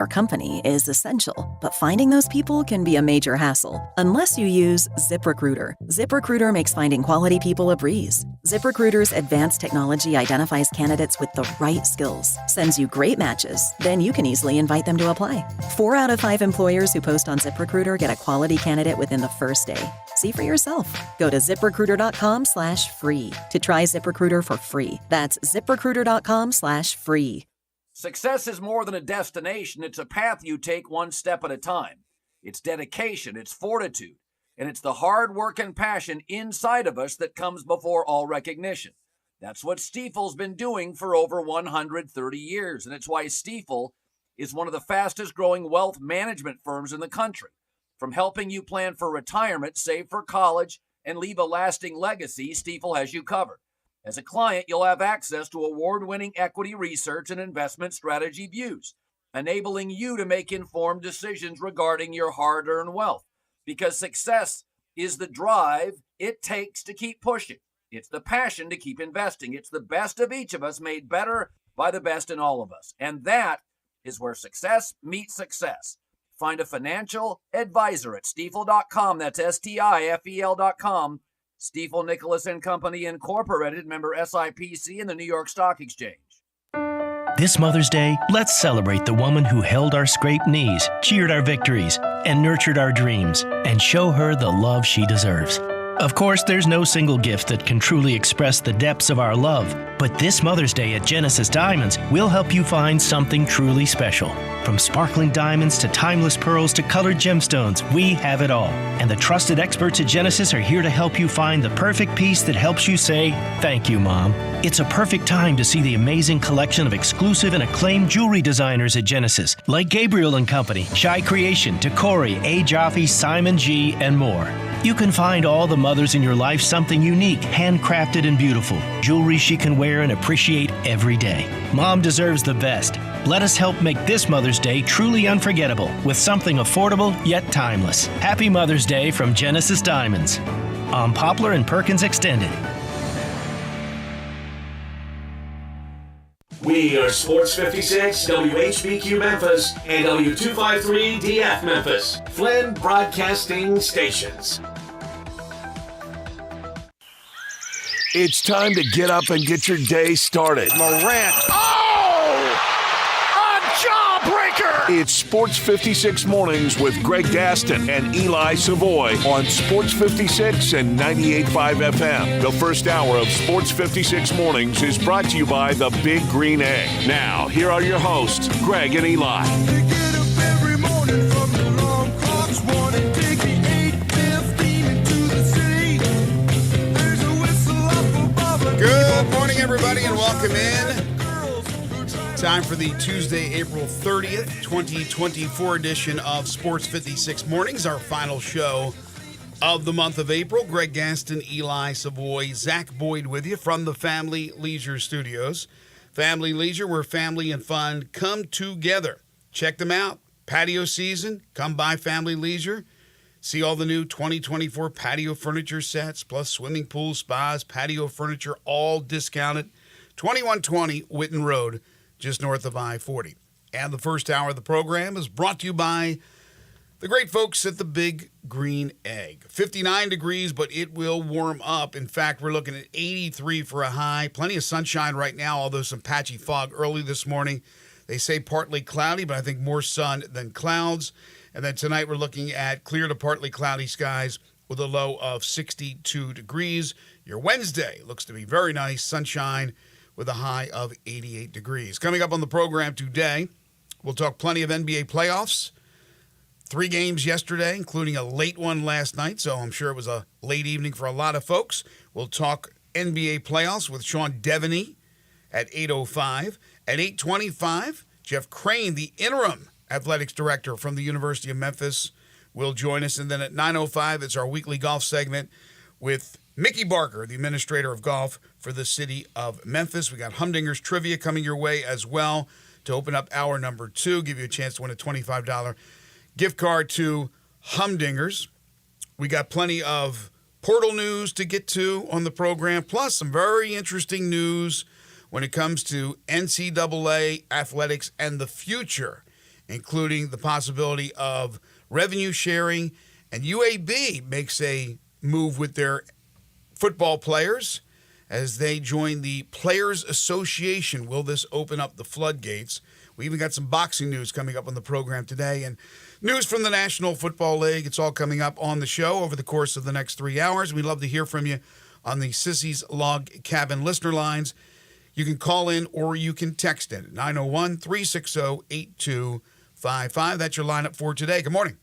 Our company is essential, but finding those people can be a major hassle unless you use ZipRecruiter. ZipRecruiter makes finding quality people a breeze. ZipRecruiter's advanced technology identifies candidates with the right skills, sends you great matches, then you can easily invite them to apply. 4 out of 5 employers who post on ZipRecruiter get a quality candidate within the first day. See for yourself. Go to ZipRecruiter.com/free to try ZipRecruiter for free. That's ZipRecruiter.com/free. Success is more than a destination. It's a path you take one step at a time. It's dedication, it's fortitude, and it's the hard work and passion inside of us that comes before all recognition. That's what Stifel's been doing for over 130 years, and it's why Stifel is one of the fastest growing wealth management firms in the country. From helping you plan for retirement, save for college, and leave a lasting legacy, Stifel has you covered. As a client, you'll have access to award-winning equity research and investment strategy views, enabling you to make informed decisions regarding your hard-earned wealth. Because success is the drive it takes to keep pushing. It's the passion to keep investing. It's the best of each of us made better by the best in all of us. And that is where success meets success. Find a financial advisor at Stifel.com. That's Stifel.com. Stifel Nicholas and Company Incorporated, member SIPC and the New York Stock Exchange. This Mother's Day, let's celebrate the woman who held our scraped knees, cheered our victories, and nurtured our dreams, and show her the love she deserves. Of course, there's no single gift that can truly express the depths of our love, but this Mother's Day at Genesis Diamonds, we'll help you find something truly special. From sparkling diamonds to timeless pearls to colored gemstones, we have it all. And the trusted experts at Genesis are here to help you find the perfect piece that helps you say, "Thank you, Mom." It's a perfect time to see the amazing collection of exclusive and acclaimed jewelry designers at Genesis, like Gabriel & Company, Shy Creation, Tacori, A. Jaffe, Simon G., and more. You can find all the mothers in your life something unique, handcrafted and beautiful. Jewelry she can wear and appreciate every day. Mom deserves the best. Let us help make this Mother's Day truly unforgettable with something affordable yet timeless. Happy Mother's Day from Genesis Diamonds. On Poplar and Perkins Extended. We are Sports 56, WHBQ Memphis, and W253DF Memphis, Flynn Broadcasting Stations. It's time to get up and get your day started. Morant. Oh! A jawbreaker! It's Sports 56 Mornings with Greg Gaston and Eli Savoy on Sports 56 and 98.5 FM. The first hour of Sports 56 Mornings is brought to you by the Big Green Egg. Now, here are your hosts, Greg and Eli. They get up every morning from the long clocks, wanting to take the 8:15 into the city. There's a whistle up above. Good morning, everybody, and welcome in. Time for the Tuesday, April 30th, 2024 edition of Sports 56 Mornings, our final show of the month of April. Greg Gaston, Eli Savoy, Zach Boyd with you from the Family Leisure Studios. Family Leisure, where family and fun come together. Check them out. Patio season, come by Family Leisure. See all the new 2024 patio furniture sets, plus swimming pools, spas, patio furniture, all discounted. 2120 Whitten Road, just north of I-40. And the first hour of the program is brought to you by the great folks at the Big Green Egg. 59 degrees, but it will warm up. In fact, we're looking at 83 for a high. Plenty of sunshine right now, although some patchy fog early this morning. They say partly cloudy, but I think more sun than clouds. And then tonight we're looking at clear to partly cloudy skies with a low of 62 degrees. Your Wednesday looks to be very nice, sunshine with a high of 88 degrees. Coming up on the program today, we'll talk plenty of NBA playoffs. 3 games yesterday, including a late one last night, so I'm sure it was a late evening for a lot of folks. We'll talk NBA playoffs with Sean Devaney at 8:05. At 8:25, Jeff Crane, the interim athletics director from the University of Memphis, will join us. And then at 9:05, it's our weekly golf segment with Mickey Barker, the administrator of golf for the city of Memphis. We got Humdinger's Trivia coming your way as well to open up hour number 2, give you a chance to win a $25 gift card to Humdinger's. We got plenty of portal news to get to on the program, plus some very interesting news when it comes to NCAA athletics and the future including the possibility of revenue sharing. And UAB makes a move with their football players as they join the Players Association. Will this open up the floodgates? We even got some boxing news coming up on the program today and news from the National Football League. It's all coming up on the show over the course of the next 3 hours. We'd love to hear from you on the Sissy's Log Cabin listener lines. You can call in or you can text in at 901-360-8255. That's your lineup for today. Good morning.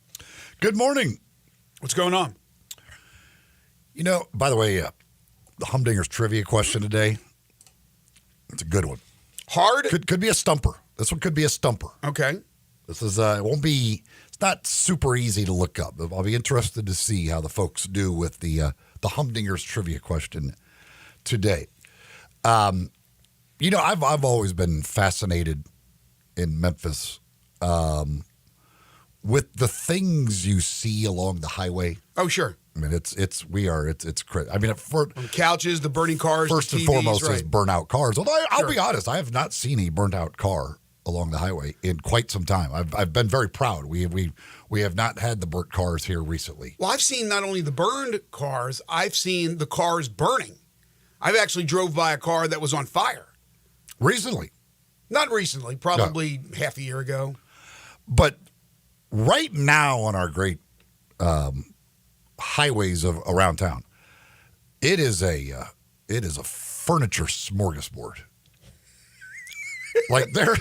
Good morning. What's going on? You know, by the way, the Humdinger's trivia question today, it's a good one. Hard? Could be a stumper. This one could be a stumper. Okay. This is it's not super easy to look up. I'll be interested to see how the folks do with the Humdinger's trivia question today. You know, I've always been fascinated in Memphis with the things you see along the highway. Oh, sure. I mean, it's crazy. I mean, From couches, the burning cars, first the TVs, and foremost right. is burnt-out cars. Although I'll Sure. be honest, I have not seen a burnt-out car along the highway in quite some time. I've been very proud. We have not had the burnt cars here recently. Well, I've seen not only the burned cars, I've seen the cars burning. I've actually drove by a car that was on fire. Recently. Not recently, probably half a year ago. But right now on our great highways around town, it is a furniture smorgasbord. Like there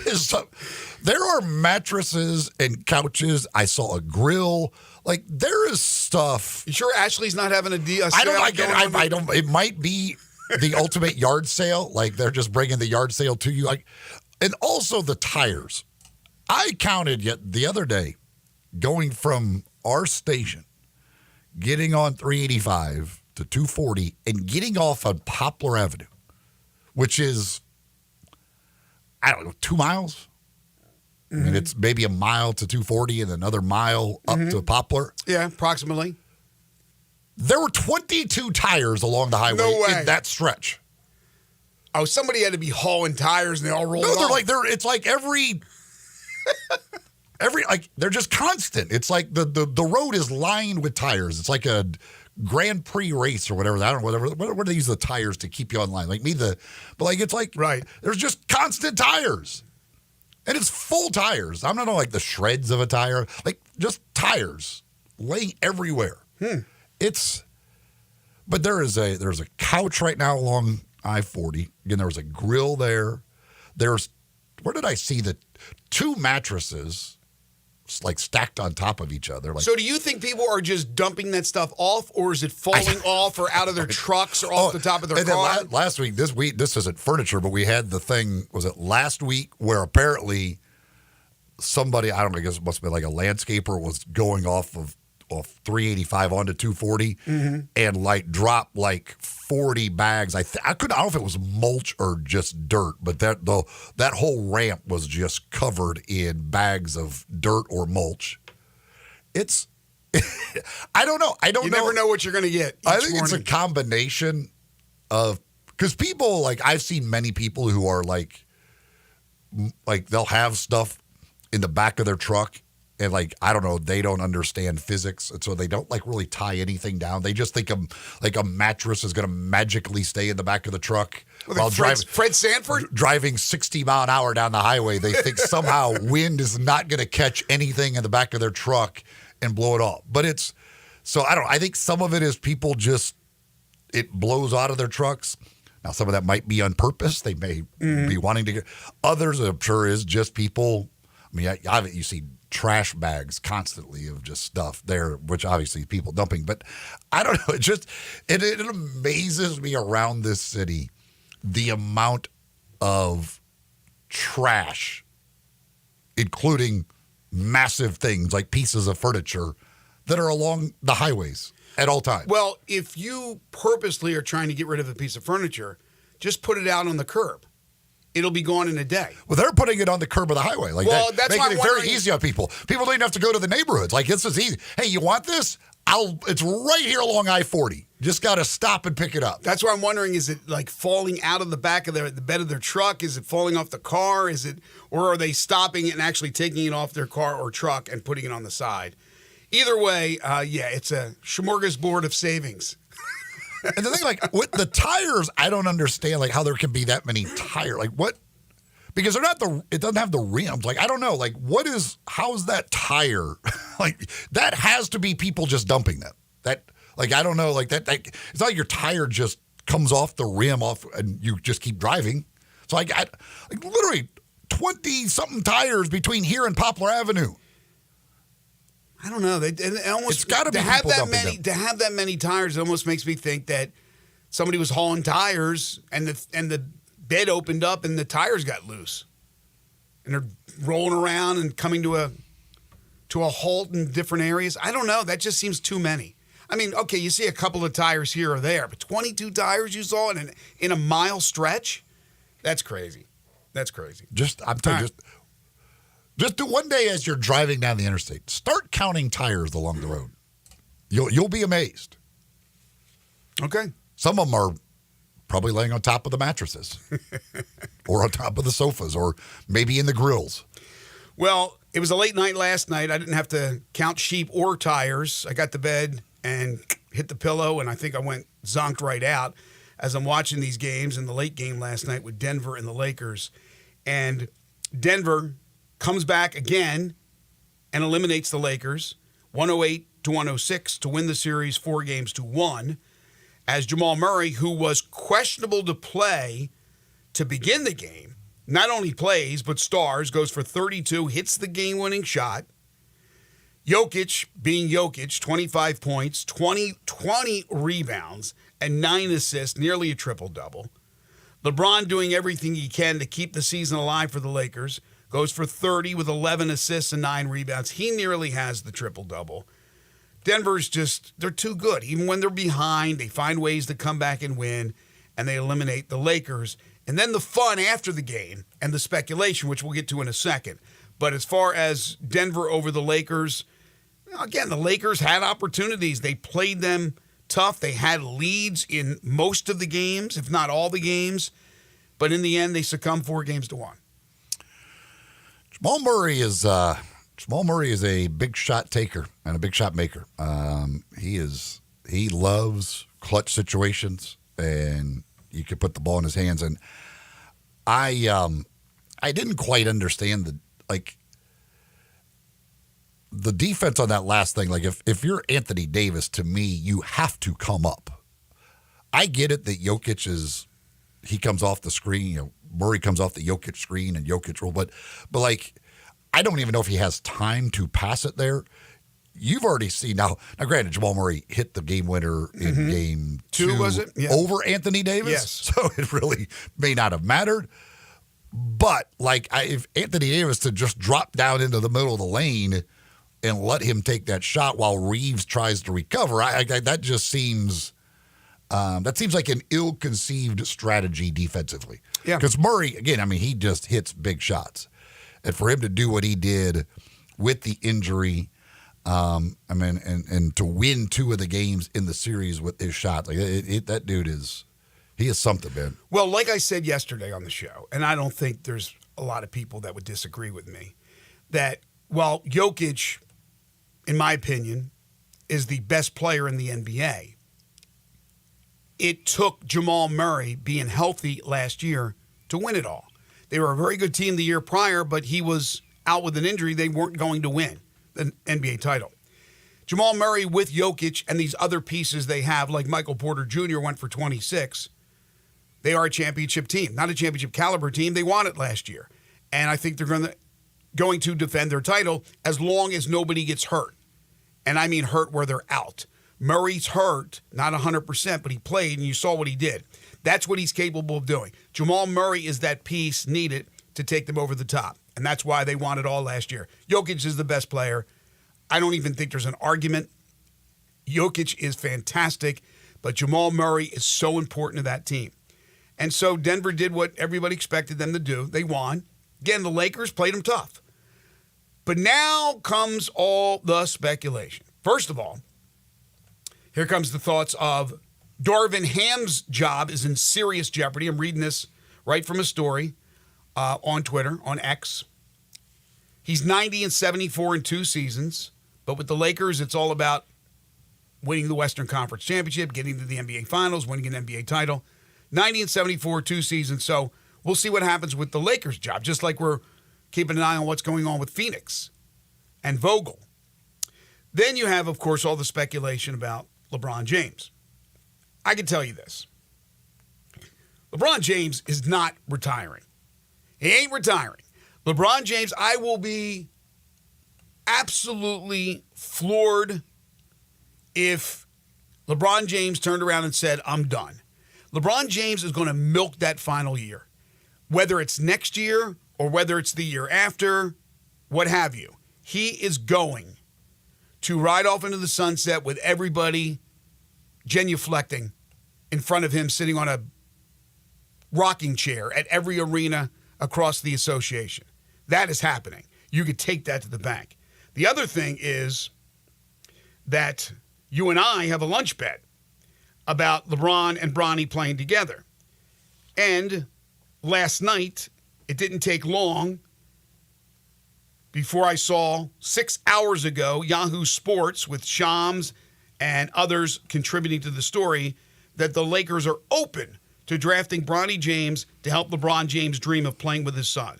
are mattresses and couches. I saw a grill. Like there is stuff. You sure Ashley's not having a sale? I don't. It might be the ultimate yard sale. Like they're just bringing the yard sale to you. Like, and also the tires. I counted yet the other day, going from our station, getting on 385 to 240, and getting off on Poplar Avenue, which is, I don't know, 2 miles. I mean, it's maybe a mile to 240 and another mile up to Poplar. Yeah, approximately. There were 22 tires along the highway in that stretch. Oh, somebody had to be hauling tires and they all rolled off. It's like every like they're just constant. It's like the road is lined with tires. It's like a Grand Prix race or whatever. I don't know, whatever. What do they use the tires to keep you on line? Like it's like right. There's just constant tires. And it's full tires. I'm not on like the shreds of a tire, like just tires laying everywhere. But there's a couch right now along I-40. Again, there was a grill there. Where did I see the 2 mattresses like stacked on top of each other? Like, so do you think people are just dumping that stuff off, or is it falling off or out of their trucks or off the top of their car? Last week, this isn't furniture, but we had the thing, was it last week, where apparently somebody, I don't know, I guess it must have been like a landscaper, was going off 385 onto 240 and like dropped like 40 bags. I don't know if it was mulch or just dirt, but that whole ramp was just covered in bags of dirt or mulch. It's I don't know. You never know what you're going to get. I think it's a combination of, because people, like, I've seen many people who are like they'll have stuff in the back of their truck. And like, I don't know, they don't understand physics, and so they don't like really tie anything down. They just think a mattress is going to magically stay in the back of the truck while Fred Sanford driving 60 mile an hour down the highway. They think somehow wind is not going to catch anything in the back of their truck and blow it off. But I don't know. I think some of it is people it blows out of their trucks. Now, some of that might be on purpose. They may be wanting to get. Others, I'm sure, is just people. I mean, you see trash bags constantly of just stuff there, which obviously people dumping. But I don't know. It amazes me around this city the amount of trash, including massive things like pieces of furniture that are along the highways at all times. Well, if you purposely are trying to get rid of a piece of furniture, just put it out on the curb. It'll be gone in a day. Well, they're putting it on the curb of the highway. Like, that's making it very easy on people. People don't even have to go to the neighborhoods. Like, this is easy. Hey, you want this? It's right here along I-40. Just got to stop and pick it up. That's why I'm wondering, is it like falling out of the back of the bed of their truck? Is it falling off the car? Or are they stopping it and actually taking it off their car or truck and putting it on the side? Either way, it's a smorgasbord of savings. And the thing, like, with the tires, I don't understand, like, how there can be that many tires. Like, what? Because it doesn't have the rims. Like, I don't know. Like, how's that tire? Like, that has to be people just dumping them. Like, I don't know. Like, that it's not like your tire just comes off the rim and you just keep driving. So, like literally 20-something tires between here and Poplar Avenue. I don't know. It almost, it's got to be have people that dumping many. them. To have that many tires, it almost makes me think that somebody was hauling tires and the bed opened up and the tires got loose, and they're rolling around and coming to a halt in different areas. I don't know. That just seems too many. I mean, okay, you see a couple of tires here or there, but 22 tires you saw in a mile stretch? That's crazy. That's crazy. I'm telling you, just do one day as you're driving down the interstate. Start counting tires along the road. You'll be amazed. Okay. Some of them are probably laying on top of the mattresses or on top of the sofas or maybe in the grills. Well, it was a late night last night. I didn't have to count sheep or tires. I got to bed and hit the pillow, and I think I went zonked right out as I'm watching these games in the late game last night with Denver and the Lakers. And Denver comes back again and eliminates the Lakers 108-106 to win the series 4-1, as Jamal Murray, who was questionable to play to begin the game, not only plays but stars, goes for 32, hits the game-winning shot. Jokic, being Jokic, 25 points, 20 rebounds, and 9 assists, nearly a triple-double. LeBron doing everything he can to keep the season alive for the Lakers, goes for 30 with 11 assists and 9 rebounds. He nearly has the triple-double. Denver's they're too good. Even when they're behind, they find ways to come back and win, and they eliminate the Lakers. And then the fun after the game and the speculation, which we'll get to in a second. But as far as Denver over the Lakers, again, the Lakers had opportunities. They played them tough. They had leads in most of the games, if not all the games. But in the end, they succumbed 4-1. Jamal Murray is a big shot taker and a big shot maker. He loves clutch situations, and you could put the ball in his hands. And I didn't quite understand the defense on that last thing. Like, if you're Anthony Davis, to me, you have to come up. I get it that Jokic he comes off the screen, Murray comes off the Jokic screen and Jokic roll, but like, I don't even know if he has time to pass it there. You've already seen now granted, Jamal Murray hit the game winner in game 2, was it? Yeah. Over Anthony Davis. Yes. So it really may not have mattered. But if Anthony Davis to just drop down into the middle of the lane and let him take that shot while Reeves tries to recover, that just seems like an ill-conceived strategy defensively. Yeah. Because Murray, again, he just hits big shots. And for him to do what he did with the injury, and to win 2 of the games in the series with his shots, that dude he is something, man. Well, like I said yesterday on the show, and I don't think there's a lot of people that would disagree with me, that while Jokic, in my opinion, is the best player in the NBA, it took Jamal Murray being healthy last year to win it all. They were a very good team the year prior, but he was out with an injury. They weren't going to win the NBA title. Jamal Murray with Jokic and these other pieces they have, like Michael Porter Jr. went for 26. They are a championship team, not a championship caliber team. They won it last year. And I think they're going to defend their title as long as nobody gets hurt. And I mean hurt where they're out. Murray's hurt, not 100%, but he played, and you saw what he did. That's what he's capable of doing. Jamal Murray is that piece needed to take them over the top, and that's why they won it all last year. Jokic is the best player. I don't even think there's an argument. Jokic is fantastic, but Jamal Murray is so important to that team. And so Denver did what everybody expected them to do. They won. Again, the Lakers played them tough. But now comes all the speculation. First of all, here comes the thoughts of Darvin Ham's job is in serious jeopardy. I'm reading this right from a story on Twitter, on X. He's 90-74 in 2 seasons, but with the Lakers, it's all about winning the Western Conference Championship, getting to the NBA Finals, winning an NBA title. 90-74, 2 seasons. So we'll see what happens with the Lakers' job, just like we're keeping an eye on what's going on with Phoenix and Vogel. Then you have, of course, all the speculation about LeBron James. I can tell you this. LeBron James is not retiring. He ain't retiring. LeBron James, I will be absolutely floored if LeBron James turned around and said, I'm done. LeBron James is going to milk that final year, whether it's next year or whether it's the year after, what have you. He is going to ride off into the sunset with everybody genuflecting in front of him, sitting on a rocking chair at every arena across the association. That is happening. You could take that to the bank. The other thing is that you and I have a lunch bet about LeBron and Bronny playing together. And last night, it didn't take long before I saw 6 hours ago Yahoo Sports with Shams and others contributing to the story that the Lakers are open to drafting Bronny James to help LeBron James dream of playing with his son.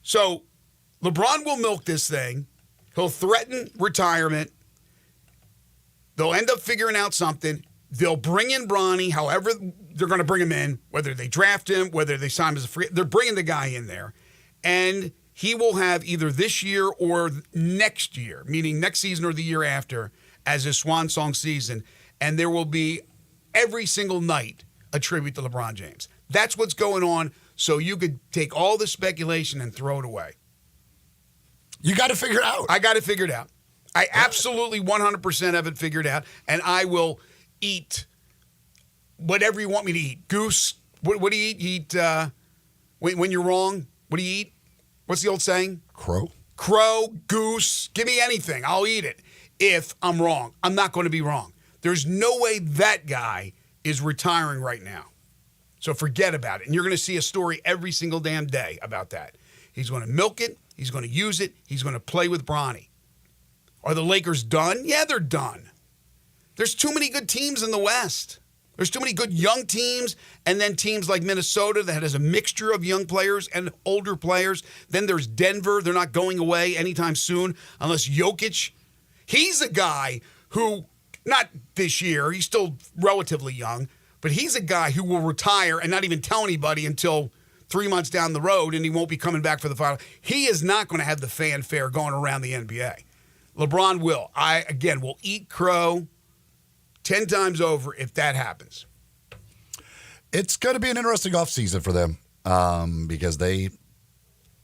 So LeBron will milk this thing. He'll threaten retirement. They'll end up figuring out something. They'll bring in Bronny, however they're going to bring him in, whether they draft him, whether they sign him as a free. They're bringing the guy in there. And he will have either this year or next year, meaning next season or the year after, as his swan song season. And there will be every single night a tribute to LeBron James. That's what's going on. So you could take all the speculation and throw it away. You got to figure it out. I got it figured out. I absolutely 100% have it figured out. And I will eat whatever you want me to eat. Goose. What do you eat? You eat when you're wrong. What do you eat? What's the old saying? Crow. Crow, goose. Give me anything. I'll eat it. If I'm wrong. I'm not going to be wrong. There's no way that guy is retiring right now. So forget about it. And you're going to see a story every single damn day about that. He's going to milk it. He's going to use it. He's going to play with Bronny. Are the Lakers done? Yeah, they're done. There's too many good teams in the West. There's too many good young teams, and then teams like Minnesota that has a mixture of young players and older players. Then there's Denver. They're not going away anytime soon unless Jokic. He's a guy who, not this year, he's still relatively young, but he's a guy who will retire and not even tell anybody until 3 months down the road, and he won't be coming back for the final. He is not going to have the fanfare going around the NBA. LeBron will. Will eat crow 10 times over if that happens. It's going to be an interesting offseason for them because they,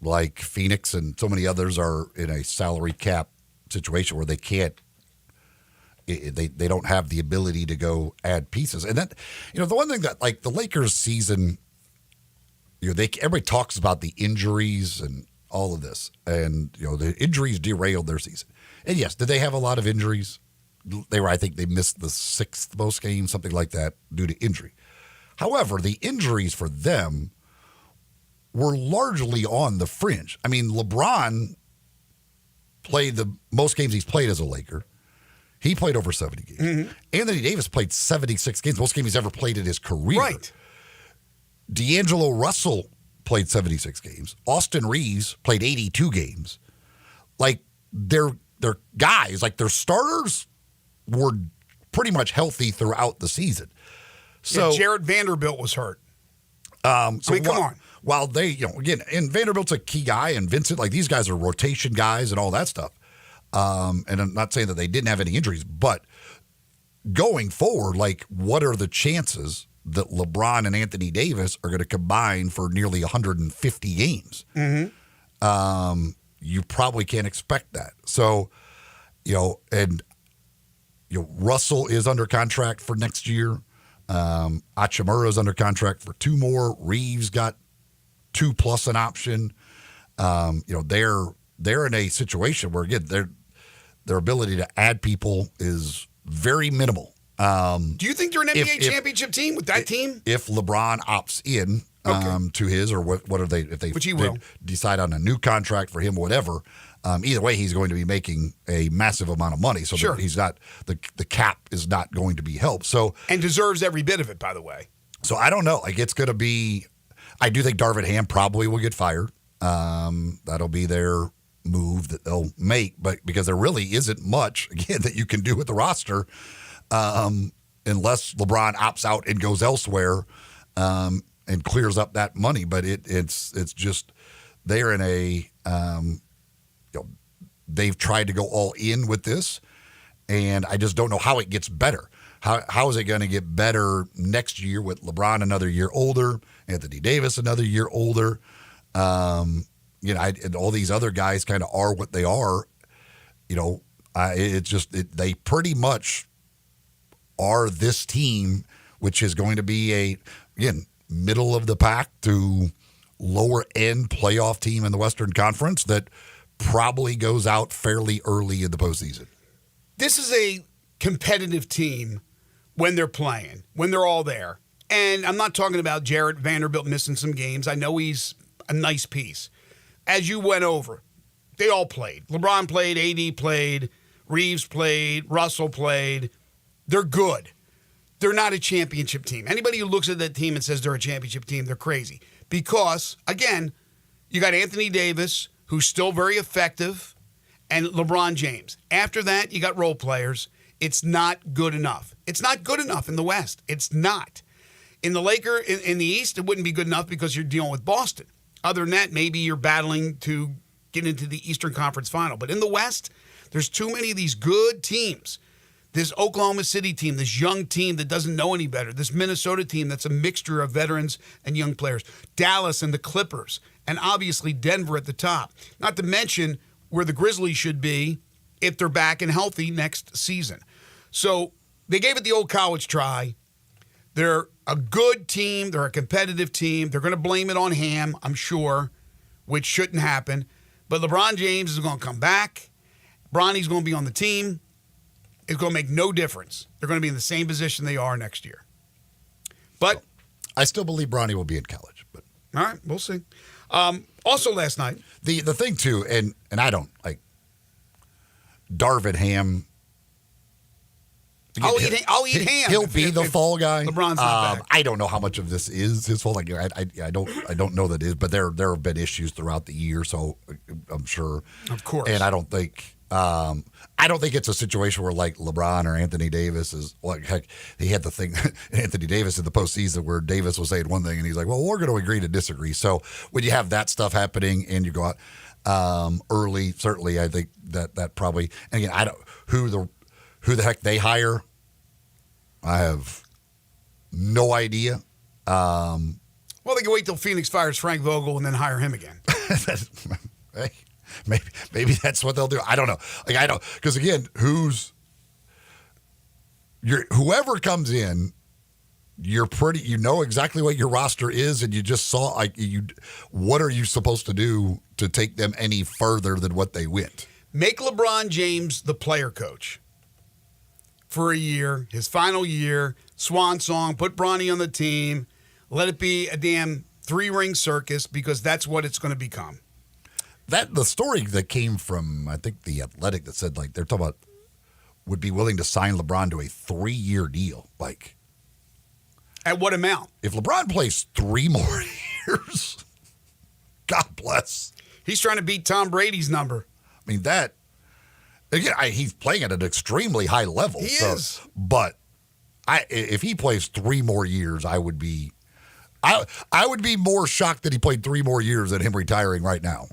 like Phoenix and so many others, are in a salary cap situation where they can't, they don't have the ability to go add pieces. And that, the one thing that, like, the Lakers season, everybody talks about the injuries and all of this. And, the injuries derailed their season. And yes, did they have a lot of injuries? I think they missed the 6th most games, something like that, due to injury. However, the injuries for them were largely on the fringe. I mean, LeBron played the most games he's played as a Laker. He played over 70 games. Mm-hmm. Anthony Davis played 76 games, most games he's ever played in his career. Right. D'Angelo Russell played 76 games. Austin Reeves played 82 games. Like, they're guys, like their starters were pretty much healthy throughout the season. So Jarrett Vanderbilt was hurt. Come on. While they, again, and Vanderbilt's a key guy, and Vincent, like, these guys are rotation guys and all that stuff. And I'm not saying that they didn't have any injuries, but going forward, like, what are the chances that LeBron and Anthony Davis are going to combine for nearly 150 games? Mm-hmm. You probably can't expect that. So, Russell is under contract for next year. Hachimura is under contract for 2 more. Reeves got 2 plus an option. They're in a situation where, again, their ability to add people is very minimal. Do you think they're an NBA championship team with that team? If LeBron opts in to his, or what are they? If they Which he will. decide on a new contract for him, whatever. Either way, he's going to be making a massive amount of money. So Sure. he's not the cap is not going to be helped. So And deserves every bit of it, by the way. So I don't know. Like it's going to be. I do think Darvin Ham probably will get fired. That'll be their move that they'll make, but because there really isn't much again that you can do with the roster, unless LeBron opts out and goes elsewhere and clears up that money. But it's just they're in a they've tried to go all in with this, and I just don't know how it gets better. How is it going to get better next year with LeBron another year older, Anthony Davis another year older? And all these other guys kind of are what they are. They pretty much are this team, which is going to be middle of the pack to lower end playoff team in the Western Conference that probably goes out fairly early in the postseason. This is a competitive team when they're playing, when they're all there. And I'm not talking about Jarrett Vanderbilt missing some games. I know he's a nice piece. As you went over, they all played. LeBron played, AD played, Reeves played, Russell played. They're good. They're not a championship team. Anybody who looks at that team and says they're a championship team, they're crazy. Because, again, you got Anthony Davis, who's still very effective, and LeBron James. After that, you got role players. It's not good enough. It's not good enough in the West. It's not. In the in the East, it wouldn't be good enough because you're dealing with Boston. Other than that, maybe you're battling to get into the Eastern Conference Final. But in the West, there's too many of these good teams. This Oklahoma City team, this young team that doesn't know any better. This Minnesota team that's a mixture of veterans and young players. Dallas and the Clippers. And obviously Denver at the top. Not to mention where the Grizzlies should be if they're back and healthy next season. So they gave it the old college try. They're a good team. They're a competitive team. They're going to blame it on Ham, I'm sure, which shouldn't happen. But LeBron James is going to come back. Bronny's going to be on the team. It's going to make no difference. They're going to be in the same position they are next year. But I still believe Bronny will be in college. But all right, we'll see. Also last night. The thing, too, and I don't, like, Darvin Ham. I'll eat ham. He'll be the fall guy. LeBron's back. I don't know how much of this is his fault. Like I don't know that it is, but there have been issues throughout the year, so I'm sure. Of course. And I don't think it's a situation where like LeBron or Anthony Davis is like heck. He had the thing Anthony Davis in the postseason where Davis was saying one thing and he's like, well, we're going to agree to disagree. So when you have that stuff happening and you go out early, certainly I think that probably. And again, I don't who the heck they hire. I have no idea. Well, they can wait till Phoenix fires Frank Vogel and then hire him again. Hey, maybe that's what they'll do. I don't know. Like I don't, because again, whoever comes in, you know exactly what your roster is, and you just saw what are you supposed to do to take them any further than what they went? Make LeBron James the player coach for a year, his final year, swan song, put Bronny on the team, let it be a damn 3-ring circus because that's what it's going to become. The story that came from, I think, The Athletic that said, like, they're talking about would be willing to sign LeBron to a 3-year deal. Like, at what amount? If LeBron plays 3 more years, God bless. He's trying to beat Tom Brady's number. I mean, that, again, he's playing at an extremely high level. He is. But if he plays 3 more years, I would be more shocked that he played 3 more years than him retiring right now.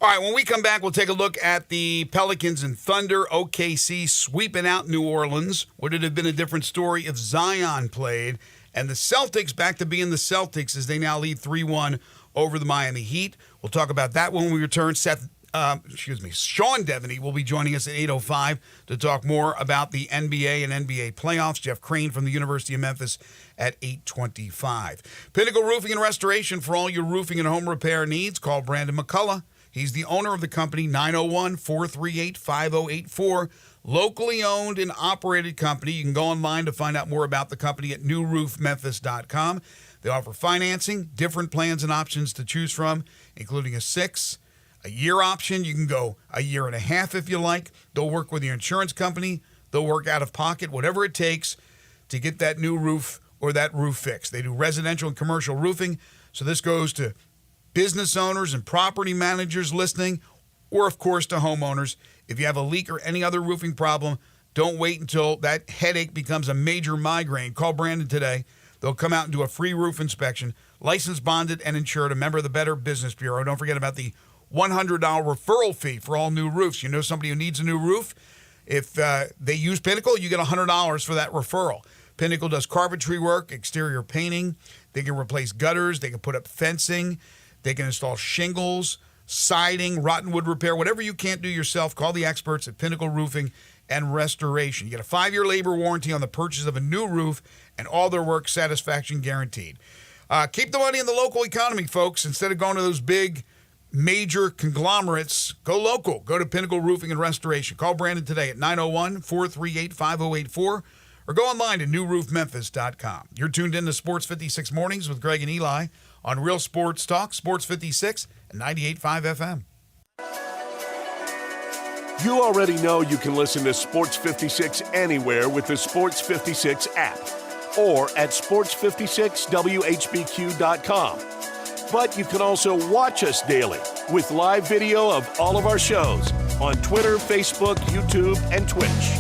All right, when we come back, we'll take a look at the Pelicans and Thunder. OKC sweeping out New Orleans. Would it have been a different story if Zion played? And the Celtics back to being the Celtics as they now lead 3-1 over the Miami Heat. We'll talk about that when we return. Sean Devaney will be joining us at 8:05 to talk more about the NBA and NBA playoffs. Jeff Crane from the University of Memphis at 8:25. Pinnacle Roofing and Restoration for all your roofing and home repair needs. Call Brandon McCullough. He's the owner of the company, 901-438-5084. Locally owned and operated company. You can go online to find out more about the company at newroofmemphis.com. They offer financing, different plans and options to choose from, including a 6-year option. You can go a year and a half if you like. They'll work with your insurance company. They'll work out of pocket, whatever it takes to get that new roof or that roof fixed. They do residential and commercial roofing. So this goes to business owners and property managers listening, or of course to homeowners. If you have a leak or any other roofing problem, don't wait until that headache becomes a major migraine. Call Brandon today. They'll come out and do a free roof inspection, licensed, bonded, and insured, a member of the Better Business Bureau. Don't forget about the $100 referral fee for all new roofs. You know somebody who needs a new roof? If they use Pinnacle, you get $100 for that referral. Pinnacle does carpentry work, exterior painting. They can replace gutters. They can put up fencing. They can install shingles, siding, rotten wood repair. Whatever you can't do yourself, call the experts at Pinnacle Roofing and Restoration. You get a 5-year labor warranty on the purchase of a new roof, and all their work satisfaction guaranteed. Keep the money in the local economy, folks. Instead of going to those big major conglomerates, go local. Go to Pinnacle Roofing and Restoration. Call Brandon today at 901-438-5084 or go online to newroofmemphis.com. You're tuned in to Sports 56 Mornings with Greg and Eli on Real Sports Talk, Sports 56 and 98.5 FM. You already know you can listen to Sports 56 anywhere with the Sports 56 app or at sports56whbq.com. But you can also watch us daily with live video of all of our shows on Twitter, Facebook, YouTube, and Twitch.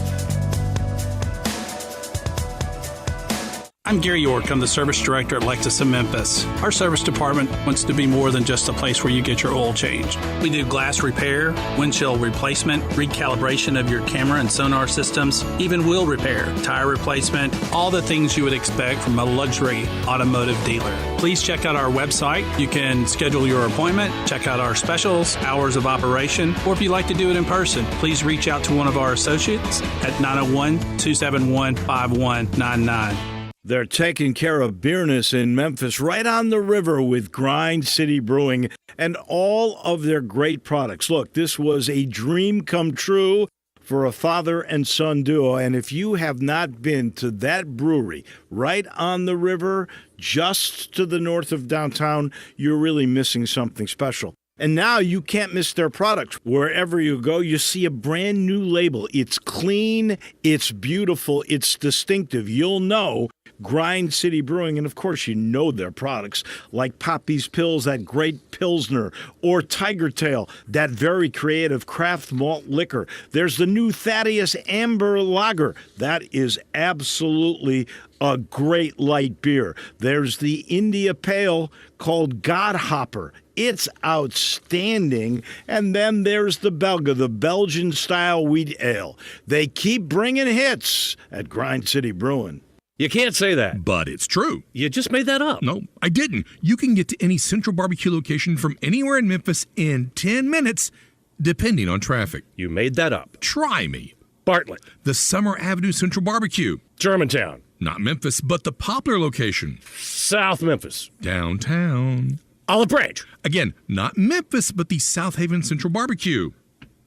I'm Gary York. I'm the service director at Lexus of Memphis. Our service department wants to be more than just a place where you get your oil changed. We do glass repair, windshield replacement, recalibration of your camera and sonar systems, even wheel repair, tire replacement, all the things you would expect from a luxury automotive dealer. Please check out our website. You can schedule your appointment, check out our specials, hours of operation, or if you'd like to do it in person, please reach out to one of our associates at 901-271-5199. They're taking care of beerness in Memphis right on the river with Grind City Brewing and all of their great products. Look, this was a dream come true for a father and son duo. And if you have not been to that brewery right on the river, just to the north of downtown, you're really missing something special. And now you can't miss their products. Wherever you go, you see a brand new label. It's clean, it's beautiful, it's distinctive. You'll know Grind City Brewing, and of course you know their products like Poppy's Pills, that great Pilsner, or Tiger Tail, that very creative craft malt liquor. There's the new Thaddeus Amber Lager. That is absolutely a great light beer. There's the India Pale called Godhopper. It's outstanding. And then there's the Belga, the Belgian-style wheat ale. They keep bringing hits at Grind City Brewing. You can't say that. But it's true. You just made that up. No, I didn't. You can get to any Central Barbecue location from anywhere in Memphis in 10 minutes, depending on traffic. You made that up. Try me. Bartlett. The Summer Avenue Central Barbecue. Germantown. Not Memphis, but the popular location. South Memphis. Downtown. Olive Branch. Again, not Memphis, but the South Haven Central Barbecue.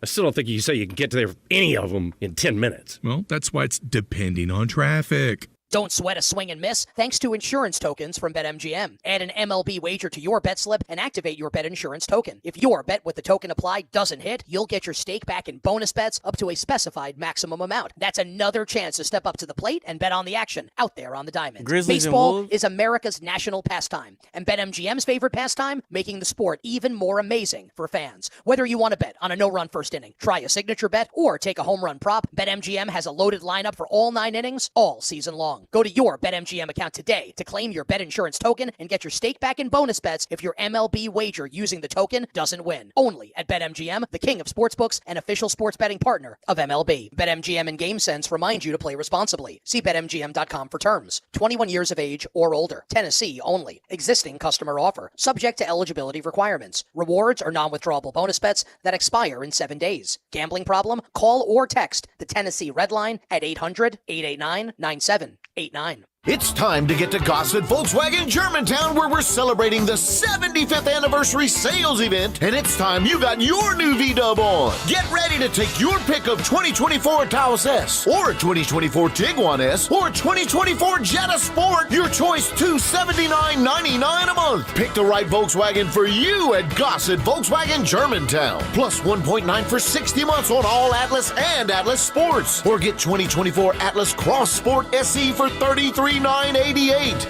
I still don't think you can say you can get to there any of them in 10 minutes. Well, that's why it's depending on traffic. Don't sweat a swing and miss thanks to insurance tokens from BetMGM. Add an MLB wager to your bet slip and activate your bet insurance token. If your bet with the token applied doesn't hit, you'll get your stake back in bonus bets up to a specified maximum amount. That's another chance to step up to the plate and bet on the action out there on the diamond. Grizzlies Baseball is America's national pastime, and BetMGM's favorite pastime, making the sport even more amazing for fans. Whether you want to bet on a no-run first inning, try a signature bet, or take a home run prop, BetMGM has a loaded lineup for all 9 innings all season long. Go to your BetMGM account today to claim your bet insurance token and get your stake back in bonus bets if your MLB wager using the token doesn't win. Only at BetMGM, the king of sportsbooks and official sports betting partner of MLB. BetMGM and GameSense remind you to play responsibly. See BetMGM.com for terms. 21 years of age or older. Tennessee only. Existing customer offer. Subject to eligibility requirements. Rewards are non-withdrawable bonus bets that expire in 7 days. Gambling problem? Call or text the Tennessee Red Line at 800-889-9789. It's time to get to Gossett Volkswagen Germantown, where we're celebrating the 75th anniversary sales event, and it's time you got your new V-Dub on. Get ready to take your pick of 2024 Taos S, or 2024 Tiguan S, or 2024 Jetta Sport. Your choice, $279.99 a month. Pick the right Volkswagen for you at Gossett Volkswagen Germantown. Plus 1.9 for 60 months on all Atlas and Atlas Sports. Or get 2024 Atlas Cross Sport SE for $33,988.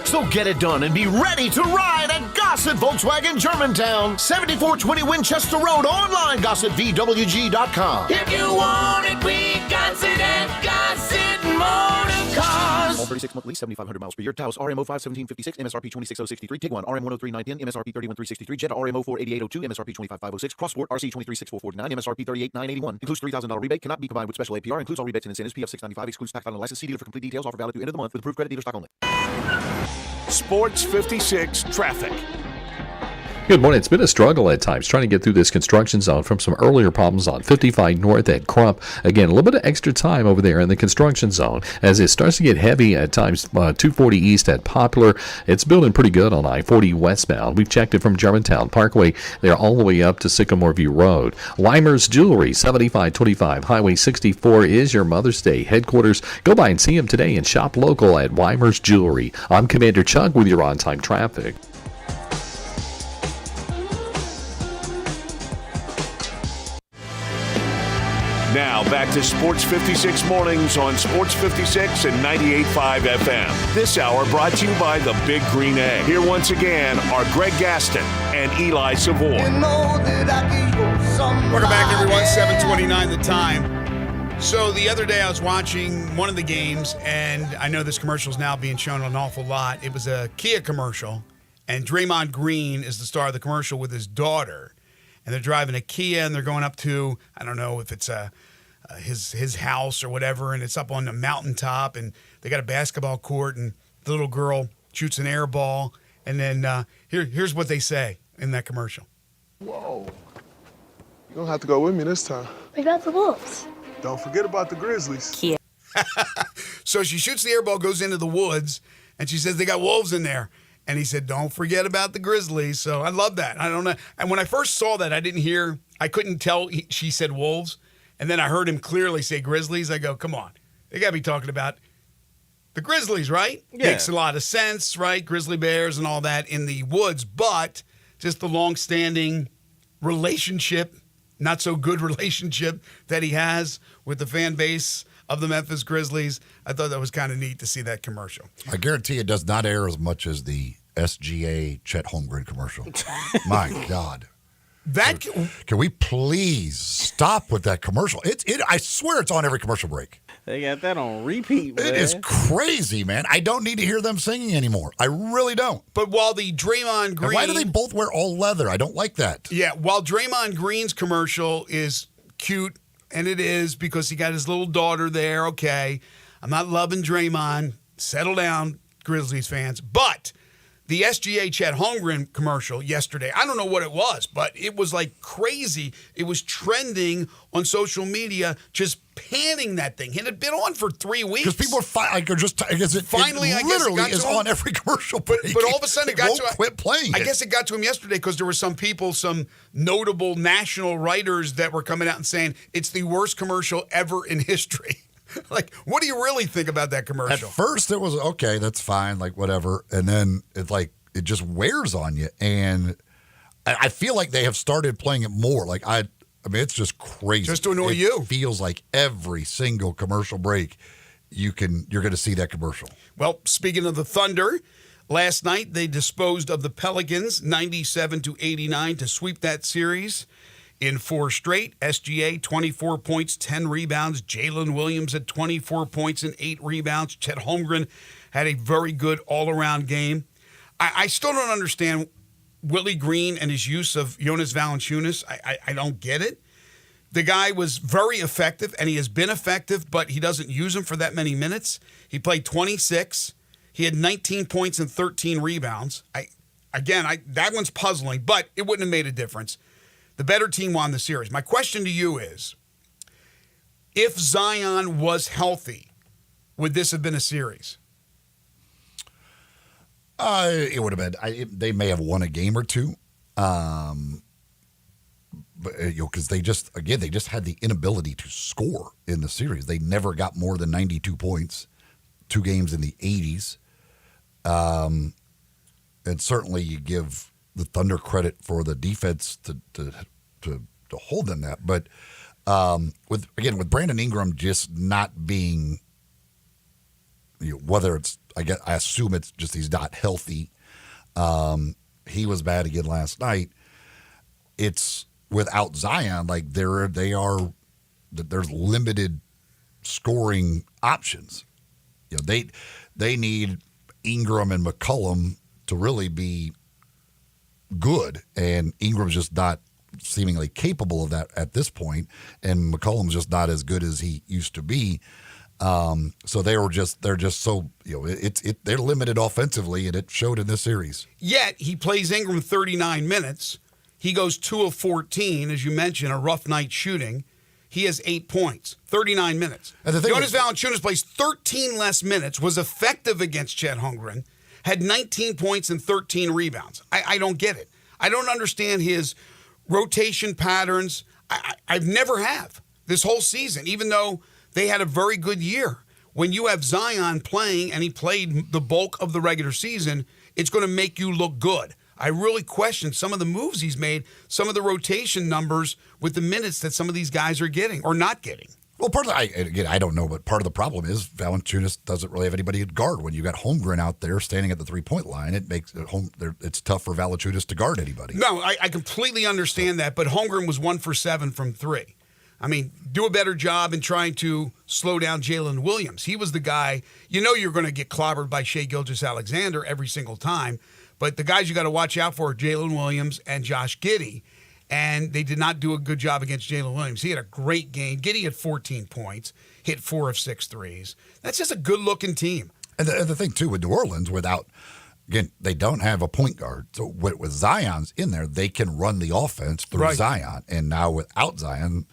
So get it done and be ready to ride at Gossett Volkswagen Germantown, 7420 Winchester Road. Online, GossettVWG.com. If you want it, we got it at Gossett Motor Cars. All 36-month lease, 7,500 miles per year. Taos RMO 51756, MSRP 26063. Tiguan RM 103910, MSRP 31363. Jetta RMO 48802, MSRP 25506. Cross Sport RC 236449, MSRP 38981. Includes $3,000 rebate. Cannot be combined with special APR. Includes all rebates and incentives. PF 695. Excludes tax on license. See dealer for complete details. Offer valid through end of the month with approved credit dealer stock only. Sports 56 traffic. Good morning. It's been a struggle at times trying to get through this construction zone from some earlier problems on 55 North at Crump. Again, a little bit of extra time over there in the construction zone as it starts to get heavy at times. 240 East at Poplar. It's building pretty good on I-40 westbound. We've checked it from Germantown Parkway. They're all the way up to Sycamore View Road. Weimer's Jewelry, 7525 Highway 64 is your Mother's Day headquarters. Go by and see them today and shop local at Weimer's Jewelry. I'm Commander Chuck with your on-time traffic. Now back to Sports 56 mornings on Sports 56 and 98.5 FM. This hour brought to you by the Big Green Egg. Here once again are Greg Gaston and Eli Savoy. Welcome back, everyone. 7:29 the time. So the other day I was watching one of the games, and I know this commercial is now being shown an awful lot. It was a Kia commercial, and Draymond Green is the star of the commercial with his daughter. And they're driving a Kia, and they're going up to, I don't know if it's his house or whatever, and it's up on the mountaintop, and they got a basketball court, and the little girl shoots an air ball, and then here's what they say in that commercial. Whoa. You don't have to go with me this time. What about the Wolves? Don't forget about the Grizzlies. Kia. So she shoots the air ball, goes into the woods, and she says they got wolves in there. And he said, don't forget about the Grizzlies. So I love that. I don't know. And when I first saw that, I couldn't tell she said wolves. And then I heard him clearly say Grizzlies. I go, come on. They got to be talking about the Grizzlies, right? Yeah. Makes a lot of sense, right? Grizzly bears and all that in the woods. But just the long-standing relationship, not so good relationship that he has with the fan base of the Memphis Grizzlies. I thought that was kind of neat to see that commercial. I guarantee it does not air as much as the SGA Chet Holmgren commercial. My God. Can we please stop with that commercial? I swear it's on every commercial break. They got that on repeat, man. It is crazy, man. I don't need to hear them singing anymore. I really don't. But while the Draymond Green... And why do they both wear all leather? I don't like that. Yeah, while Draymond Green's commercial is cute, and it is because he got his little daughter there, okay. I'm not loving Draymond. Settle down, Grizzlies fans. But the SGA Chet Holmgren commercial yesterday, I don't know what it was, but it was like crazy. It was trending on social media, just panning that thing. It had been on for 3 weeks. Because people are just finally, I guess literally it got is on every commercial break. But all of a sudden it got won't to quit playing. I guess it got to him yesterday because there were some people, some notable national writers that were coming out and saying it's the worst commercial ever in history. Like, what do you really think about that commercial? At first, it was okay, that's fine, like whatever, and then it just wears on you. And I feel like they have started playing it more. Like I mean, it's just crazy. Just to annoy you. It feels like every single commercial break, you're going to see that commercial. Well, speaking of the Thunder, last night they disposed of the Pelicans 97-89 to sweep that series. In 4 straight, SGA, 24 points, 10 rebounds. Jalen Williams had 24 points and 8 rebounds. Chet Holmgren had a very good all-around game. I still don't understand Willie Green and his use of Jonas Valanciunas. I don't get it. The guy was very effective, and he has been effective, but he doesn't use him for that many minutes. He played 26. He had 19 points and 13 rebounds. That one's puzzling, but it wouldn't have made a difference. The better team won the series. My question to you is, if Zion was healthy, would this have been a series? It would have been. They may have won a game or two, but because they just had the inability to score in the series. They never got more than 92 points. 2 games in the 80s, and certainly you give the Thunder credit for the defense to hold them that. But with Brandon Ingram just not being, whether it's I assume it's just he's not healthy. He was bad again last night. It's without Zion, like there's limited scoring options. They need Ingram and McCollum to really be good, and Ingram's just not seemingly capable of that at this point, and McCollum's just not as good as he used to be. So they're just so they're limited offensively, and it showed in this series. Yet he plays Ingram 39 minutes. He goes 2 of 14, as you mentioned, a rough night shooting. He has 8 points, 39 minutes. Jonas Valanciunas plays 13 less minutes, was effective against Chet Holmgren, had 19 points and 13 rebounds. I don't get it. I don't understand his rotation patterns. I've never have this whole season, even though they had a very good year. When you have Zion playing, and he played the bulk of the regular season, it's going to make you look good. I really question some of the moves he's made, some of the rotation numbers with the minutes that some of these guys are getting or not getting. Well, I don't know, but part of the problem is Valanciunas doesn't really have anybody at guard. When you got Holmgren out there standing at the 3-point line, it makes it's tough for Valanciunas to guard anybody. No, I completely understand that, but Holmgren was 1 for 7 from 3. I mean, do a better job in trying to slow down Jalen Williams. He was the guy, you're going to get clobbered by Shai Gilgeous-Alexander every single time. But the guys you got to watch out for are Jalen Williams and Josh Giddey, and they did not do a good job against Jalen Williams. He had a great game. Giddey had 14 points, hit 4 of 6 threes. That's just a good-looking team. And the thing, too, with New Orleans, they don't have a point guard. So with Zion's in there, they can run the offense through Zion. And now without Zion,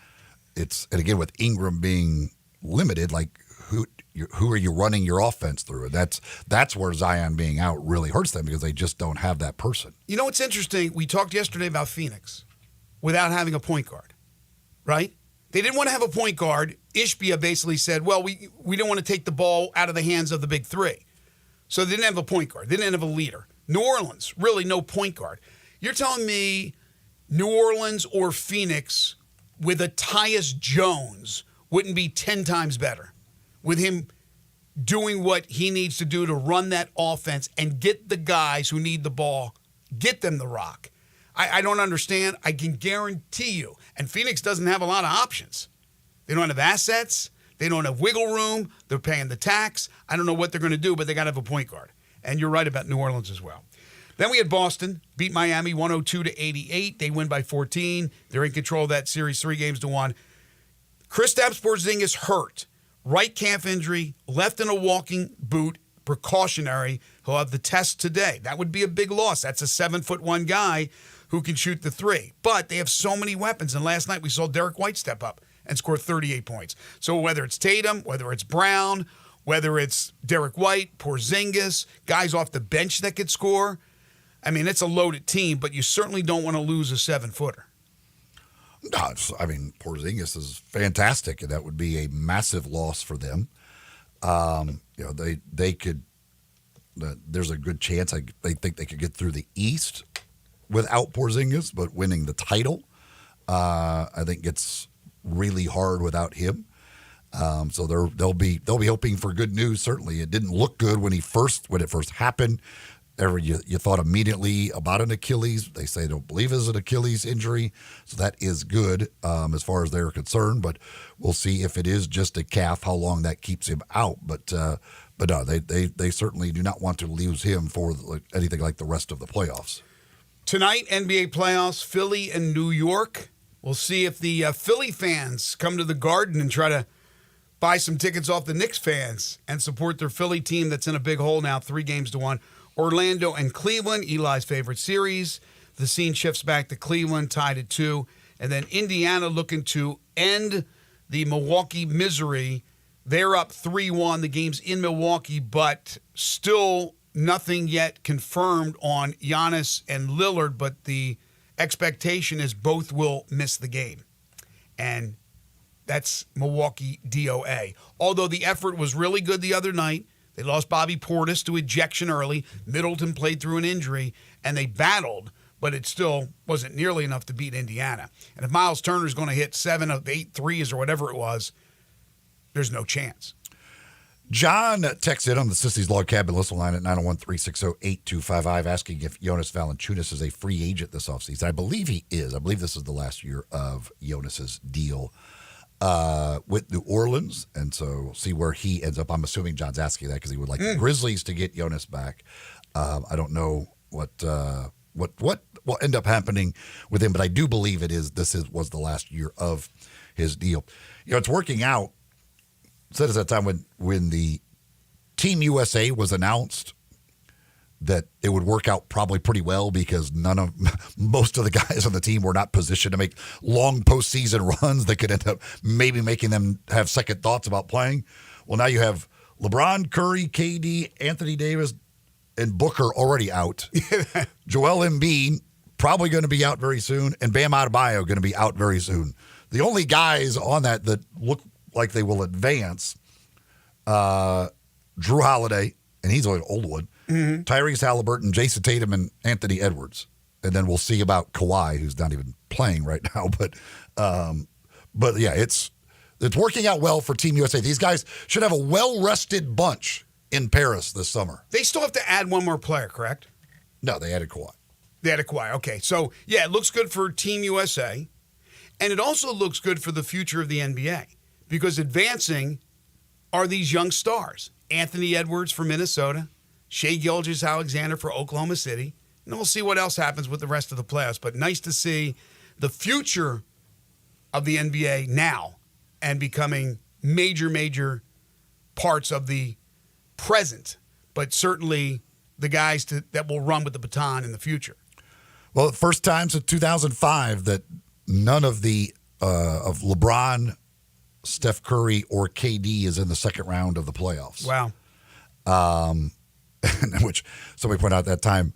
and again, with Ingram being limited, like who are you running your offense through? And that's where Zion being out really hurts them, because they just don't have that person. You know what's interesting? We talked yesterday about Phoenix without having a point guard, right? They didn't want to have a point guard. Ishbia basically said, well, we didn't want to take the ball out of the hands of the big three. So they didn't have a point guard. They didn't have a leader. New Orleans, really no point guard. You're telling me New Orleans or Phoenix with a Tyus Jones wouldn't be 10 times better, with him doing what he needs to do to run that offense and get the guys who need the ball, get them the rock. I don't understand. I can guarantee you. And Phoenix doesn't have a lot of options. They don't have assets. They don't have wiggle room. They're paying the tax. I don't know what they're going to do, but they got to have a point guard. And you're right about New Orleans as well. Then we had Boston beat Miami 102-88. They win by 14. They're in control of that series 3-1. Kristaps Porzingis hurt. Right calf injury, left in a walking boot, precautionary. He'll have the test today. That would be a big loss. That's a 7'1" guy who can shoot the 3. But they have so many weapons. And last night we saw Derek White step up and score 38 points. So whether it's Tatum, whether it's Brown, whether it's Derek White, Porzingis, guys off the bench that could score, I mean, it's a loaded team, but you certainly don't want to lose a 7-footer. No, Porzingis is fantastic, and that would be a massive loss for them. They could. There's a good chance they think they could get through the East without Porzingis, but winning the title, I think it's really hard without him. So they'll be hoping for good news. Certainly, it didn't look good when it first happened. You thought immediately about an Achilles. They say they don't believe it's an Achilles injury, so that is good as far as they're concerned. But we'll see if it is just a calf, how long that keeps him out. But no, they certainly do not want to lose him for anything like the rest of the playoffs. Tonight, NBA playoffs, Philly and New York. We'll see if the Philly fans come to the Garden and try to buy some tickets off the Knicks fans and support their Philly team that's in a big hole now, 3-1. Orlando and Cleveland, Eli's favorite series. The scene shifts back to Cleveland, tied at 2. And then Indiana looking to end the Milwaukee misery. They're up 3-1. The game's in Milwaukee, but still nothing yet confirmed on Giannis and Lillard, but the expectation is both will miss the game. And that's Milwaukee DOA. Although the effort was really good the other night, they lost Bobby Portis to ejection early. Middleton played through an injury, and they battled, but it still wasn't nearly enough to beat Indiana. And if Miles Turner's going to hit 7 of 8 threes or whatever it was, there's no chance. John texted on the Sissy's Log Cabin listen line at 901-360-8255 asking if Jonas Valanciunas is a free agent this offseason. I believe he is. I believe this is the last year of Jonas's deal with New Orleans, and so we'll see where he ends up. I'm assuming John's asking that because he would like the Grizzlies to get Jonas back. I don't know what will end up happening with him, but I do believe was the last year of his deal. It's working out. Said at that time when the Team USA was announced that it would work out probably pretty well because most of the guys on the team were not positioned to make long postseason runs that could end up maybe making them have second thoughts about playing. Well, now you have LeBron, Curry, KD, Anthony Davis, and Booker already out. Joel Embiid probably going to be out very soon, and Bam Adebayo going to be out very soon. The only guys on that look like they will advance, Drew Holiday, and he's an old one, Tyrese Halliburton, Jason Tatum, and Anthony Edwards. And then we'll see about Kawhi, who's not even playing right now. But yeah, it's working out well for Team USA. These guys should have a well-rested bunch in Paris this summer. They still have to add one more player, correct? No, they added Kawhi. They added Kawhi. Okay, so yeah, it looks good for Team USA. And it also looks good for the future of the NBA because advancing are these young stars. Anthony Edwards for Minnesota, Shai Gilgeous-Alexander for Oklahoma City. And we'll see what else happens with the rest of the playoffs. But nice to see the future of the NBA now and becoming major parts of the present, but certainly the guys that will run with the baton in the future. Well, the first time since 2005 that none of the of LeBron, Steph Curry, or KD is in the second round of the playoffs. Wow. Which somebody pointed out at that time,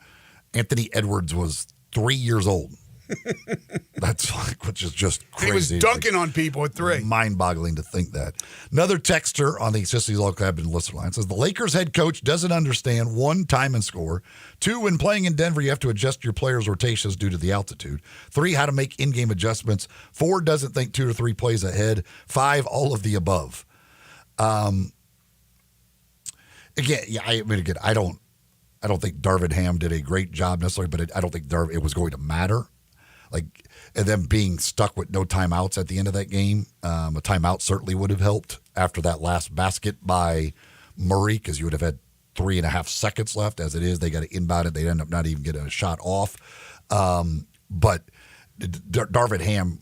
Anthony Edwards was 3 years old. Which is just crazy. He was dunking on people at 3. Mind-boggling to think that. Another texter on the Sissy's Log Cabin listener line says, the Lakers head coach doesn't understand, 1, time and score. 2, when playing in Denver, you have to adjust your players' rotations due to the altitude. 3, how to make in-game adjustments. 4, doesn't think 2 or 3 plays ahead. 5, all of the above. I don't think Darvin Ham did a great job necessarily, but I don't think it was going to matter. And them being stuck with no timeouts at the end of that game, a timeout certainly would have helped after that last basket by Murray because you would have had 3.5 seconds left. As it is, they got to inbound it. They end up not even getting a shot off. But Darvin Ham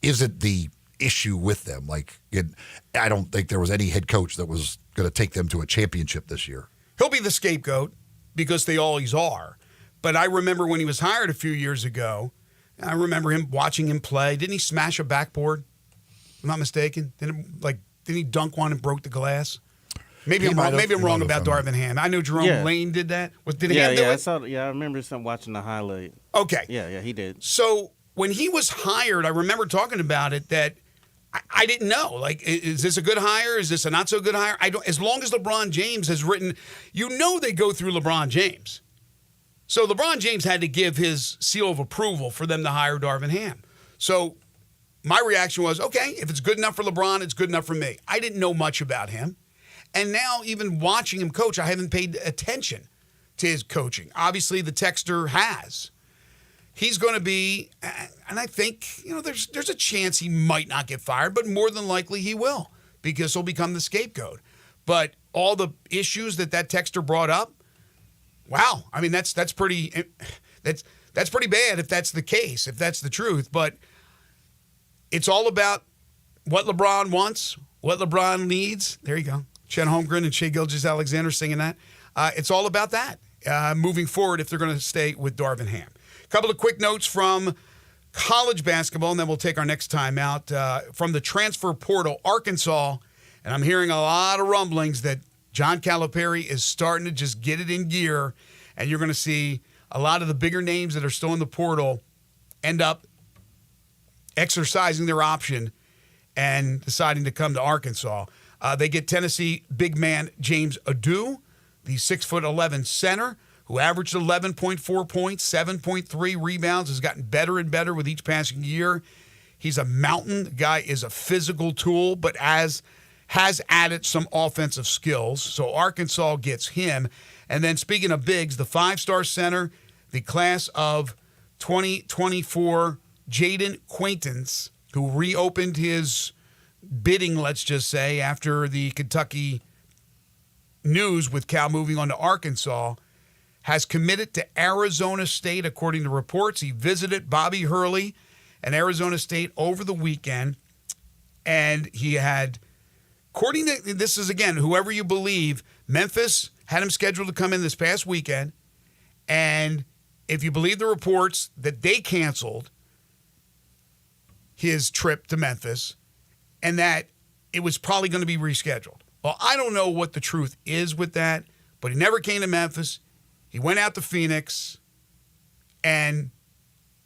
isn't the issue with them. I don't think there was any head coach that was going to take them to a championship this year. He'll be the scapegoat because they always are. But I remember when he was hired a few years ago, I remember watching him play. Didn't he smash a backboard? If I'm not mistaken. Didn't he dunk one and broke the glass? Maybe I'm wrong about Darvin Ham. I know Jerome Lane did that. Did Ham do it? I remember watching the highlight. Okay. Yeah, he did. So when he was hired, I remember talking about it that I didn't know. Is this a good hire? Is this a not so good hire? As long as LeBron James has written, they go through LeBron James. So LeBron James had to give his seal of approval for them to hire Darvin Ham. So my reaction was, okay, if it's good enough for LeBron, it's good enough for me. I didn't know much about him. And now even watching him coach, I haven't paid attention to his coaching. Obviously, the texter has. He's going to be, and I think, there's a chance he might not get fired, but more than likely he will because he'll become the scapegoat. But all the issues that texter brought up, wow. I mean, that's pretty bad if that's the case, if that's the truth. But it's all about what LeBron wants, what LeBron needs. There you go. Chet Holmgren and Shai Gilgeous-Alexander singing that. It's all about that moving forward if they're going to stay with Darvin Ham. A couple of quick notes from college basketball, and then we'll take our next time out. From the transfer portal, Arkansas, and I'm hearing a lot of rumblings that John Calipari is starting to just get it in gear, and you're going to see a lot of the bigger names that are still in the portal end up exercising their option and deciding to come to Arkansas. They get Tennessee big man James Adu, the 6'11" center, who averaged 11.4 points, 7.3 rebounds, has gotten better and better with each passing year. He's a mountain. The guy is a physical tool, but has added some offensive skills. So Arkansas gets him. And then speaking of bigs, the 5-star center, the class of 2024, Jaden Quaintance, who reopened his bidding, let's just say, after the Kentucky news with Cal moving on to Arkansas, has committed to Arizona State, according to reports. He visited Bobby Hurley and Arizona State over the weekend, and he had, according to, this is, again, whoever you believe, Memphis had him scheduled to come in this past weekend, and if you believe the reports that they canceled his trip to Memphis and that it was probably going to be rescheduled. Well, I don't know what the truth is with that, but he never came to Memphis. He went out to Phoenix, and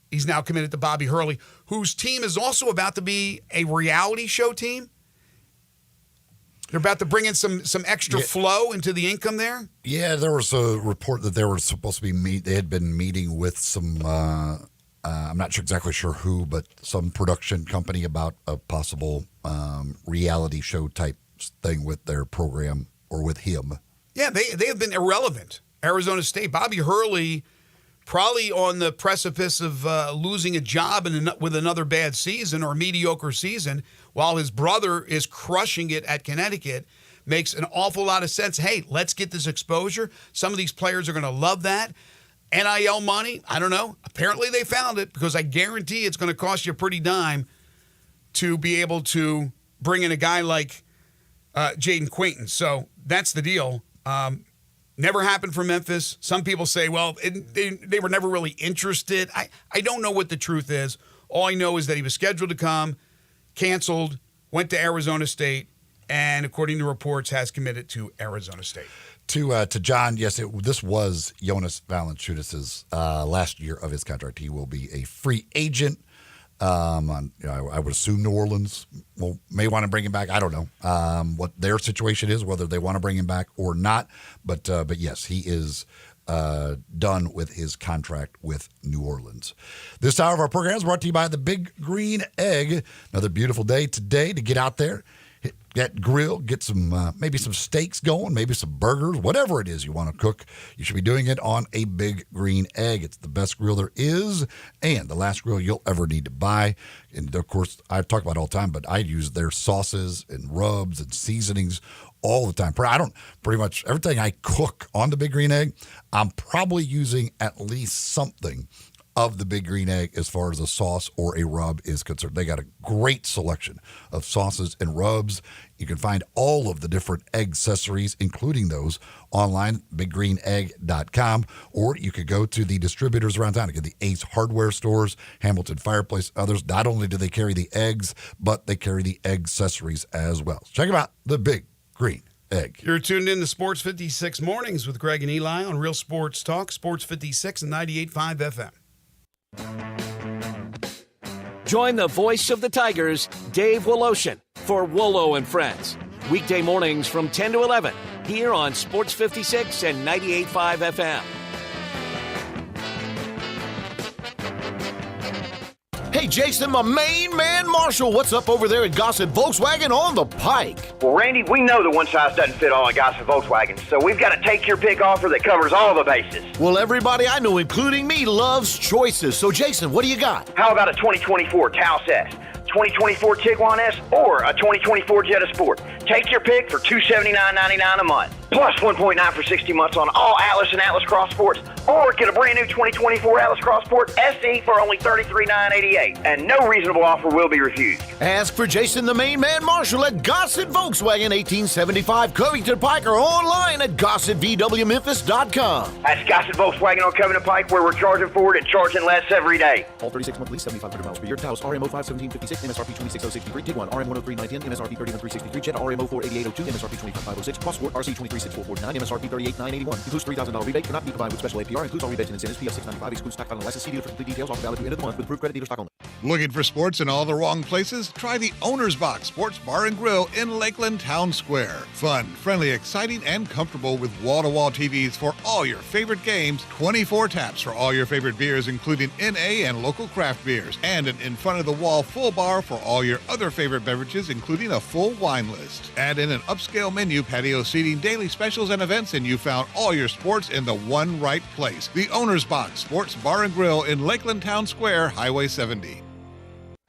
he's now committed to Bobby Hurley, whose team is also about to be a reality show team. They're about to bring in some extra flow into the income there. Yeah, there was a report that they were supposed to be they had been meeting with some I'm not exactly sure who, but some production company about a possible reality show type thing with their program or with him. Yeah, they have been irrelevant. Arizona State, Bobby Hurley, probably on the precipice of losing a job with another bad season or mediocre season, while his brother is crushing it at Connecticut. Makes an awful lot of sense. Hey, let's get this exposure. Some of these players are going to love that. NIL money, I don't know. Apparently they found it, because I guarantee it's going to cost you a pretty dime to be able to bring in a guy like Jaden Quaintance. So that's the deal. Never happened for Memphis. Some people say, well, they were never really interested. I don't know what the truth is. All I know is that he was scheduled to come, canceled, went to Arizona State, and according to reports, has committed to Arizona State. To John, yes, this was Jonas Valanciunas' last year of his contract. He will be a free agent. I would assume New Orleans may want to bring him back. I don't know what their situation is, whether they want to bring him back or not. But yes, he is done with his contract with New Orleans. This hour of our program is brought to you by the Big Green Egg. Another beautiful day today to get out there, hit that grill, get some maybe some steaks going, maybe some burgers, whatever it is you want to cook. You should be doing it on a Big Green Egg. It's the best grill there is, and the last grill you'll ever need to buy. And of course, I talk about it all the time, but I use their sauces and rubs and seasonings all the time. I don't pretty much everything I cook on the Big Green Egg, I'm probably using at least something of the Big Green Egg as far as a sauce or a rub is concerned. They got a great selection of sauces and rubs. You can find all of the different egg accessories, including those, online, biggreenegg.com, or you could go to the distributors around town. You get the Ace Hardware stores, Hamilton Fireplace, others. Not only do they carry the eggs, but they carry the egg accessories as well. So check them out, the Big Green Egg. You're tuned in to Sports 56 Mornings with Greg and Eli on Real Sports Talk, Sports 56 and 98.5 FM. Join the voice of the Tigers, Dave Woloshin, for Wolo and Friends. Weekday mornings from 10 to 11 here on Sports 56 and 98.5 FM. Hey, Jason, my main man, Marshall, what's up over there at Gossett Volkswagen on the Pike? Well, Randy, we know the one size doesn't fit all at Gossett Volkswagen, so we've got a take your pick offer that covers all the bases. Well, everybody I know, including me, loves choices. So, Jason, what do you got? How about a 2024 Taos S, 2024 Tiguan S, or a 2024 Jetta Sport? Take your pick for $279.99 a month. Plus 1.9 for 60 months on all Atlas and Atlas Cross Sports. Or get a brand new 2024 Atlas Cross Sport SE for only $33,988. And no reasonable offer will be refused. Ask for Jason, the main man, Marshall, at Gossett Volkswagen, 1875 Covington Pike, or online at GossettVWMemphis.com. That's Gossett Volkswagen on Covington Pike, where we're charging forward and charging less every day. All 36-month lease, 7,500 miles per year. Taos RMO 51756, MSRP 26063. Tiguan RM 103,910, MSRP 31363. Jetta RMO 48802, MSRP 25506. Cross Sport RC 23 21-23-6449. MSRP $38,981. Includes $3,000 rebate. Cannot be combined with special APR. Includes all rebates and incentives. PF 695. Excludes tax title and license. See dealer for complete details. Offer valid through end of the month with approved credit dealer stock only. Looking for sports in all the wrong places? Try the Owner's Box Sports Bar and Grill in Lakeland Town Square. Fun, friendly, exciting, and comfortable with wall-to-wall TVs for all your favorite games, 24 taps for all your favorite beers, including NA and local craft beers, and an in-front-of-the-wall full bar for all your other favorite beverages, including a full wine list. Add in an upscale menu, patio seating, daily specials, and events, and you found all your sports in the one right place. The Owner's Box Sports Bar and Grill in Lakeland Town Square, Highway 70.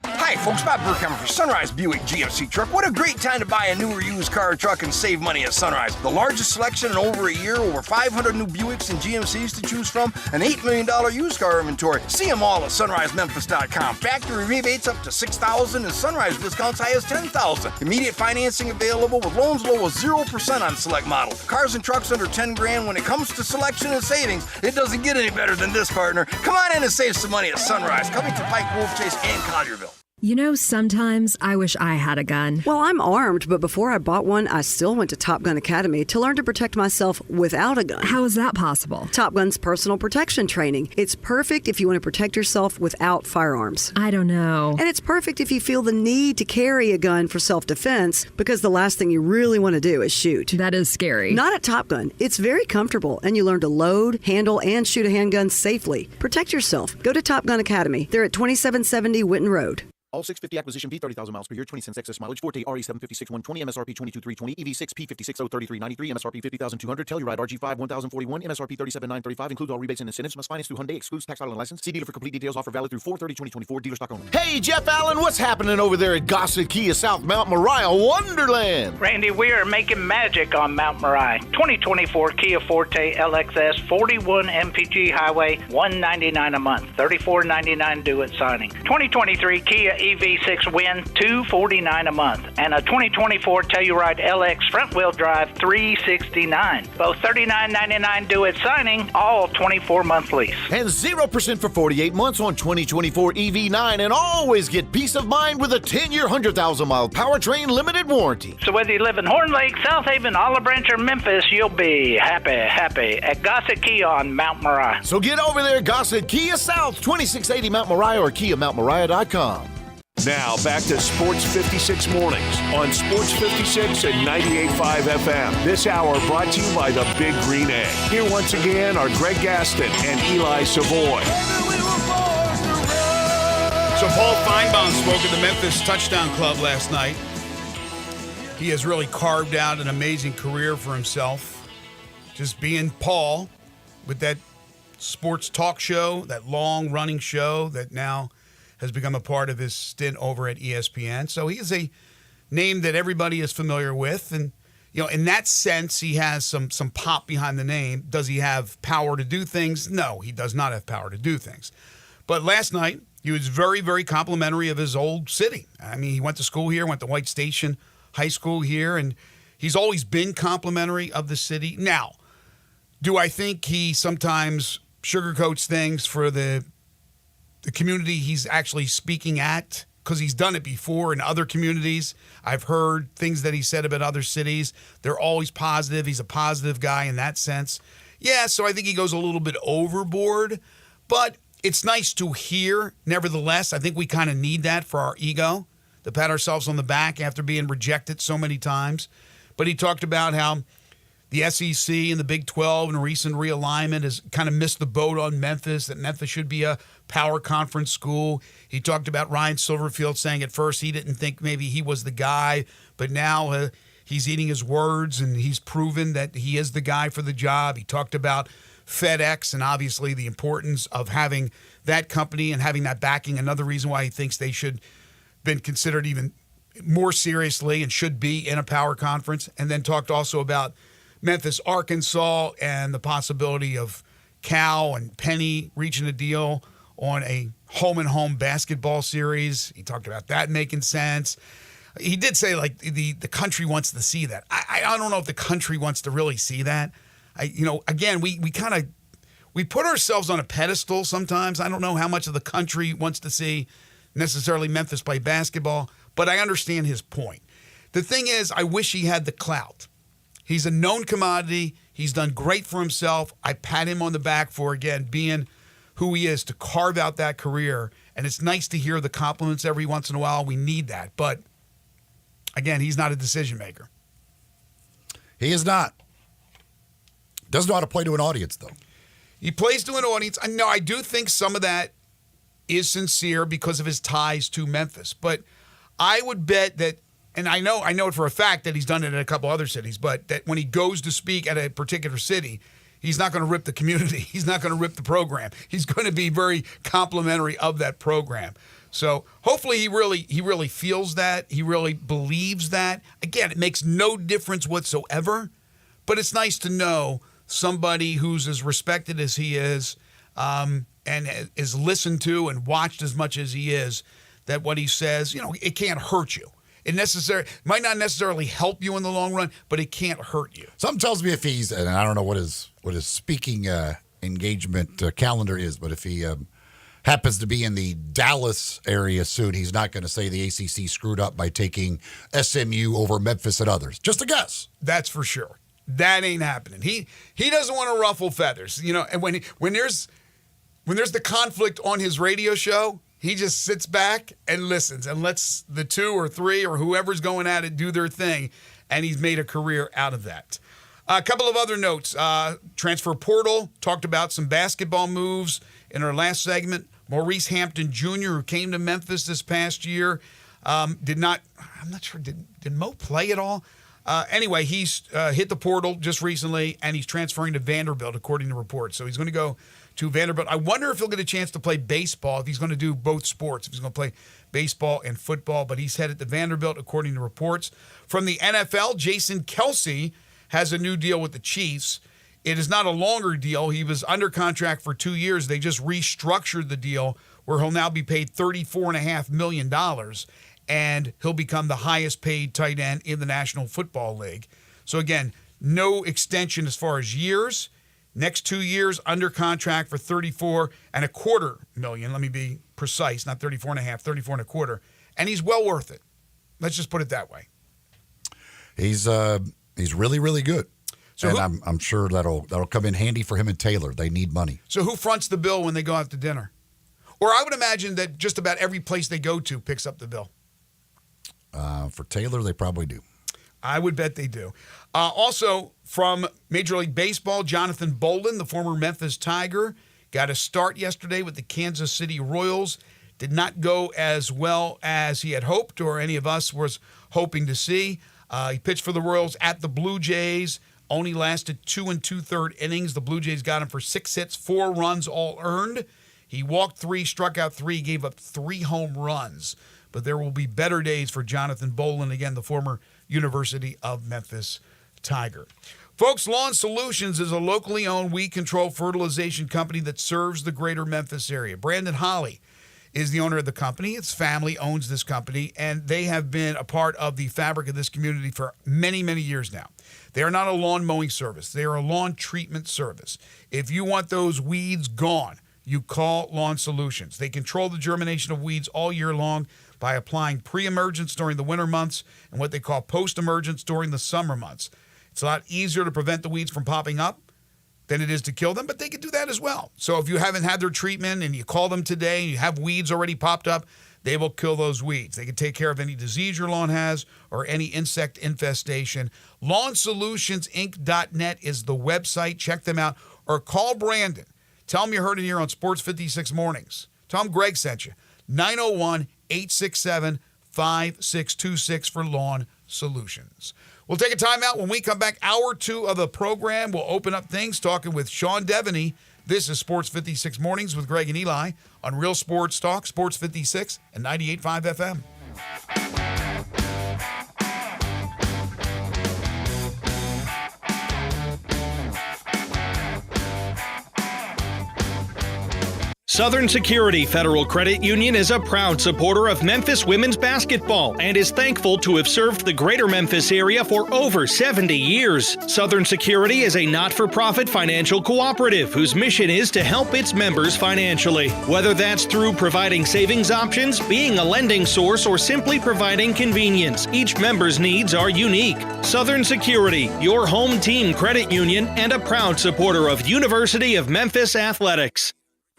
Hi, folks. Bob Burkheimer for Sunrise Buick GMC Truck. What a great time to buy a new or used car or truck and save money at Sunrise. The largest selection in over a year, over 500 new Buicks and GMCs to choose from, an $8 million used car inventory. See them all at sunrisememphis.com. Factory rebates up to $6,000 and Sunrise discounts high as $10,000. Immediate financing available with loans low as 0% on select models. Cars and trucks under $10,000. When it comes to selection and savings, it doesn't get any better than this, partner. Come on in and save some money at Sunrise. Coming to Pike, Wolf Chase, and Collierville. You know, sometimes I wish I had a gun. Well, I'm armed, but before I bought one, I still went to Top Gun Academy to learn to protect myself without a gun. How is that possible? Top Gun's personal protection training. It's perfect if you want to protect yourself without firearms. I don't know. And it's perfect if you feel the need to carry a gun for self-defense, because the last thing you really want to do is shoot. That is scary. Not at Top Gun. It's very comfortable, and you learn to load, handle, and shoot a handgun safely. Protect yourself. Go to Top Gun Academy. They're at 2770 Witten Road. All 650 acquisition fee, 30,000 miles per year, 20 cents excess mileage, Forte RE756 120, MSRP 22,320, EV6 P56 03393, MSRP 50,200, Telluride RG5 1041, MSRP 37,935, includes all rebates and incentives, must finance through Hyundai, excludes tax title and license. See dealer for complete details, offer valid through 4/30/2024, dealer stock only. Hey, Jeff Allen, what's happening over there at Gossett Kia South Mount Moriah Wonderland? Randy, we are making magic on Mount Moriah. 2024 Kia Forte LXS 41 MPG Highway, $199 a month, $34.99 due at signing. 2023 Kia EV6 Win, $249 a month, and a 2024 Telluride LX front-wheel drive, $369. Both $39.99 due at signing, all 24-month lease. And 0% for 48 months on 2024 EV9, and always get peace of mind with a 10-year, 100,000-mile powertrain limited warranty. So whether you live in Horn Lake, South Haven, Olive Branch, or Memphis, you'll be happy at Gossett Kia on Mount Moriah. So get over there, Gossett Kia South, 2680 Mount Moriah or KiaMountMoriah.com. Now back to Sports 56 Mornings on Sports 56 and 98.5 FM. This hour brought to you by the Big Green Egg. Here once again are Greg Gaston and Eli Savoy. So Paul Feinbaum spoke at the Memphis Touchdown Club last night. He has really carved out an amazing career for himself. Just being Paul with that sports talk show, that long-running show that now has become a part of his stint over at ESPN. So he is a name that everybody is familiar with. And, you know, in that sense, he has some pop behind the name. Does he have power to do things? No, he does not have power to do things. But last night, he was very, very complimentary of his old city. I mean, he went to school here, went to White Station High School here, and he's always been complimentary of the city. Now, do I think he sometimes sugarcoats things for the community he's actually speaking at? Because he's done it before in other communities. I've heard things that he said about other cities. They're always positive. He's a positive guy in that sense. Yeah, so I think he goes a little bit overboard. But it's nice to hear. Nevertheless, I think we kind of need that for our ego, to pat ourselves on the back after being rejected so many times. But he talked about how the SEC and the Big 12 and recent realignment has kind of missed the boat on Memphis, that Memphis should be a power conference school. He talked about Ryan Silverfield saying at first he didn't think maybe he was the guy, but now he's eating his words and he's proven that he is the guy for the job. He talked about FedEx and obviously the importance of having that company and having that backing. Another reason why he thinks they should been considered even more seriously and should be in a power conference. And then talked also about Memphis, Arkansas, and the possibility of Cal and Penny reaching a deal on a home-and-home basketball series. He talked about that making sense. He did say, like, the country wants to see that. I don't know if the country wants to really see that. Again, we put ourselves on a pedestal sometimes. I don't know how much of the country wants to see necessarily Memphis play basketball, but I understand his point. The thing is, I wish he had the clout. He's a known commodity. He's done great for himself. I pat him on the back for, again, being who he is to carve out that career. And it's nice to hear the compliments every once in a while. We need that. But, again, he's not a decision maker. He is not. Doesn't know how to play to an audience, though. He plays to an audience. No, I do think some of that is sincere because of his ties to Memphis. But I would bet that, and I know it for a fact that he's done it in a couple other cities, but that when he goes to speak at a particular city, he's not going to rip the community. He's not going to rip the program. He's going to be very complimentary of that program. So hopefully he really feels that. He really believes that. Again, it makes no difference whatsoever, but it's nice to know somebody who's as respected as he is and is listened to and watched as much as he is, that what he says, it can't hurt you. It might not necessarily help you in the long run, but it can't hurt you. Something tells me if he's, and I don't know what his speaking engagement calendar is, but if he happens to be in the Dallas area soon, he's not going to say the ACC screwed up by taking SMU over Memphis and others. Just a guess. That's for sure. That ain't happening. He doesn't want to ruffle feathers, And when there's the conflict on his radio show, he just sits back and listens and lets the 2 or 3 or whoever's going at it do their thing, and he's made a career out of that. A couple of other notes. Transfer portal, talked about some basketball moves in our last segment. Maurice Hampton Jr., who came to Memphis this past year, I'm not sure, did Mo play at all? Anyway, he's hit the portal just recently, and he's transferring to Vanderbilt, according to reports. So he's going to go to Vanderbilt. I wonder if he'll get a chance to play baseball, if he's going to do both sports, if he's going to play baseball and football. But he's headed to Vanderbilt, according to reports. From the NFL, Jason Kelce has a new deal with the Chiefs. It is not a longer deal. He was under contract for 2 years. They just restructured the deal where he'll now be paid $34.5 million, and he'll become the highest paid tight end in the National Football League. So again, no extension as far as years. Next 2 years under contract for $34.25 million. Let me be precise, not 34.5, 34.25. And he's well worth it. Let's just put it that way. He's really, really good. So I'm sure that'll come in handy for him and Taylor. They need money. So who fronts the bill when they go out to dinner? Or I would imagine that just about every place they go to picks up the bill. For Taylor, they probably do. I would bet they do. Also, from Major League Baseball, Jonathan Bolden, the former Memphis Tiger, got a start yesterday with the Kansas City Royals. Did not go as well as he had hoped or any of us was hoping to see. He pitched for the Royals at the Blue Jays. Only lasted 2 2/3 innings. The Blue Jays got him for 6 hits, 4 runs, all earned. He walked 3, struck out 3, gave up 3 home runs. But there will be better days for Jonathan Bolden, again, the former University of Memphis Tiger. Folks, Lawn Solutions is a locally owned weed control fertilization company that serves the greater Memphis area. Brandon Holly is the owner of the company. His family owns this company, and they have been a part of the fabric of this community for many, many years now. They are not a lawn mowing service. They are a lawn treatment service. If you want those weeds gone, you call Lawn Solutions. They control the germination of weeds all year long by applying pre-emergence during the winter months and what they call post-emergence during the summer months. It's a lot easier to prevent the weeds from popping up than it is to kill them, but they can do that as well. So if you haven't had their treatment and you call them today and you have weeds already popped up, they will kill those weeds. They can take care of any disease your lawn has or any insect infestation. LawnSolutionsInc.net is the website. Check them out or call Brandon. Tell him you heard it here on Sports 56 Mornings. Tell him Greg sent you. 901-867-5626 for Lawn Solutions. We'll take a timeout. When we come back, hour 2 of the program, we'll open up things talking with Sean Devaney. This is Sports 56 Mornings with Greg and Eli on Real Sports Talk, Sports 56 and 98.5 FM. Southern Security Federal Credit Union is a proud supporter of Memphis women's basketball and is thankful to have served the greater Memphis area for over 70 years. Southern Security is a not-for-profit financial cooperative whose mission is to help its members financially. Whether that's through providing savings options, being a lending source, or simply providing convenience, each member's needs are unique. Southern Security, your home team credit union, and a proud supporter of University of Memphis Athletics.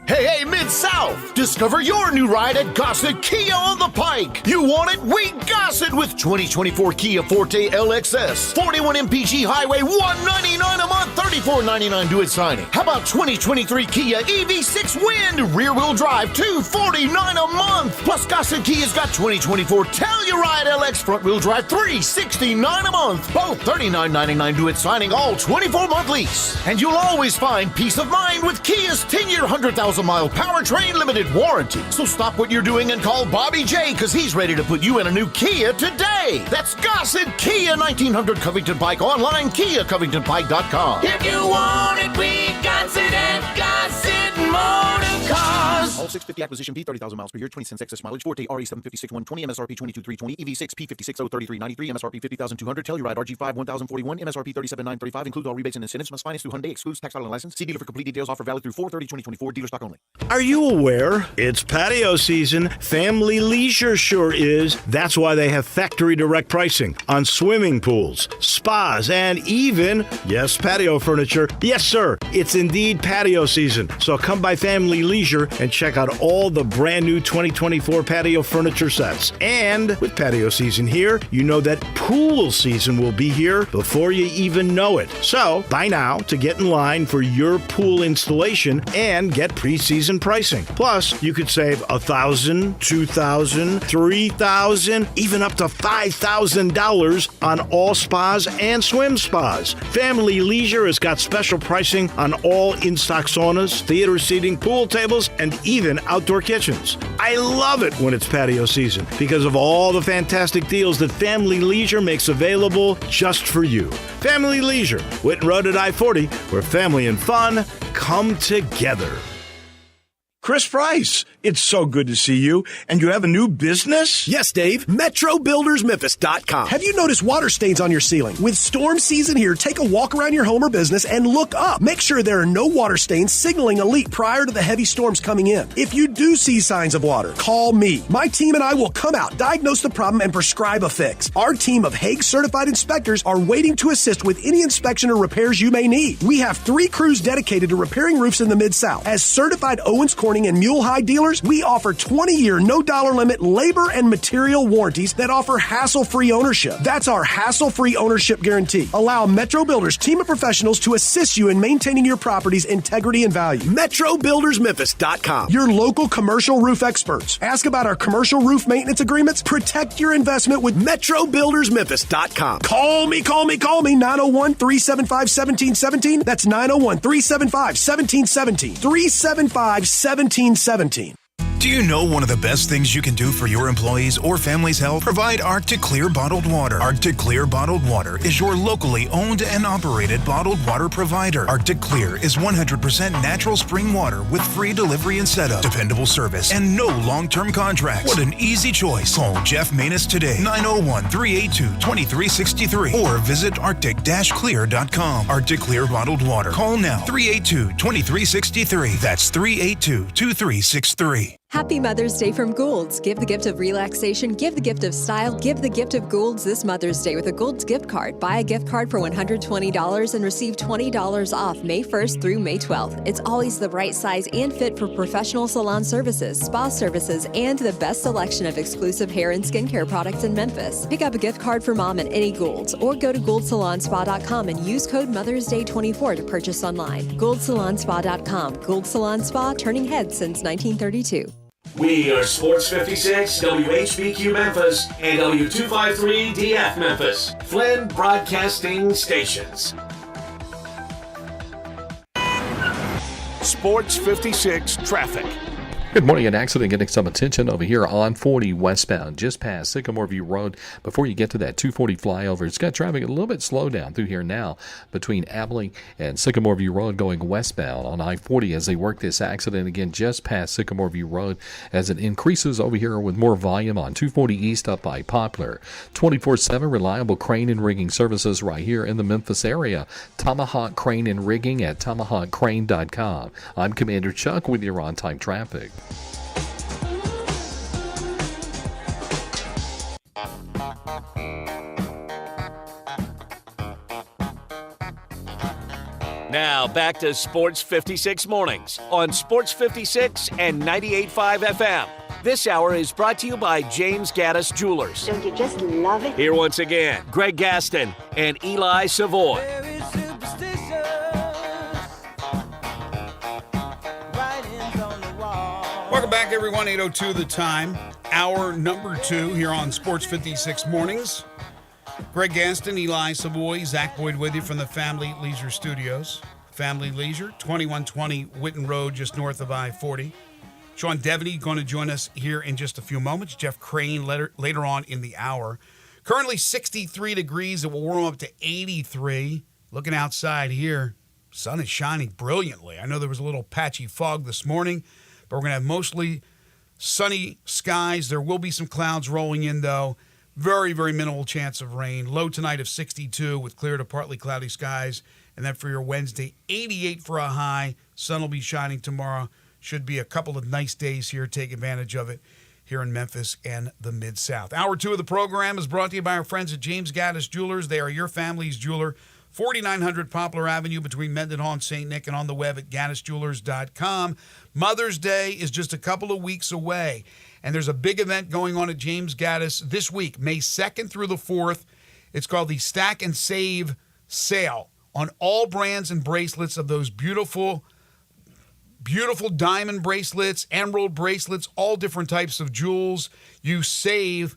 Hey, Mid-South! Discover your new ride at Gossett Kia on the Pike. You want it? We Gossett with 2024 Kia Forte LXS. 41 MPG Highway, $199 a month, $34.99 due at signing. How about 2023 Kia EV6 Wind, rear-wheel drive, $249 a month. Plus, Gossett Kia's got 2024 Telluride LX front-wheel drive, $369 a month. Both $39.99 due at signing, all 24-month lease. And you'll always find peace of mind with Kia's 10-year, 100,000-mile powertrain limited warranty. So stop what you're doing and call Bobby J, because he's ready to put you in a new Kia today. That's Gossett Kia, 1900 Covington Pike, online, KiaCovingtonPike.com. If you want it, we got it at Gossett Motor Cars. All 650 acquisition, B 30,000 miles per year, 20 cents excess mileage, Forte RE756 120, MSRP 22,320, EV6 P56 03393, MSRP 50,200, Telluride RG5 1041, MSRP 37,935, includes all rebates and incentives, must finance through Hyundai, excludes tax, title, and license. See dealer for complete details, offer valid through 4/30/2024, dealer stock only. Are you aware? It's patio season. Family Leisure sure is. That's why they have factory direct pricing on swimming pools, spas, and even, yes, patio furniture. Yes, sir, it's indeed patio season. So come by Family Leisure and check out all the brand new 2024 patio furniture sets. And with patio season here, you know that pool season will be here before you even know it. So buy now to get in line for your pool installation and get pre-season pricing. Plus, you could save $1,000, $2,000, $3,000, even up to $5,000 on all spas and swim spas. Family Leisure has got special pricing on all in-stock saunas, theater seating, pool tables, and even outdoor kitchens. I love it when it's patio season because of all the fantastic deals that Family Leisure makes available just for you. Family Leisure, Whitten Road at I-40, where family and fun come together. Chris Price, it's so good to see you. And you have a new business? Yes, Dave. MetroBuildersMemphis.com. Have you noticed water stains on your ceiling? With storm season here, take a walk around your home or business and look up. Make sure there are no water stains signaling a leak prior to the heavy storms coming in. If you do see signs of water, call me. My team and I will come out, diagnose the problem, and prescribe a fix. Our team of Hague-certified inspectors are waiting to assist with any inspection or repairs you may need. We have 3 crews dedicated to repairing roofs in the Mid-South. As certified Owens Corning and Mule High dealers, we offer 20-year, no-dollar limit labor and material warranties that offer hassle-free ownership. That's our hassle-free ownership guarantee. Allow Metro Builders team of professionals to assist you in maintaining your property's integrity and value. MetroBuildersMemphis.com. Your local commercial roof experts. Ask about our commercial roof maintenance agreements. Protect your investment with MetroBuildersMemphis.com. Call me, 901-375-1717. That's 901-375-1717. 375-1717. Do you know one of the best things you can do for your employees or family's health? Provide Arctic Clear bottled water. Arctic Clear bottled water is your locally owned and operated bottled water provider. Arctic Clear is 100% natural spring water with free delivery and setup, dependable service, and no long-term contracts. What an easy choice. Call Jeff Manus today, 901-382-2363, or visit arctic-clear.com. Arctic Clear bottled water. Call now, 382-2363. That's 382-2363. Happy Mother's Day from Gould's. Give the gift of relaxation, give the gift of style, give the gift of Gould's this Mother's Day with a Gould's gift card. Buy a gift card for $120 and receive $20 off May 1st through May 12th. It's always the right size and fit for professional salon services, spa services, and the best selection of exclusive hair and skincare products in Memphis. Pick up a gift card for mom at any Gould's or go to GouldSalonSpa.com and use code Mother's Day 24 to purchase online. GouldSalonSpa.com. Gould Salon Spa, turning heads since 1932. We are Sports 56, WHBQ Memphis, and W253DF Memphis, Flynn Broadcasting Stations. Sports 56 traffic. Good morning. An accident getting some attention over here on 40 westbound, just past Sycamore View Road. Before you get to that 240 flyover, it's got traffic a little bit slow down through here now between Abilene and Sycamore View Road going westbound on I-40 as they work this accident again just past Sycamore View Road as it increases over here with more volume on 240 east up by Poplar. 24/7 reliable crane and rigging services right here in the Memphis area. Tomahawk Crane and Rigging at tomahawkcrane.com. I'm Commander Chuck with your on-time traffic. Now back to Sports 56 Mornings on Sports 56 and 98.5 FM. This hour is brought to you by James Gaddis Jewelers. Don't you just love it? Here once again, Greg Gaston and Eli Savoy. Welcome back, everyone. 8:02 the time. Hour number 2 here on Sports 56 Mornings. Greg Gaston, Eli Savoy, Zach Boyd with you from the Family Leisure Studios. Family Leisure, 2120 Witten Road, just north of I-40. Sean Devaney going to join us here in just a few moments. Jeff Crane later on in the hour. Currently 63 degrees. It will warm up to 83. Looking outside here, sun is shining brilliantly. I know there was a little patchy fog this morning, but we're going to have mostly sunny skies. There will be some clouds rolling in, though. Very, very minimal chance of rain. Low tonight of 62 with clear to partly cloudy skies. And then for your Wednesday, 88 for a high. Sun will be shining tomorrow. Should be a couple of nice days here. Take advantage of it here in Memphis and the Mid-South. Hour 2 of the program is brought to you by our friends at James Gaddis Jewelers. They are your family's jeweler. 4900 Poplar Avenue between Mendenhall and St. Nick, and on the web at gaddisjewelers.com. Mother's Day is just a couple of weeks away, and there's a big event going on at James Gaddis this week, May 2nd through the 4th. It's called the Stack and Save Sale on all brands and bracelets of those beautiful, beautiful diamond bracelets, emerald bracelets, all different types of jewels. You save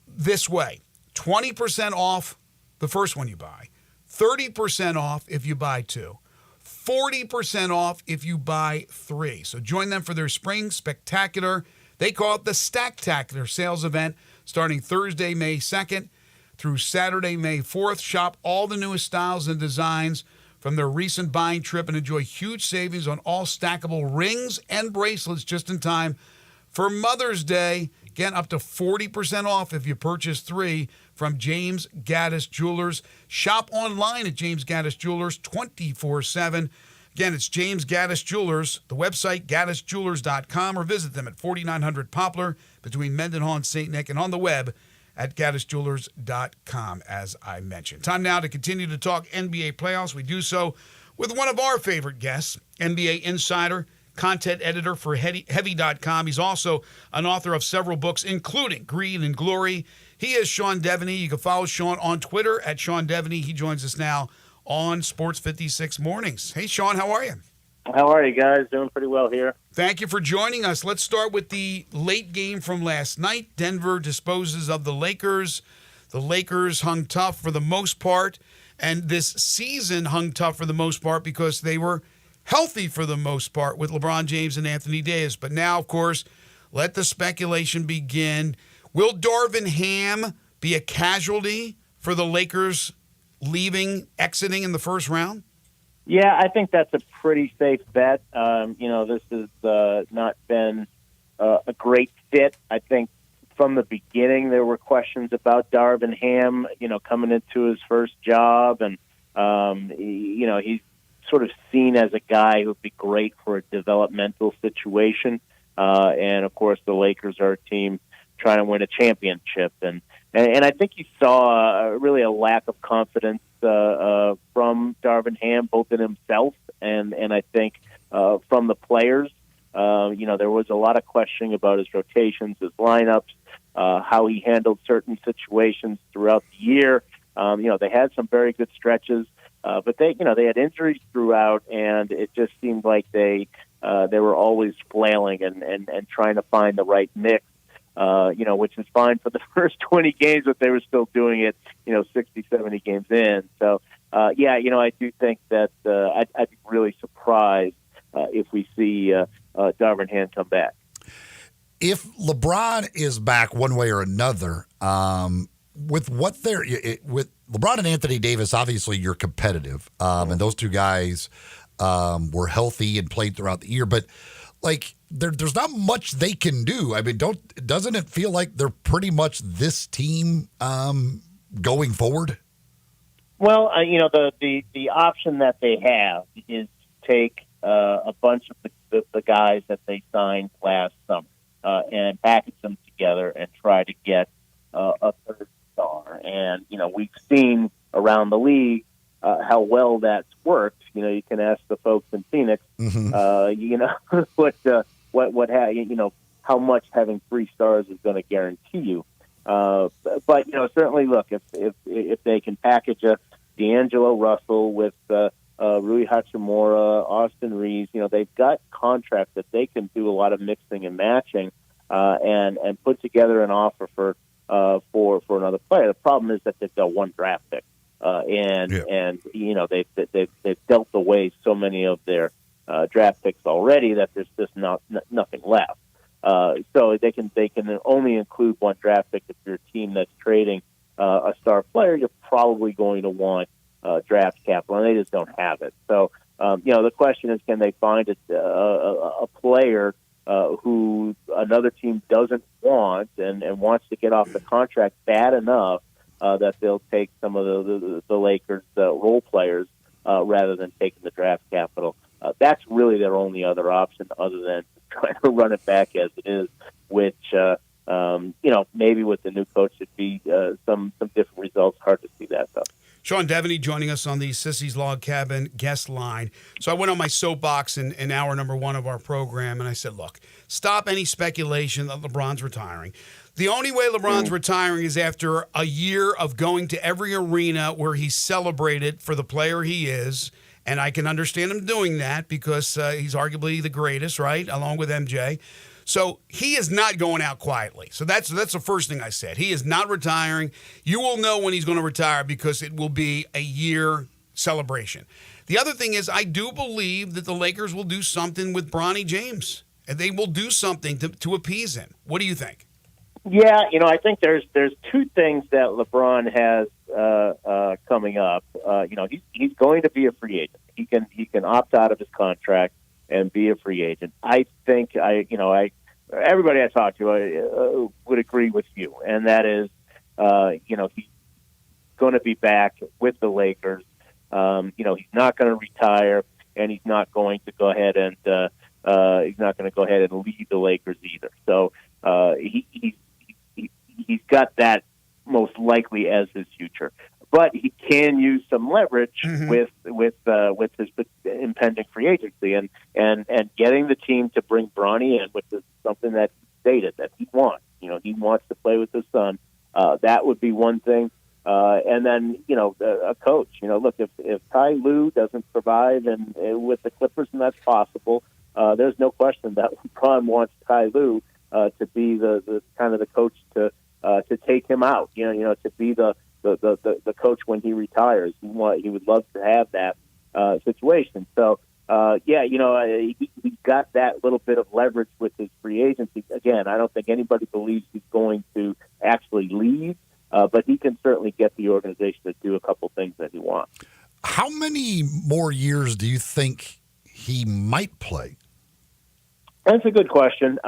this way: 20% off the first one you buy, 30% off if you buy 2, 40% off if you buy 3. So join them for their spring spectacular, they call it the Stacktacular sales event, starting Thursday, May 2nd through Saturday, May 4th. Shop all the newest styles and designs from their recent buying trip and enjoy huge savings on all stackable rings and bracelets just in time for Mother's Day. Again, up to 40% off if you purchase 3 from James Gaddis Jewelers. Shop online at James Gaddis Jewelers 24/7. Again, it's James Gaddis Jewelers, the website gaddisjewelers.com, or visit them at 4900 Poplar between Mendenhall and St. Nick, and on the web at gaddisjewelers.com, as I mentioned. Time now to continue to talk NBA playoffs. We do so with one of our favorite guests, NBA insider, content editor for Heavy.com. He's also an author of several books, including Greed and Glory. He is Sean Devaney. You can follow Sean on Twitter at Sean Devaney. He joins us now on Sports 56 Mornings. Hey, Sean, how are you? How are you guys? Doing pretty well here. Thank you for joining us. Let's start with the late game from last night. Denver disposes of the Lakers. The Lakers hung tough for the most part, and this season hung tough for the most part because they were healthy for the most part with LeBron James and Anthony Davis. But now, of course, let the speculation begin. Will Darvin Ham be a casualty for the Lakers exiting in the first round? Yeah, I think that's a pretty safe bet. This has not been a great fit. I think from the beginning there were questions about Darvin Ham, coming into his first job, and he's sort of seen as a guy who would be great for a developmental situation. And of course, the Lakers are a team trying to win a championship, and I think you saw really a lack of confidence from Darvin Ham, both in himself and I think from the players. There was a lot of questioning about his rotations, his lineups, how he handled certain situations throughout the year. They had some very good stretches, but they had injuries throughout, and it just seemed like they were always flailing and trying to find the right mix. Which is fine for the first 20 games, but they were still doing it, 60, 70 games in. So, I do think that I'd be really surprised if we see Darvin Ham come back. if LeBron is back one way or another, with what they're with LeBron and Anthony Davis, obviously you're competitive, and those two guys were healthy and played throughout the year, but like there's not much they can do. I mean, doesn't it feel like they're pretty much this team going forward? Well, the option that they have is to take a bunch of the guys that they signed last summer and package them together and try to get a third star. And we've seen around the league how well that's worked. You can ask the folks in Phoenix. How much having 3 stars is going to guarantee you. But certainly, look, if they can package a D'Angelo Russell with Rui Hachimura, Austin Reeves, they've got contracts that they can do a lot of mixing and matching and put together an offer for another player. The problem is that they've got 1 draft pick, and they've dealt away so many of their draft picks already that there's just nothing left. So they can only include 1 draft pick. If you're a team that's trading a star player, you're probably going to want draft capital, and they just don't have it. So the question is, can they find a player who another team doesn't want and wants to get off the contract bad enough that they'll take some of the Lakers' role players rather than taking the draft capital? That's really their only other option, other than trying to run it back as it is, which maybe with the new coach it'd be some different results. Hard to see that though. Sean Devaney joining us on the Sissy's Log Cabin guest line. So I went on my soapbox in hour number 1 of our program, and I said, look, stop any speculation that LeBron's retiring. The only way LeBron's retiring is after a year of going to every arena where he's celebrated for the player he is, and I can understand him doing that because he's arguably the greatest, right, along with MJ. So he is not going out quietly. So that's the first thing I said. He is not retiring. You will know when he's going to retire because it will be a year celebration. The other thing is I do believe that the Lakers will do something with Bronny James, and they will do something to appease him. What do you think? Yeah, I think there's 2 things that LeBron has coming up. He's going to be a free agent. He can opt out of his contract and be a free agent. I think everybody I talk to would agree with you, and that is, he's going to be back with the Lakers. He's not going to retire, and he's not going to go ahead and lead the Lakers either. So he's got that most likely as his future. But he can use some leverage with his impending free agency and getting the team to bring Bronny in, which is something that he stated that he wants. He wants to play with his son. That would be one thing. And then a coach. Look, if Ty Lue doesn't survive with the Clippers, and that's possible, there's no question that LeBron wants Ty Lue to be the kind of the coach to take him out. To be the coach when he retires. He would love to have that situation. So, he's got that little bit of leverage with his free agency. Again, I don't think anybody believes he's going to actually leave, but he can certainly get the organization to do a couple things that he wants. How many more years do you think he might play? That's a good question.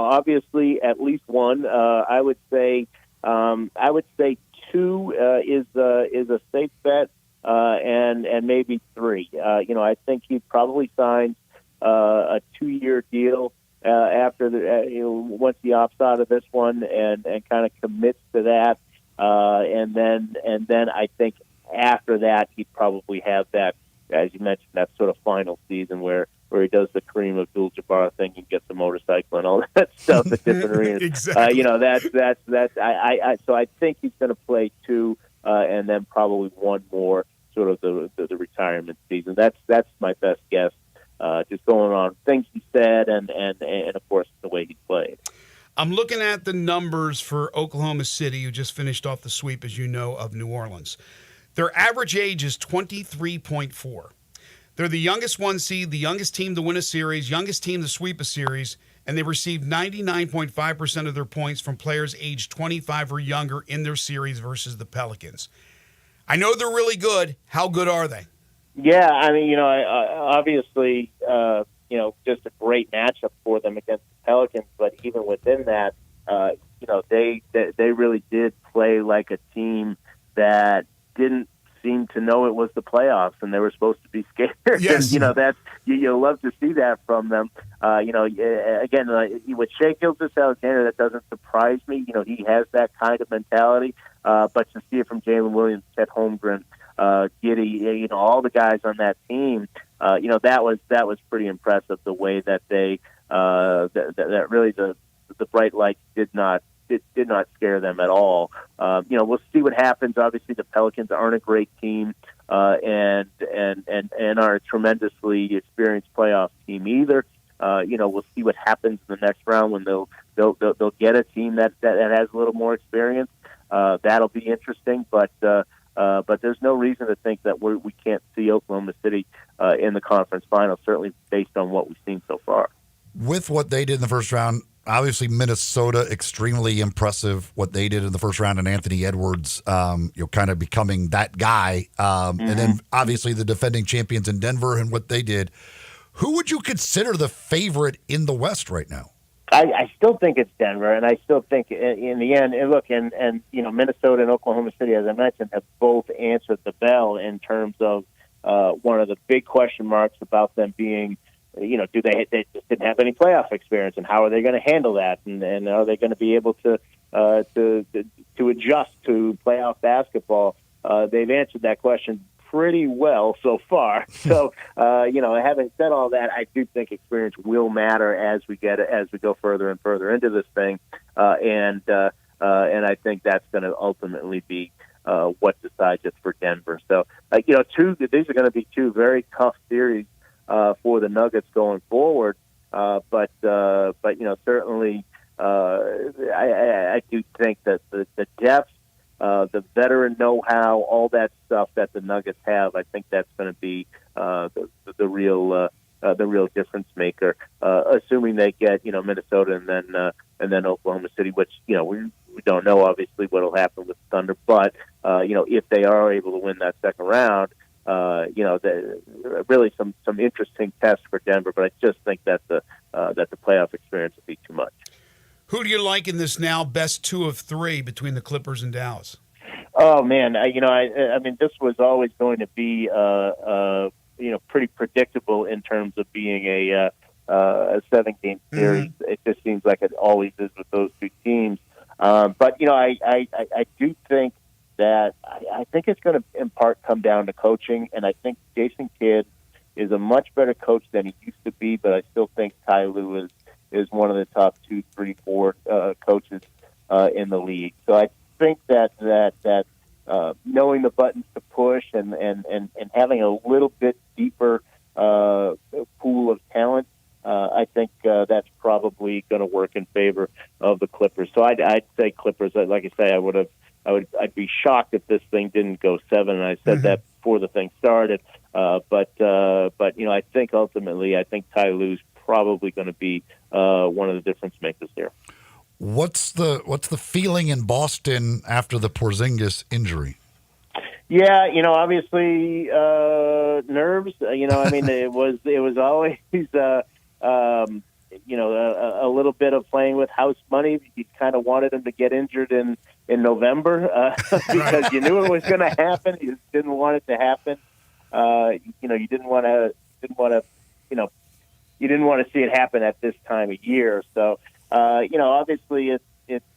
Obviously at least 1. I would say 2 is a safe bet, and maybe 3. I think he'd probably sign a 2-year deal after once he opts out of this one and kind of commits to that, and then I think after that he'd probably have that, as you mentioned, that sort of final season where he does the Kareem Abdul-Jabbar thing and gets the motorcycle and all that stuff at different arenas. Exactly. So I think he's going to play 2, and then probably 1 more, sort of the retirement season. That's my best guess. Just going on things he said and of course the way he played. I'm looking at the numbers for Oklahoma City, who just finished off the sweep, as you know, of New Orleans. Their average age is 23.4. They're the youngest 1 seed, the youngest team to win a series, youngest team to sweep a series, and they received 99.5% of their points from players aged 25 or younger in their series versus the Pelicans. I know they're really good. How good are they? Yeah, I mean, obviously, just a great matchup for them against the Pelicans. But even within that, they really did play like a team that didn't seem to know it was the playoffs, and they were supposed to be scared. Yes. And, that's you love to see that from them. Again, with Shai Gilgeous-Alexander, that doesn't surprise me. He has that kind of mentality. But to see it from Jalen Williams, Chet Holmgren, Giddey, all the guys on that team, that was pretty impressive. The way that they that really the bright lights did not scare them at all. We'll see what happens. Obviously, the Pelicans aren't a great team, and are a tremendously experienced playoff team either. We'll see what happens in the next round when they'll get a team that has a little more experience. That'll be interesting, but there's no reason to think that we can't see Oklahoma City in the conference final, certainly based on what we've seen so far. With what they did in the first round, obviously Minnesota, extremely impressive what they did in the first round, and Anthony Edwards, kind of becoming that guy. And then obviously the defending champions in Denver and what they did. Who would you consider the favorite in the West right now? I still think it's Denver, and I still think in the end, and look, and Minnesota and Oklahoma City, as I mentioned, have both answered the bell in terms of one of the big question marks about them being, they just didn't have any playoff experience, and how are they going to handle that, and are they going to be able to adjust to playoff basketball? They've answered that question pretty well so far. So, having said all that, I do think experience will matter as we go further and further into this thing, and I think that's going to ultimately be what decides it for Denver. So, these are going to be two very tough series for the Nuggets going forward. But certainly, I do think that the depth, the veteran know-how, all that stuff that the Nuggets have, I think that's going to be the real difference maker. Assuming they get Minnesota and then Oklahoma City, which we don't know obviously what will happen with the Thunder, but if they are able to win that second round, really some interesting tests for Denver. But I just think that the playoff experience will be too much. Who do you like in this now best 2 of 3 between the Clippers and Dallas? Oh man, I mean, this was always going to be pretty predictable in terms of being a 7-game series. It just seems like it always is with those two teams. But I do think that I think it's going to in part come down to coaching, and I think Jason Kidd is a much better coach than he used to be. But I still think Ty Lue is one of the top 2, 3, 4 coaches in the league. So I think that knowing the buttons to push and having a little bit deeper pool of talent, I think that's probably going to work in favor of the Clippers. So I'd say Clippers. Like I say, I'd be shocked if this thing didn't go 7. And I said that before the thing started. But I think ultimately, Ty Lue's probably going to be one of the difference makers here. What's the feeling in Boston after the Porzingis injury? Yeah, obviously nerves. I mean, it was always a little bit of playing with house money. You kind of wanted him to get injured in November because you knew it was going to happen. You just didn't want it to happen. You didn't want to see it happen at this time of year. So, obviously it's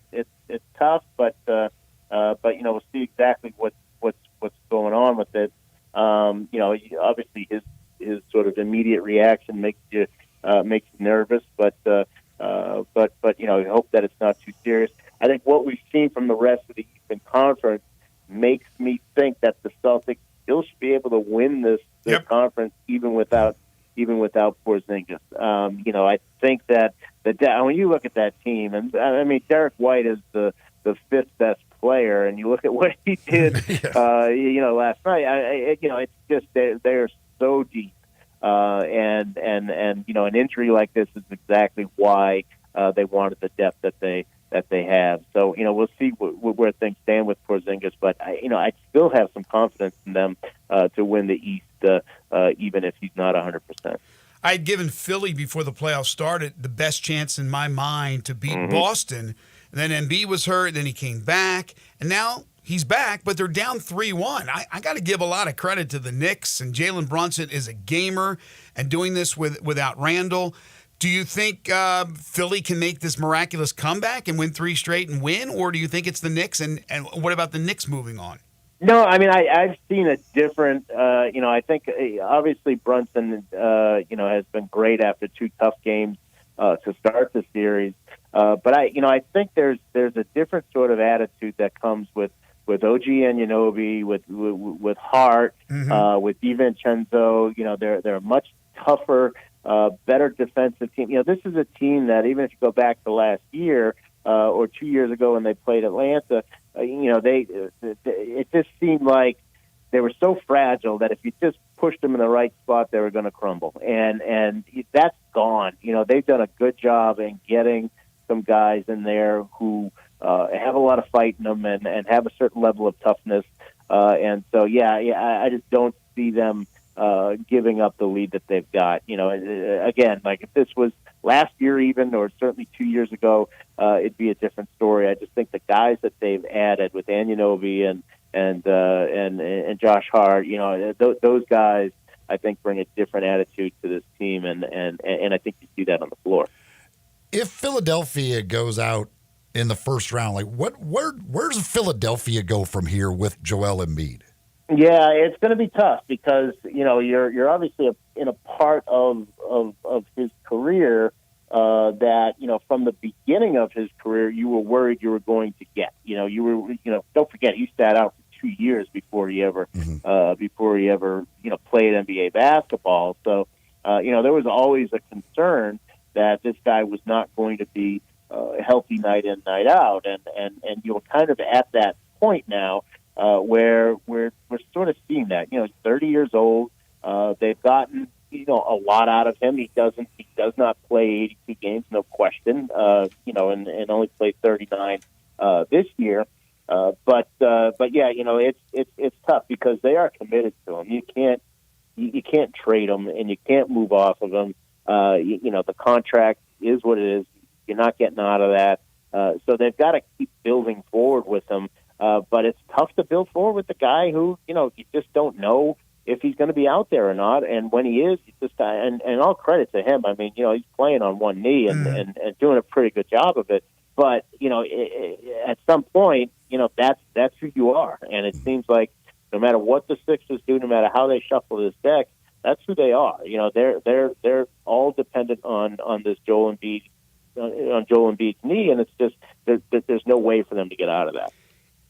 tough, but we'll see exactly what's going on with it. Obviously his sort of immediate reaction makes you nervous, but I hope that it's not too serious. I think what we've seen from the rest of the Eastern Conference makes me think that the Celtics still should be able to win this conference even without Porzingis. I think that when you look at that team, and I mean Derek White is the 5th best player, and you look at what he did, last night. It's just they're so deep. and an injury like this is exactly why they wanted the depth that they have. So we'll see where things stand with Porzingis, but I still have some confidence in them to win the East, even if he's not 100%. I had given Philly before the playoffs started the best chance in my mind to beat Mm-hmm. Boston. And then Embiid was hurt, then he came back, and now he's back, but they're down 3-1. I got to give a lot of credit to the Knicks, and Jalen Brunson is a gamer and doing this without Randall. Do you think Philly can make this miraculous comeback and win 3 straight and win, or do you think it's the Knicks? And what about the Knicks moving on? No, I mean, I've seen a different, I think obviously Brunson, has been great after 2 tough games to start the series. But I think there's a different sort of attitude that comes with OG Anunoby, with Hart, with DiVincenzo. They're a much tougher, better defensive team. This is a team that even if you go back to last year or 2 years ago when they played Atlanta, it just seemed like they were so fragile that if you just pushed them in the right spot, they were going to crumble. And that's gone. They've done a good job in getting some guys in there who have a lot of fight in them and have a certain level of toughness. And so, I just don't see them giving up the lead that they've got. Again, like if this was last year even, or certainly 2 years ago, it'd be a different story. I just think the guys that they've added with Anunoby and Josh Hart, those guys, I think, bring a different attitude to this team, and I think you see that on the floor. If Philadelphia goes out in the first round, like where does Philadelphia go from here with Joel Embiid? Yeah, it's going to be tough because you're obviously in a part of his career that from the beginning of his career you were worried you were going to get. Don't forget he sat out for 2 years before he ever played NBA basketball. So there was always a concern that this guy was not going to be healthy night in, night out, and you're kind of at that point now. Where we're sort of seeing that, he's 30 years old. They've gotten, a lot out of him. He does not play 82 games, no question. And only played 39 this year. But yeah, it's tough because they are committed to him. You can't trade him and you can't move off of him. The contract is what it is. You're not getting out of that. So they've got to keep building forward with him. But it's tough to build forward with the guy who, you just don't know if he's going to be out there or not. And when he is, and all credit to him. I mean, he's playing on one knee and doing a pretty good job of it. But, at some point, that's who you are. And it seems like no matter what the Sixers do, no matter how they shuffle this deck, that's who they are. They're all dependent on this Joel Embiid's knee. And it's just, there's no way for them to get out of that.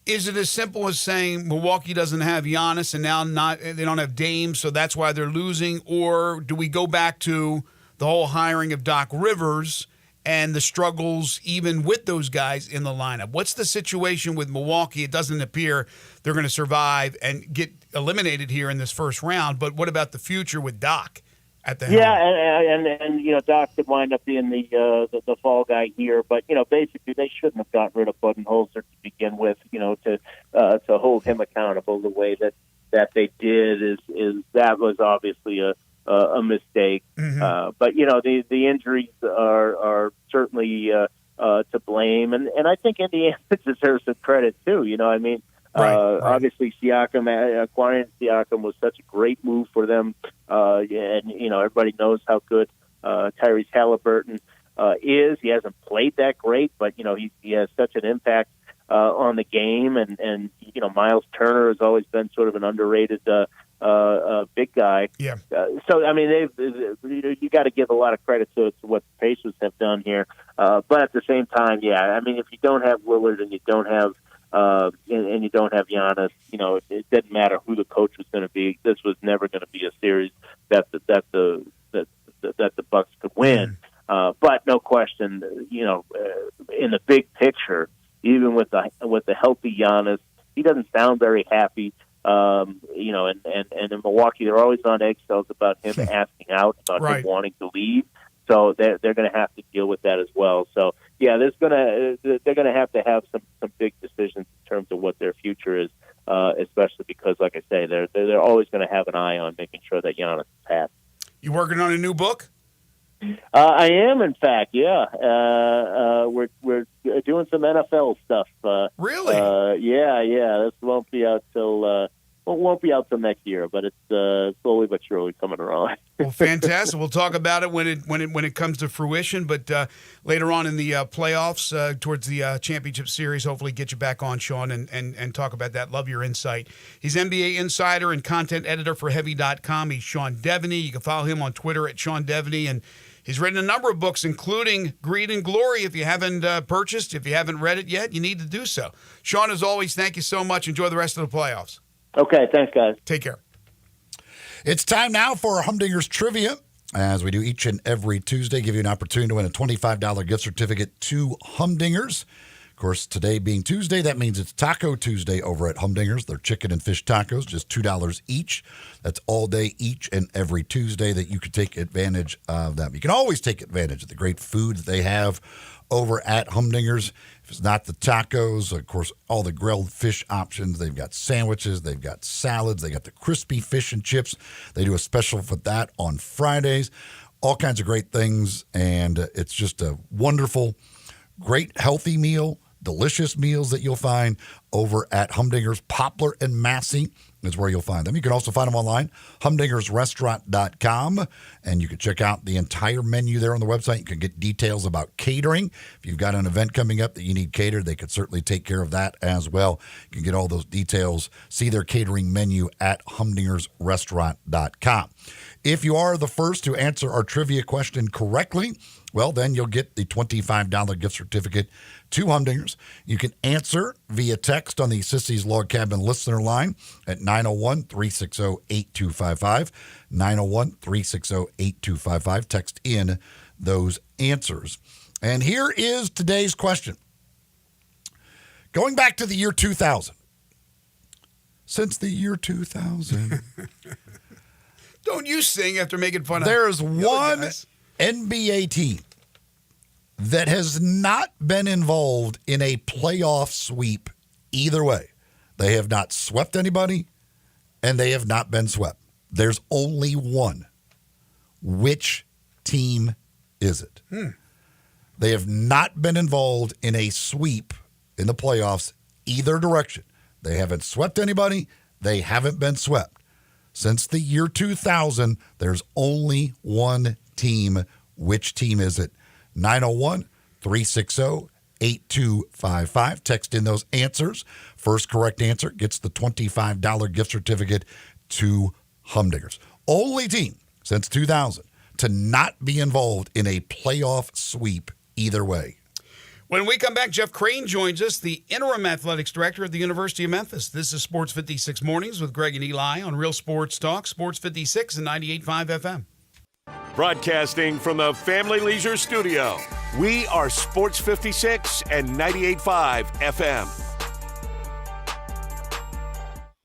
Is it as simple as saying Milwaukee doesn't have Giannis and now they don't have Dame, so that's why they're losing? Or do we go back to the whole hiring of Doc Rivers and the struggles even with those guys in the lineup? What's the situation with Milwaukee? It doesn't appear they're going to survive and get eliminated here in this first round, but what about the future with Doc at the helm? And Doc could wind up being the fall guy here, but basically they shouldn't have gotten rid of Budenholzer to begin with. To hold him accountable the way that they did is that was obviously a mistake. Mm-hmm. But the injuries are certainly to blame, and I think Indiana deserves some credit too. Right. Obviously, acquiring Siakam was such a great move for them, and everybody knows how good Tyrese Halliburton is. He hasn't played that great, but he has such an impact on the game, and Miles Turner has always been sort of an underrated big guy. Yeah. So I mean, you got to give a lot of credit to what the Pacers have done here, but at the same time, yeah, I mean, if you don't have Lillard and you don't have and you don't have Giannis, it didn't matter who the coach was going to be. This was never going to be a series that the Bucks could win. But no question, in the big picture, even with the healthy Giannis, he doesn't sound very happy. You know, and in Milwaukee, they're always on eggshells about him asking out, about him wanting to leave. So they're going to have to deal with that as well. So yeah, they're going to have some big decisions in terms of what their future is, especially because, like I say, they're always going to have an eye on making sure that Giannis is happy. You working on a new book? I am, in fact. Yeah, we're doing some NFL stuff. Really? Yeah. This won't be out till next year, but it's slowly but surely coming around. Well, fantastic. We'll talk about it when it comes to fruition. But later on in the playoffs, towards the championship series, hopefully get you back on, Sean, and talk about that. Love your insight. He's NBA insider and content editor for Heavy.com. He's Sean Devaney. You can follow him on Twitter at Sean Devaney, and he's written a number of books, including Greed and Glory. If you haven't if you haven't read it yet, you need to do so. Sean, as always, thank you so much. Enjoy the rest of the playoffs. Okay, thanks, guys. Take care. It's time now for Humdinger's Trivia. As we do each and every Tuesday, give you an opportunity to win a $25 gift certificate to Humdinger's. Of course, today being Tuesday, that means it's Taco Tuesday over at Humdinger's. Their chicken and fish tacos, just $2 each. That's all day, each and every Tuesday that you can take advantage of them. You can always take advantage of the great food that they have over at Humdinger's. If it's not the tacos, of course, all the grilled fish options. They've got sandwiches. They've got salads. They got the crispy fish and chips. They do a special for that on Fridays. All kinds of great things, and it's just a wonderful, great, healthy meal, delicious meals that you'll find over at Humdinger's. Poplar and Massey is where you'll find them. You can also find them online, humdingersrestaurant.com, and you can check out the entire menu there on the website. You can get details about catering. If you've got an event coming up that you need catered, they could certainly take care of that as well. You can get all those details, see their catering menu at humdingersrestaurant.com. If you are the first to answer our trivia question correctly, well, then you'll get the $25 gift certificate to Humdinger's. You can answer via text on the Sissy's Log Cabin listener line at 901-360-8255. 901-360-8255. Text in those answers. And here is today's question. Going back to the year 2000. Since the year 2000. Don't you sing after making fun of There's one NBA team that has not been involved in a playoff sweep either way. They have not swept anybody, and they have not been swept. There's only one. Which team is it? They have not been involved in a sweep in the playoffs either direction. They haven't swept anybody. They haven't been swept. Since the year 2000, there's only one team. Which team is it? 901-360-8255. Text in those answers. First correct answer gets the $25 gift certificate to Humdinger's. Only team since 2000 to not be involved in a playoff sweep either way. When we come back, Jeff Crane joins us, the interim athletics director at the University of Memphis. This is Sports 56 Mornings with Greg and Eli on Real Sports Talk, Sports 56 and 98.5 FM. Broadcasting from the Family Leisure Studio, we are Sports 56 and 98.5 FM.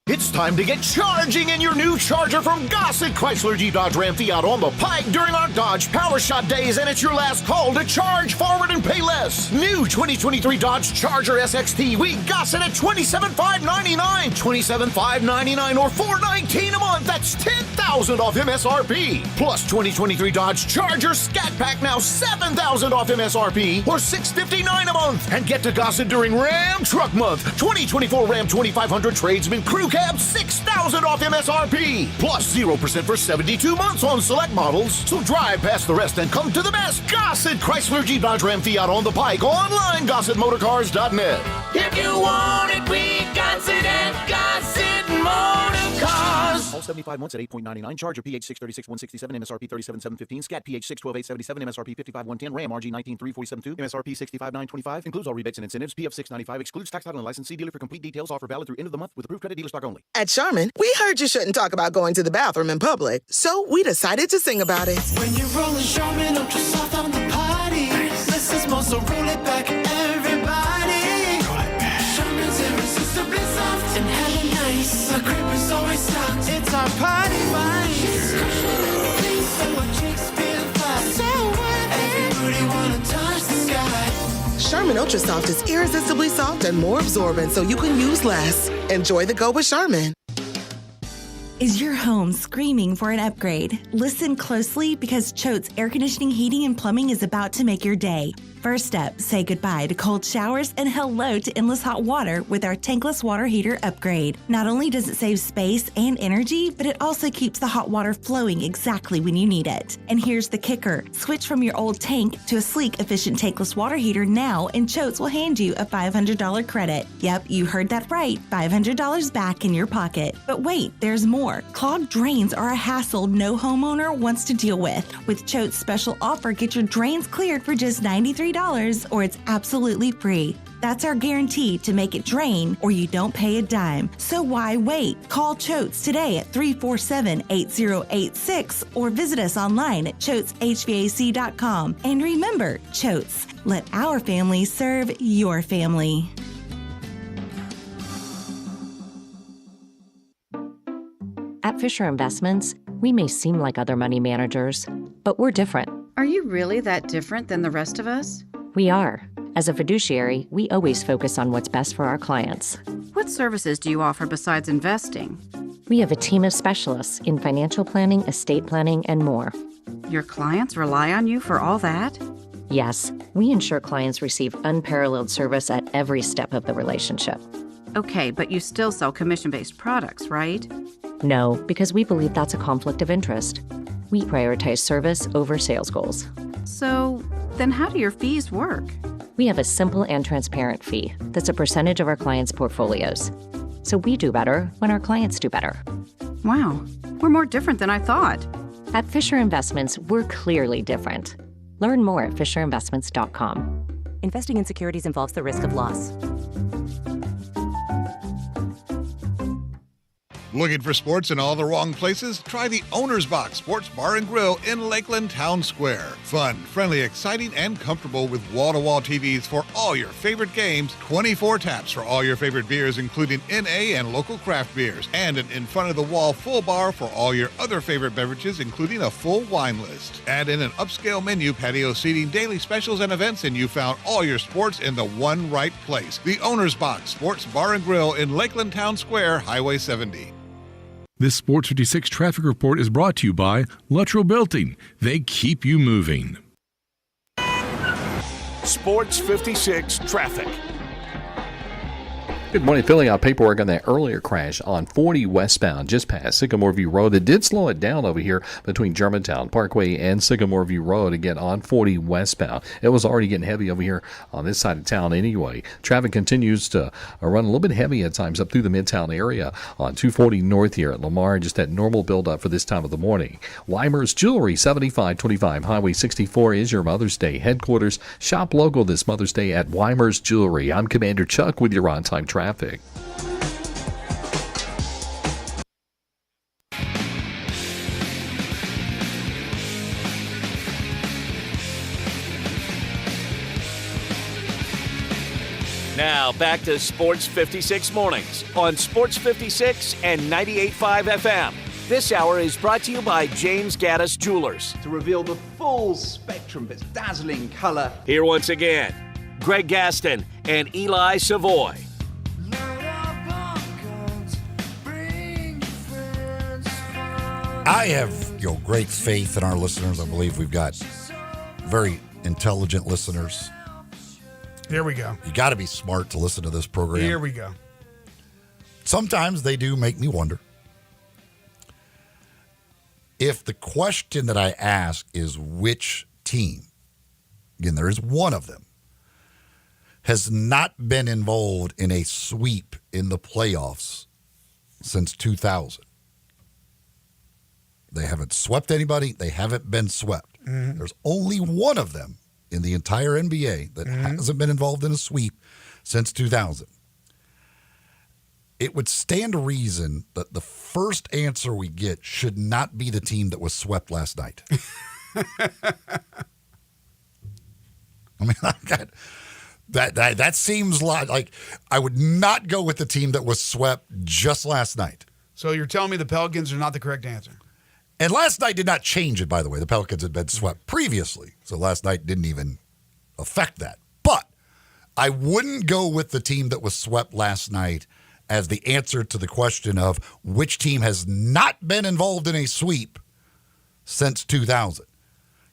It's time to get charging in your new Charger from Gossett Chrysler Jeep Dodge Ram Fiat on the Pike during our Dodge Power Shot days, and it's your last call to charge forward and pay less. New 2023 Dodge Charger SXT, we Gossett at $27,599, $27,599 or $419 a month. That's $10,000 off MSRP. Plus 2023 Dodge Charger Scat Pack, now $7,000 off MSRP or $659 a month. And get to Gossett during Ram Truck Month. 2024 Ram 2500 Tradesman Crew Cab, $6,000 off MSRP. Plus 0% for 72 months on select models. So drive past the rest and come to the best. Gossett Chrysler Jeep Dodge Ram Fiat on the Pike. Online, GossettMotorCars.net. If you want it, we got it at Gossett Motor Cars. All 75 months at 8.99. Charger PH 636,167. MSRP 37,715. Scat PH 612,877. MSRP 55,110. Ram RG 19,347.2. MSRP 65,925. Includes all rebates and incentives. PF 695. Excludes tax, title, and license. See dealer for complete details. Offer valid through end of the month with approved credit dealer stock only. At Charmin, we heard you shouldn't talk about going to the bathroom in public, so we decided to sing about it. When you're rolling Charmin ultra soft on the potty, less is more, so roll it back, everybody. Roll it back. Charmin's irresistibly soft and hella nice. The cream is Charmin Ultra Soft is irresistibly soft and more absorbent so you can use less. Enjoy the go with Charmin. Is your home screaming for an upgrade? Listen closely because Choate's Air Conditioning, Heating, and Plumbing is about to make your day. First up, say goodbye to cold showers and hello to endless hot water with our tankless water heater upgrade. Not only does it save space and energy, but it also keeps the hot water flowing exactly when you need it. And here's the kicker. Switch from your old tank to a sleek, efficient tankless water heater now, and Choates will hand you a $500 credit. Yep, you heard that right. $500 back in your pocket. But wait, there's more. Clogged drains are a hassle no homeowner wants to deal with. With Choate's special offer, get your drains cleared for just $93 or it's absolutely free. That's our guarantee to make it drain or you don't pay a dime. So why wait? Call Choates today at 347-8086 or visit us online at choateshvac.com. And remember, Choates, let our family serve your family. At Fisher Investments, we may seem like other money managers, but we're different. Are you really that different than the rest of us? We are. As a fiduciary, we always focus on what's best for our clients. What services do you offer besides investing? We have a team of specialists in financial planning, estate planning, and more. Your clients rely on you for all that? Yes, we ensure clients receive unparalleled service at every step of the relationship. Okay, but you still sell commission-based products, right? No, because we believe that's a conflict of interest. We prioritize service over sales goals. So, then how do your fees work? We have a simple and transparent fee that's a percentage of our clients' portfolios. So we do better when our clients do better. Wow, we're more different than I thought. At Fisher Investments, we're clearly different. Learn more at fisherinvestments.com. Investing in securities involves the risk of loss. Looking for sports in all the wrong places? Try the Owner's Box Sports Bar and Grill in Lakeland Town Square. Fun, friendly, exciting, and comfortable with wall-to-wall TVs for all your favorite games, 24 taps for all your favorite beers, including NA and local craft beers, and an in-front-of-the-wall full bar for all your other favorite beverages, including a full wine list. Add in an upscale menu, patio seating, daily specials, and events, and you found all your sports in the one right place. The Owner's Box Sports Bar and Grill in Lakeland Town Square, Highway 70. This Sports 56 traffic report is brought to you by Luttrell Building. They keep you moving. Sports 56 traffic. Good morning. Filling out paperwork on that earlier crash on 40 westbound, just past Sycamore View Road. It did slow it down over here between Germantown Parkway and Sycamore View Road, again on 40 westbound. It was already getting heavy over here on this side of town anyway. Traffic continues to run a little bit heavy at times up through the Midtown area on 240 north here at Lamar. Just that normal buildup for this time of the morning. Weimer's Jewelry, 7525 Highway 64 is your Mother's Day headquarters. Shop local this Mother's Day at Weimer's Jewelry. I'm Commander Chuck with your on-time traffic. Now back to Sports 56 Mornings on Sports 56 and 98.5 FM. This hour is brought to you by James Gaddis Jewelers. To reveal the full spectrum of its dazzling color. Here once again, Greg Gaston and Eli Savoy. I have great faith in our listeners. I believe we've got very intelligent listeners. Here we go. You got to be smart to listen to this program. Here we go. Sometimes they do make me wonder if the question that I ask is which team, again, there is one of them, has not been involved in a sweep in the playoffs since 2000. They haven't swept anybody. They haven't been swept. Mm-hmm. There's only one of them in the entire NBA that hasn't been involved in a sweep since 2000. It would stand to reason that the first answer we get should not be the team that was swept last night. I mean, that seems like I would not go with the team that was swept just last night. So you're telling me the Pelicans are not the correct answer? And last night did not change it, by the way. The Pelicans had been swept previously, so last night didn't even affect that. But I wouldn't go with the team that was swept last night as the answer to the question of which team has not been involved in a sweep since 2000.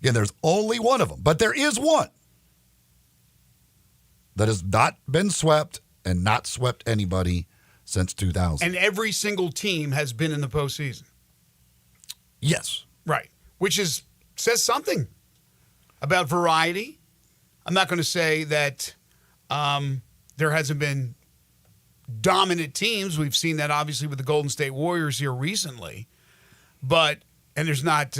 Again, there's only one of them, but there is one that has not been swept and not swept anybody since 2000. And every single team has been in the postseason. Yes. Right. Which says something about variety. I'm not going to say that there hasn't been dominant teams. We've seen that obviously with the Golden State Warriors here recently. And there's not,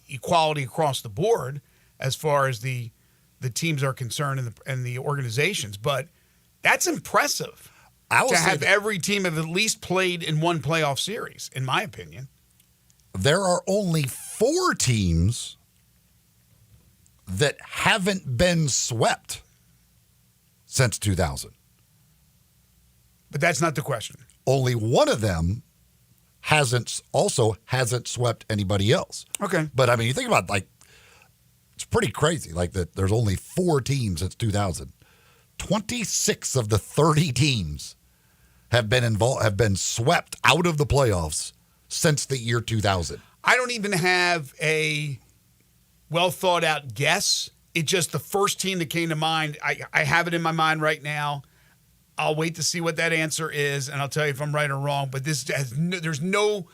equality across the board as far as the teams are concerned and the organizations. But that's impressive to have every team have at least played in one playoff series, in my opinion. There are only 4 teams that haven't been swept since 2000. But that's not the question. Only one of them hasn't swept anybody else. Okay. But I mean, you think about it's pretty crazy. That there's only 4 teams since 2000. 26 of the 30 teams have been swept out of the playoffs since the year 2000. I don't even have a well thought out guess. It's just the first team that came to mind. I have it in my mind right now. I'll wait to see what that answer is, and I'll tell you if I'm right or wrong. But there's no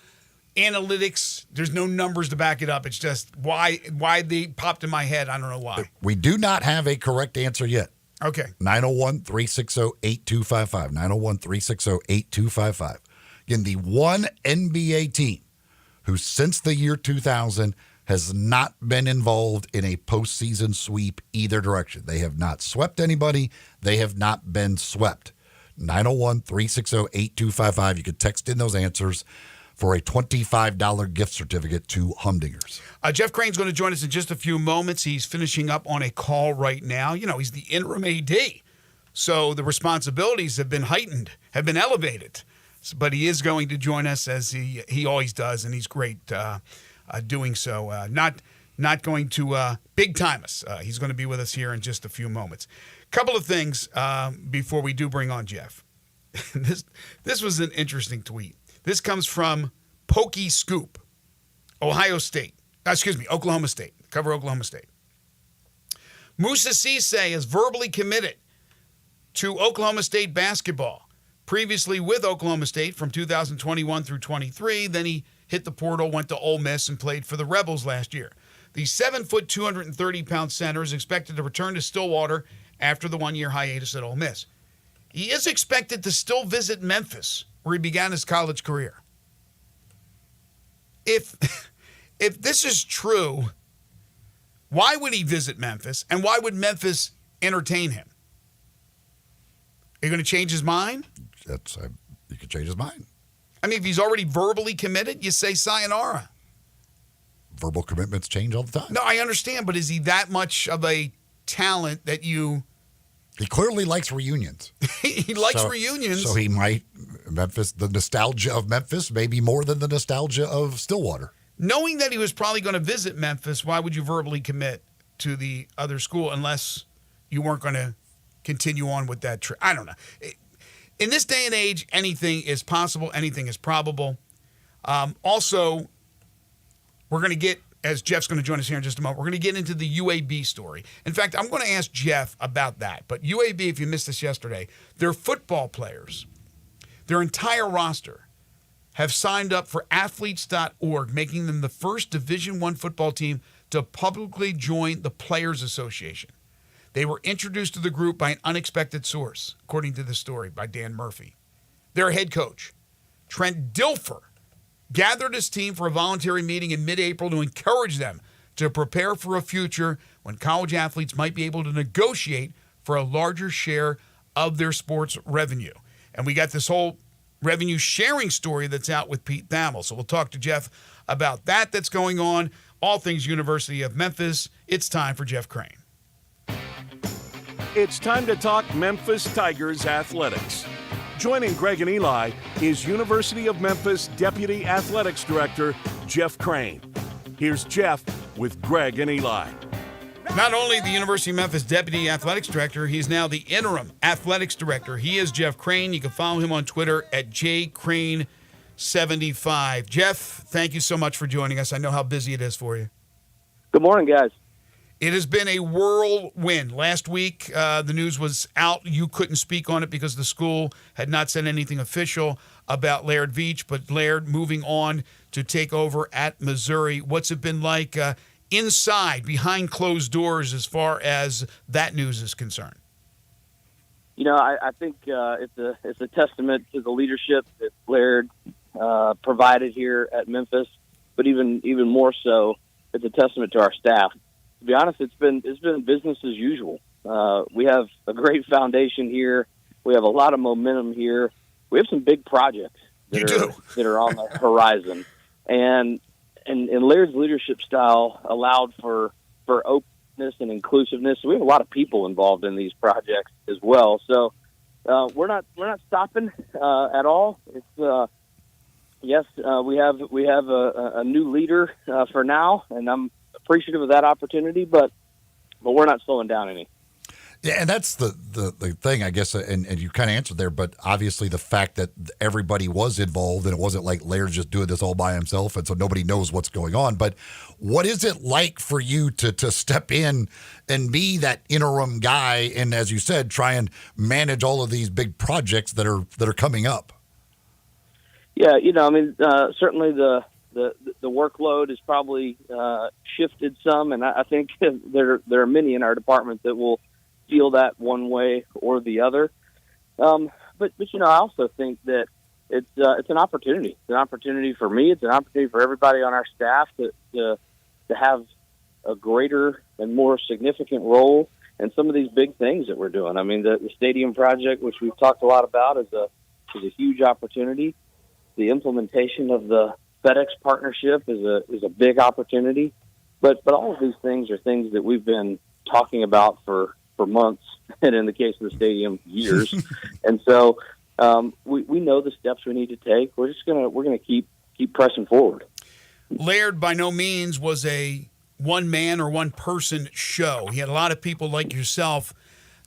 analytics. There's no numbers to back it up. It's just why they popped in my head. I don't know why. We do not have a correct answer yet. Okay. 901-360-8255. 901-360-8255. Again, the one NBA team who since the year 2000 has not been involved in a postseason sweep either direction. They have not swept anybody. They have not been swept. 901-360-8255. You can text in those answers for a $25 gift certificate to Humdingers. Jeff Crane's going to join us in just a few moments. He's finishing up on a call right now. He's the interim AD, so the responsibilities have been heightened, have been elevated. But he is going to join us as he always does, and he's great doing so. Not going to big time us. He's going to be with us here in just a few moments. Couple of things before we do bring on Jeff. This was an interesting tweet. This comes from Pokey Scoop, Oklahoma State. Cover Oklahoma State. Musa Cisse is verbally committed to Oklahoma State basketball. Previously with Oklahoma State from 2021 through 23. Then he hit the portal, went to Ole Miss, and played for the Rebels last year. The 7-foot, 230-pound center is expected to return to Stillwater after the one-year hiatus at Ole Miss. He is expected to still visit Memphis, where he began his college career. If this is true, why would he visit Memphis, and why would Memphis entertain him? Are you going to change his mind? You could change his mind. I mean, if he's already verbally committed, you say sayonara. Verbal commitments change all the time. No, I understand, but is he that much of a talent that you... He clearly likes reunions. He likes reunions. So he might, the nostalgia of Memphis, maybe more than the nostalgia of Stillwater. Knowing that he was probably going to visit Memphis, why would you verbally commit to the other school unless you weren't going to continue on with that trip? I don't know. In this day and age, anything is possible. Anything is probable. Also, we're going to get, as Jeff's going to join us here in just a moment, we're going to get into the UAB story. In fact, I'm going to ask Jeff about that. But UAB, if you missed this yesterday, their football players, their entire roster, have signed up for athletes.org, making them the first Division I football team to publicly join the Players Association. They were introduced to the group by an unexpected source, according to the story by Dan Murphy. Their head coach, Trent Dilfer, gathered his team for a voluntary meeting in mid-April to encourage them to prepare for a future when college athletes might be able to negotiate for a larger share of their sports revenue. And we got this whole revenue sharing story that's out with Pete Thamel. So we'll talk to Jeff about that's going on. All things University of Memphis. It's time for Jeff Crane. It's time to talk Memphis Tigers athletics. Joining Greg and Eli is University of Memphis Deputy Athletics Director Jeff Crane. Here's Jeff with Greg and Eli. Not only the University of Memphis Deputy Athletics Director, he's now the Interim Athletics Director. He is Jeff Crane. You can follow him on Twitter at jcrane75. Jeff, thank you so much for joining us. I know how busy it is for you. Good morning, guys. It has been a whirlwind. Last week, the news was out. You couldn't speak on it because the school had not said anything official about Laird Veach, but Laird moving on to take over at Missouri. What's it been like inside, behind closed doors, as far as that news is concerned? You know, I think it's a testament to the leadership that Laird provided here at Memphis, but even more so, it's a testament to our staff. To be honest, it's been business as usual. We have a great foundation here. We have a lot of momentum here. We have some big projects that are on the horizon, and Laird's leadership style allowed for openness and inclusiveness. So we have a lot of people involved in these projects as well. So we're not stopping at all. It's yes, we have a new leader for now, and I'm appreciative of that opportunity, but we're not slowing down any. Yeah, and that's the thing, I guess, and you kind of answered there, but obviously the fact that everybody was involved and it wasn't like Laird's just doing this all by himself, and so nobody knows what's going on. But what is it like for you to step in and be that interim guy and, as you said, try and manage all of these big projects that are coming up? Yeah, you know, I mean, certainly the workload has probably shifted some, and I think there are many in our department that will feel that one way or the other. But you know, I also think that it's an opportunity. It's an opportunity for me. It's an opportunity for everybody on our staff to have a greater and more significant role in some of these big things that we're doing. I mean, the stadium project, which we've talked a lot about, is a huge opportunity. The implementation of the FedEx partnership is a big opportunity. But all of these things are things that we've been talking about for months, and in the case of the stadium, years. And so we know the steps we need to take. We're gonna keep pressing forward. Laird by no means was a one-man or one-person show. He had a lot of people like yourself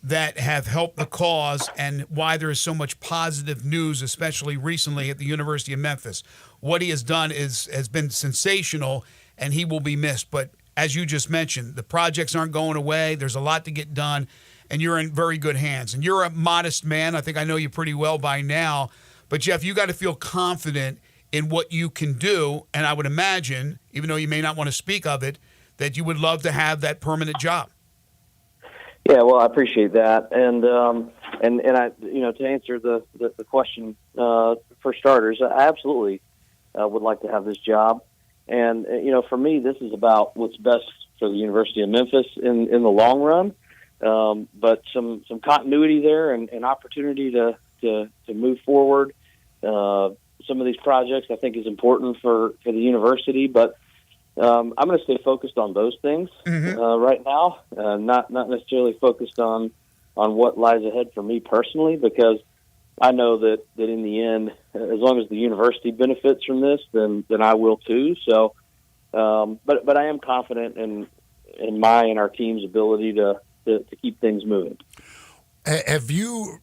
that have helped the cause, and why there is so much positive news, especially recently at the University of Memphis. What he has done has been sensational, and he will be missed. But as you just mentioned, the projects aren't going away. There's a lot to get done, and you're in very good hands. And you're a modest man. I think I know you pretty well by now. But, Jeff, you got to feel confident in what you can do, and I would imagine, even though you may not want to speak of it, that you would love to have that permanent job. Yeah, well, I appreciate that, and I, you know, to answer the question, for starters, I absolutely would like to have this job, and you know, for me, this is about what's best for the University of Memphis in the long run, but some continuity there and opportunity to move forward. Some of these projects I think is important for the university, but I'm going to stay focused on those things right now, not necessarily focused on what lies ahead for me personally, because I know that in the end, as long as the university benefits from this, then I will too. So, but I am confident in my and our team's ability to keep things moving. Have you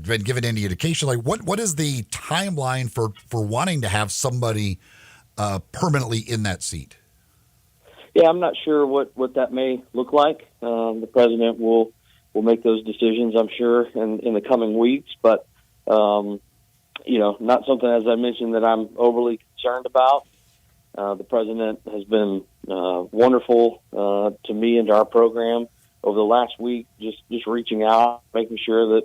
been given any indication, like what is the timeline for wanting to have somebody permanently in that seat? Yeah, I'm not sure what that may look like. The president will make those decisions, I'm sure, in the coming weeks. But you know, not something, as I mentioned, that I'm overly concerned about. The president has been wonderful to me and to our program over the last week, just reaching out, making sure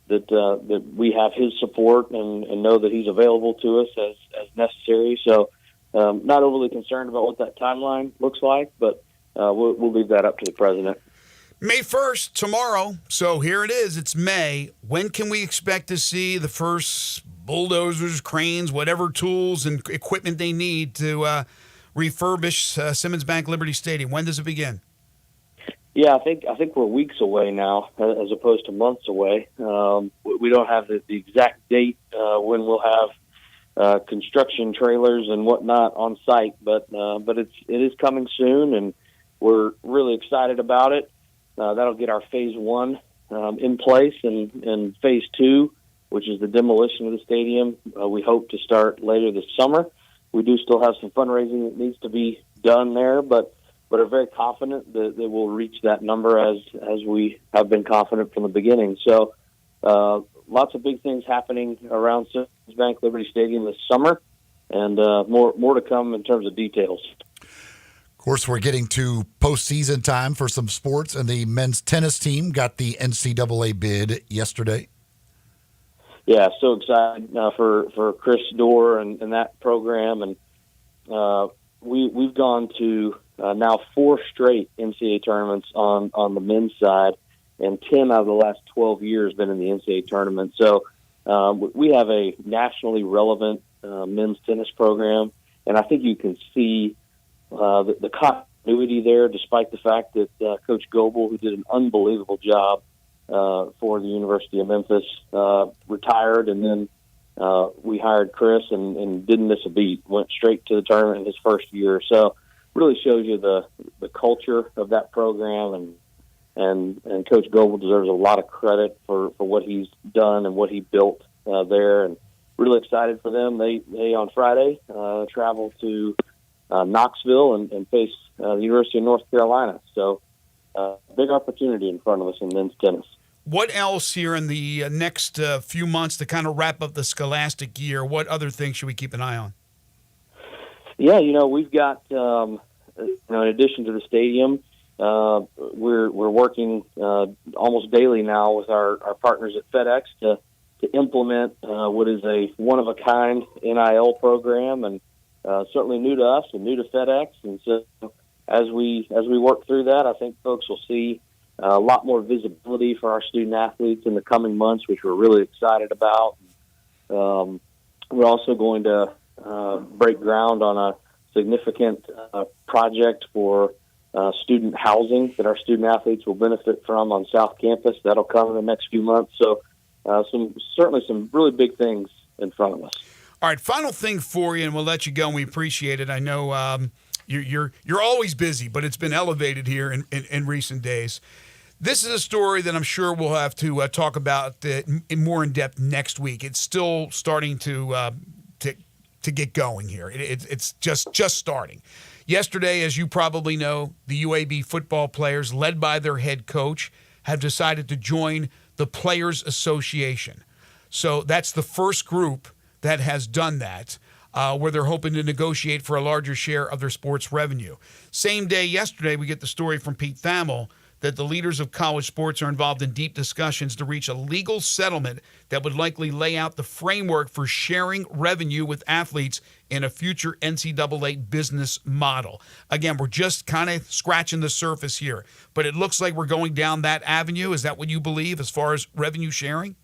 that we have his support and know that he's available to us as necessary. So. Not overly concerned about what that timeline looks like, but we'll leave that up to the president. May 1st, tomorrow. So here it is. It's May. When can we expect to see the first bulldozers, cranes, whatever tools and equipment they need to refurbish Simmons Bank Liberty Stadium? When does it begin? Yeah, I think we're weeks away now, as opposed to months away. We don't have the exact date when we'll have construction trailers and whatnot on site, but it is coming soon, and we're really excited about it. That'll get our phase 1 in place, and phase 2, which is the demolition of the stadium, we hope to start later this summer. We do still have some fundraising that needs to be done there, but are very confident that we'll reach that number as we have been confident from the beginning. So lots of big things happening around Citizens Bank Liberty Stadium this summer, and more to come in terms of details. Of course, we're getting to postseason time for some sports, and the men's tennis team got the NCAA bid yesterday. Yeah, so excited for Chris Dorr and that program, and we've gone to now 4 straight NCAA tournaments on the men's side, and 10 out of the last 12 years been in the NCAA tournament. So we have a nationally relevant men's tennis program, and I think you can see the continuity there, despite the fact that Coach Goebel, who did an unbelievable job for the University of Memphis, retired, and then we hired Chris and didn't miss a beat, went straight to the tournament in his first year. So really shows you the culture of that program, and Coach Goebel deserves a lot of credit for what he's done and what he built there, and really excited for them. They on Friday travel to Knoxville and face the University of North Carolina. So big opportunity in front of us in men's tennis. What else here in the next few months to kind of wrap up the scholastic year? What other things should we keep an eye on? Yeah, we've got, in addition to the stadium, we're working almost daily now with our partners at FedEx to implement what is a one-of-a-kind NIL program, and certainly new to us and new to FedEx. And so as we work through that, I think folks will see a lot more visibility for our student athletes in the coming months, which we're really excited about. We're also going to break ground on a significant project for student housing that our student athletes will benefit from on South Campus. That'll come in the next few months. So certainly some really big things in front of us. All right, final thing for you, and we'll let you go, and we appreciate it. I know you're always busy, but it's been elevated here in recent days. This is a story that I'm sure we'll have to talk about more in depth next week. It's still starting to get going here. It's just starting. Yesterday, as you probably know, the UAB football players, led by their head coach, have decided to join the Players Association. So that's the first group that has done that, where they're hoping to negotiate for a larger share of their sports revenue. Same day yesterday, we get the story from Pete Thamel that the leaders of college sports are involved in deep discussions to reach a legal settlement that would likely lay out the framework for sharing revenue with athletes in a future NCAA business model. Again, we're just kind of scratching the surface here, but it looks like we're going down that avenue. Is that what you believe as far as revenue sharing?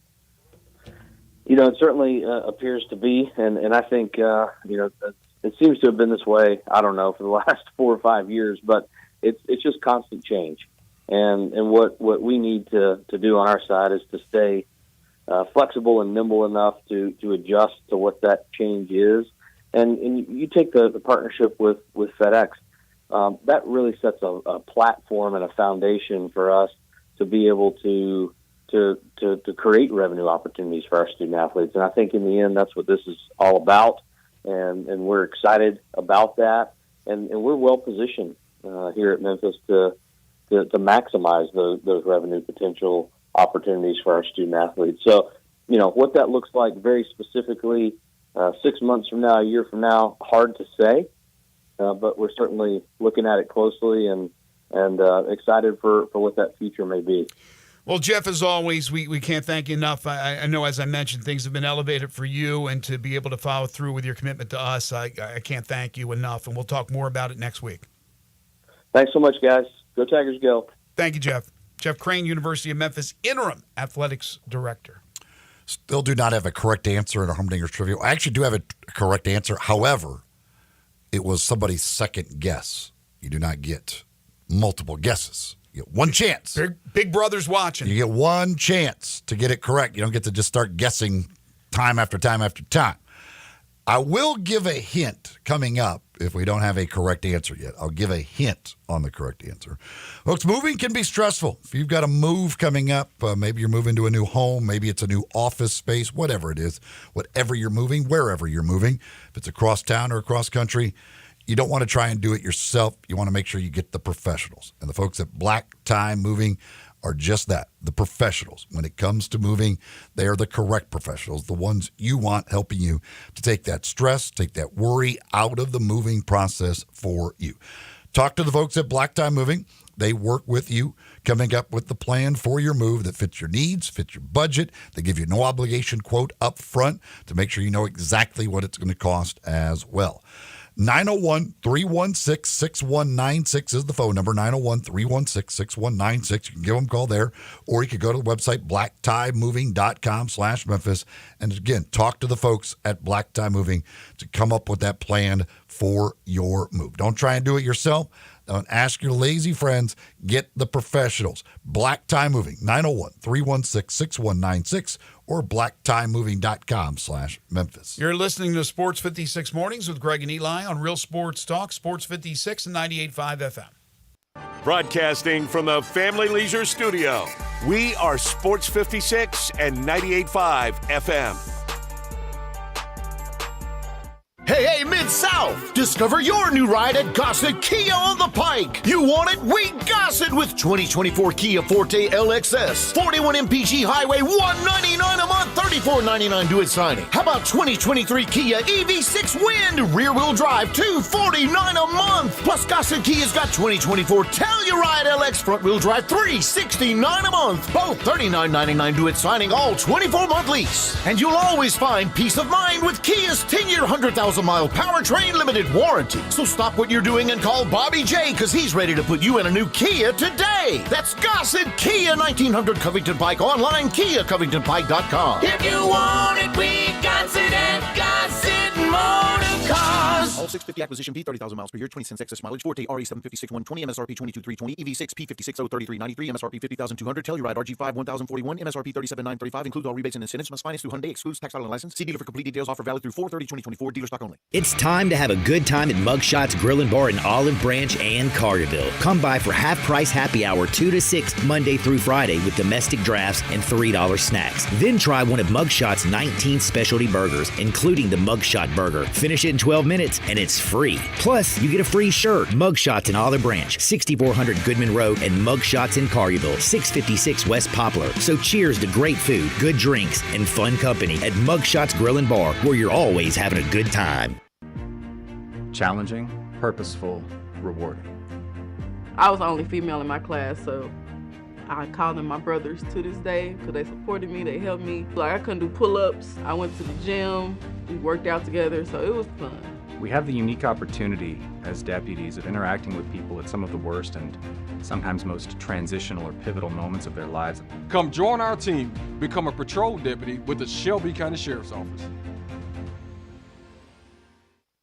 It certainly appears to be, and I think, it seems to have been this way, I don't know, for the last 4 or 5 years, but it's just constant change. And what we need to do on our side is to stay flexible and nimble enough to adjust to what that change is. And you take the partnership with FedEx, that really sets a platform and a foundation for us to be able to create revenue opportunities for our student athletes. And I think in the end, that's what this is all about. And we're excited about that. And we're well positioned here at Memphis to maximize those revenue potential opportunities for our student athletes. So, what that looks like very specifically 6 months from now, a year from now, hard to say, but we're certainly looking at it closely and excited for what that future may be. Well, Jeff, as always, we can't thank you enough. I know, as I mentioned, things have been elevated for you, and to be able to follow through with your commitment to us, I can't thank you enough, and we'll talk more about it next week. Thanks so much, guys. Go Tigers, go. Thank you, Jeff. Jeff Crane, University of Memphis interim athletics director. Still do not have a correct answer in a Humdinger's trivia. I actually do have a correct answer. However, it was somebody's second guess. You do not get multiple guesses. You get one chance. Big brother's watching. You get one chance to get it correct. You don't get to just start guessing time after time after time. I will give a hint coming up if we don't have a correct answer yet. I'll give a hint on the correct answer. Folks, moving can be stressful. If you've got a move coming up, maybe you're moving to a new home, maybe it's a new office space, whatever it is, whatever you're moving, wherever you're moving, if it's across town or across country, you don't want to try and do it yourself. You want to make sure you get the professionals. And the folks at Black Tie Moving are just that, the professionals. When it comes to moving, they are the correct professionals, the ones you want helping you to take that stress, take that worry out of the moving process for you. Talk to the folks at Black Tie Moving. They work with you, coming up with the plan for your move that fits your needs, fits your budget. They give you no obligation quote up front to make sure you know exactly what it's going to cost as well. 901-316-6196 is the phone number, 901-316-6196. You can give them a call there, or you could go to the website, blacktiemoving.com/Memphis. And again, talk to the folks at Black Tie Moving to come up with that plan for your move. Don't try and do it yourself. Don't ask your lazy friends. Get the professionals. Black Tie Moving, 901-316-6196 or blacktiemoving.com/Memphis. You're listening to Sports 56 Mornings with Greg and Eli on Real Sports Talk, Sports 56 and 98.5 FM. Broadcasting from the Family Leisure Studio, we are Sports 56 and 98.5 FM. Hey, Mid-South! Discover your new ride at Gossett Kia on the Pike. You want it? We Gossett with 2024 Kia Forte LXS. 41 MPG Highway, $199 a month, $34.99 due at signing. How about 2023 Kia EV6 Wind, rear-wheel drive, $249 a month. Plus, Gossett Kia's got 2024 Telluride LX front-wheel drive, $369 a month. Both $39.99 due at signing, all 24-month lease. And you'll always find peace of mind with Kia's 10-year, 100,000-mile powertrain limited warranty. So stop what you're doing and call Bobby J, because he's ready to put you in a new Kia today. That's Gossett Kia, 1900 Covington Pike, online, KiaCovingtonPike.com. If you want it, we got it at Gossett Motor Cars. All 650 acquisition fee, 30,000 miles per year, 20 cents excess mileage, Forte RE756 120, MSRP 22,320, EV6 P56 03393, MSRP 50,200, Telluride RG5 1041, MSRP 37,935, includes all rebates and incentives, must finance through Hyundai, excludes tax, title, and license. See dealer for complete details, offer valid through 4/30/2024, dealer stock only. It's time to have a good time at Mugshots Grill and Bar in Olive Branch and Carterville. Come by for half-price happy hour 2 to 6 Monday through Friday with domestic drafts and $3 snacks. Then try one of Mugshot's 19 specialty burgers, including the Mugshot Burger. Finish it in 12 minutes and it's free. Plus, you get a free shirt. Mugshots in Olive Branch, 6400 Goodman Road, and Mugshots in Carterville, 656 West Poplar. So cheers to great food, good drinks, and fun company at Mugshots Grill and Bar, where you're always having a good time. Challenging, purposeful, rewarding. I was the only female in my class, so I call them my brothers to this day because they supported me, they helped me. Like, I couldn't do pull-ups. I went to the gym, we worked out together, so it was fun. We have the unique opportunity as deputies of interacting with people at some of the worst and sometimes most transitional or pivotal moments of their lives. Come join our team, become a patrol deputy with the Shelby County Sheriff's Office.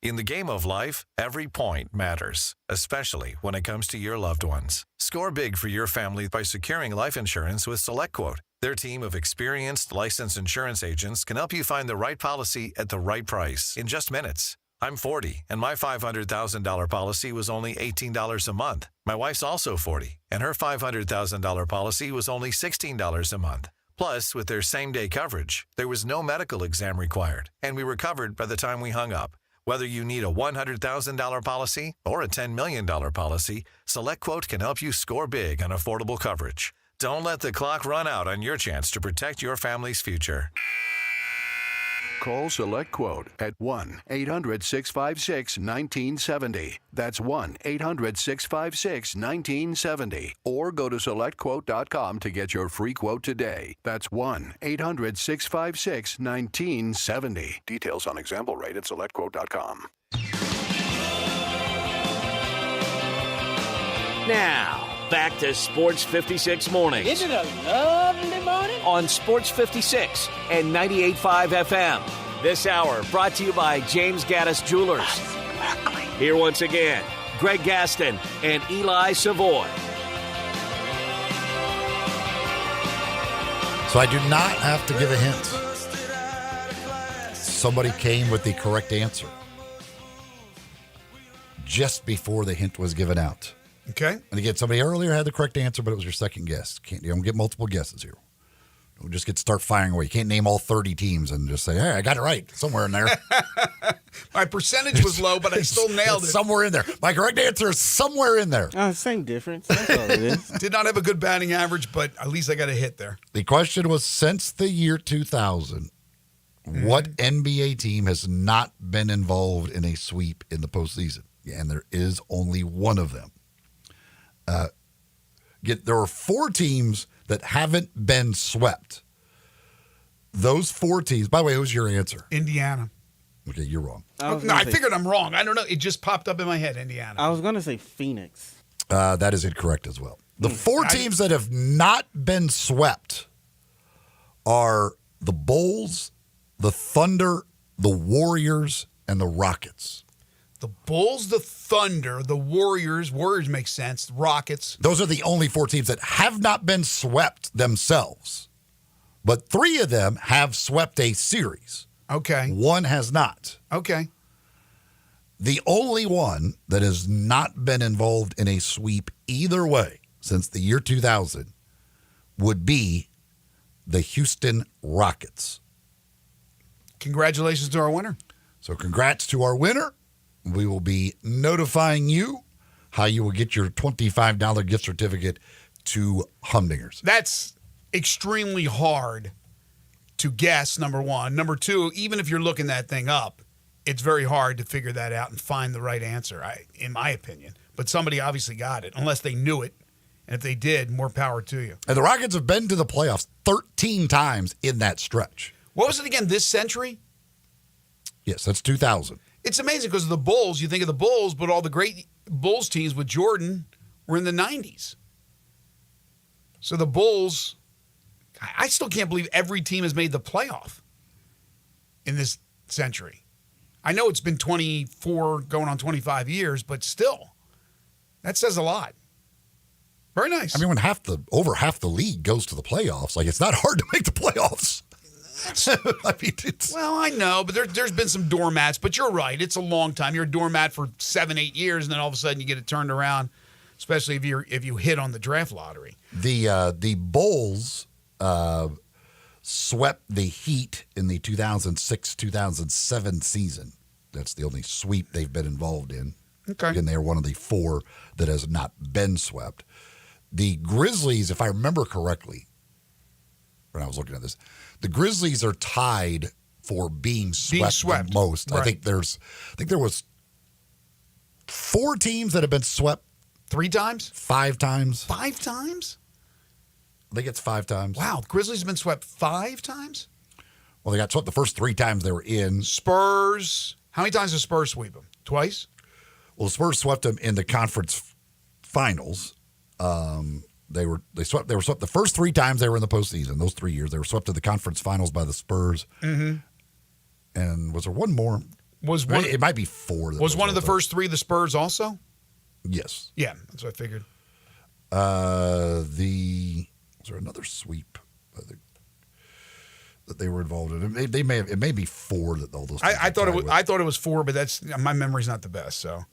In the game of life, every point matters, especially when it comes to your loved ones. Score big for your family by securing life insurance with SelectQuote. Their team of experienced, licensed insurance agents can help you find the right policy at the right price in just minutes. I'm 40, and my $500,000 policy was only $18 a month. My wife's also 40, and her $500,000 policy was only $16 a month. Plus, with their same-day coverage, there was no medical exam required, and we were covered by the time we hung up. Whether you need a $100,000 policy or a $10 million policy, SelectQuote can help you score big on affordable coverage. Don't let the clock run out on your chance to protect your family's future. Call SelectQuote at 1-800-656-1970. That's 1-800-656-1970. Or go to SelectQuote.com to get your free quote today. That's 1-800-656-1970. Details on example rate at SelectQuote.com. Now, back to Sports 56 Mornings. Isn't it a lovely morning? On Sports 56 and 98.5 FM. This hour brought to you by James Gaddis Jewelers. Here once again, Greg Gaston and Eli Savoy. So I do not have to give a hint. somebody came with the correct answer just before the hint was given out. Okay. And again, somebody earlier had the correct answer, but it was your second guess. You don't get multiple guesses here. Don't just get to start firing away. You can't name all 30 teams and just say, hey, I got it right. Somewhere in there. My percentage was low, but I still nailed it. Somewhere in there. My correct answer is somewhere in there. Same difference. That's all it is. Did not have a good batting average, but at least I got a hit there. The question was, since the year 2000, what NBA team has not been involved in a sweep in the postseason? And there is only one of them. There are 4 teams that haven't been swept. Those 4 teams, by the way, who's your answer? Indiana. Okay, you're wrong. I figured I'm wrong. I don't know. It just popped up in my head, Indiana. I was going to say Phoenix. That is incorrect as well. The 4 teams that have not been swept are the Bulls, the Thunder, the Warriors, and the Rockets. The Bulls, the Thunder, the Warriors. Warriors make sense. The Rockets. Those are the only 4 teams that have not been swept themselves. But 3 of them have swept a series. Okay. 1 has not. Okay. The only one that has not been involved in a sweep either way since the year 2000 would be the Houston Rockets. Congratulations to our winner. So congrats to our winner. We will be notifying you how you will get your $25 gift certificate to Humdingers. That's extremely hard to guess, number one. Number two, even if you're looking that thing up, it's very hard to figure that out and find the right answer, in my opinion. But somebody obviously got it, unless they knew it. And if they did, more power to you. And the Rockets have been to the playoffs 13 times in that stretch. What was it again, this century? Yes, that's 2000. It's amazing because of the Bulls. You think of the Bulls, but all the great Bulls teams with Jordan were in the 90s. So the Bulls, I still can't believe every team has made the playoff in this century. I know it's been 24, going on 25 years, but still, that says a lot. Very nice. I mean, when over half the league goes to the playoffs, it's not hard to make the playoffs. Well, I know, but there's been some doormats. But you're right; it's a long time. You're a doormat for 7-8 years, and then all of a sudden you get it turned around. Especially if you hit on the draft lottery. The Bulls swept the Heat in the 2006-2007 season. That's the only sweep they've been involved in. Okay, and they're one of the 4 that has not been swept. The Grizzlies, if I remember correctly, when I was looking at this, the Grizzlies are tied for being swept the most. Right. I think there was 4 teams that have been swept 3 times? 5 times. 5 times? I think it's 5 times. Wow, Grizzlies have been swept 5 times? Well, they got swept the first 3 times they were in. Spurs. How many times did Spurs sweep them? Twice? Well, the Spurs swept them in the conference finals. They were swept the first 3 times they were in the postseason. Those 3 years, they were swept to the conference finals by the Spurs. Mm-hmm. And was there one more? It might be 4. Was one of the first 3 the Spurs also? Yes. Yeah, that's what I figured. Was there another sweep that they were involved in? It may be 4 that all those. I thought it was 4, but my memory's not the best. So,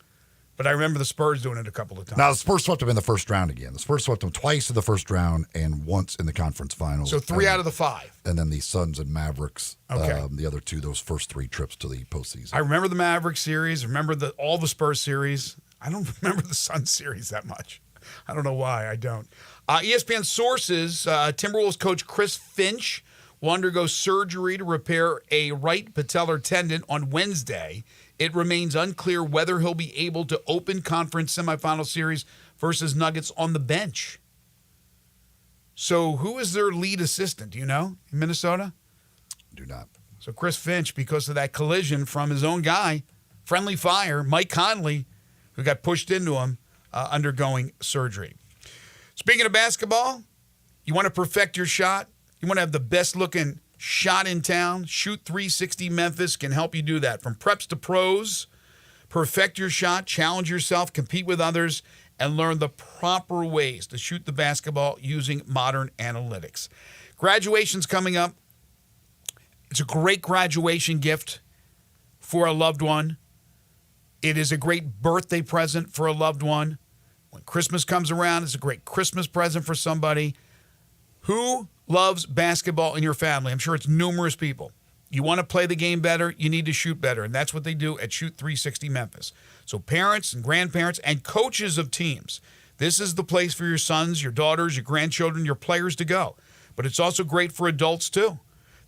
but I remember the Spurs doing it a couple of times. Now the Spurs swept them in the first round again. The Spurs swept them twice in the first round and once in the conference finals. So 3 out of the 5. And then the Suns and Mavericks. Okay. The other 2, those first 3 trips to the postseason. I remember the Mavericks series. I remember all the Spurs series. I don't remember the Suns series that much. I don't know why. I don't. ESPN sources, Timberwolves coach Chris Finch will undergo surgery to repair a right patellar tendon on Wednesday. It remains unclear whether he'll be able to open conference semifinal series versus Nuggets on the bench. So who is their lead assistant? Do you know in Minnesota? Do not. So Chris Finch, because of that collision from his own guy, friendly fire, Mike Conley, who got pushed into him, undergoing surgery. Speaking of basketball, you want to perfect your shot? You want to have the best-looking shot in town? Shoot 360 Memphis can help you do that. From preps to pros, perfect your shot, challenge yourself, compete with others, and learn the proper ways to shoot the basketball using modern analytics. Graduation's coming up. It's a great graduation gift for a loved one. It is a great birthday present for a loved one. When Christmas comes around, it's a great Christmas present for somebody. Who loves basketball in your family? I'm sure it's numerous people. You want to play the game better, you need to shoot better, and that's what they do at Shoot 360 Memphis. So parents and grandparents and coaches of teams, this is the place for your sons, your daughters, your grandchildren, your players to go. But it's also great for adults too.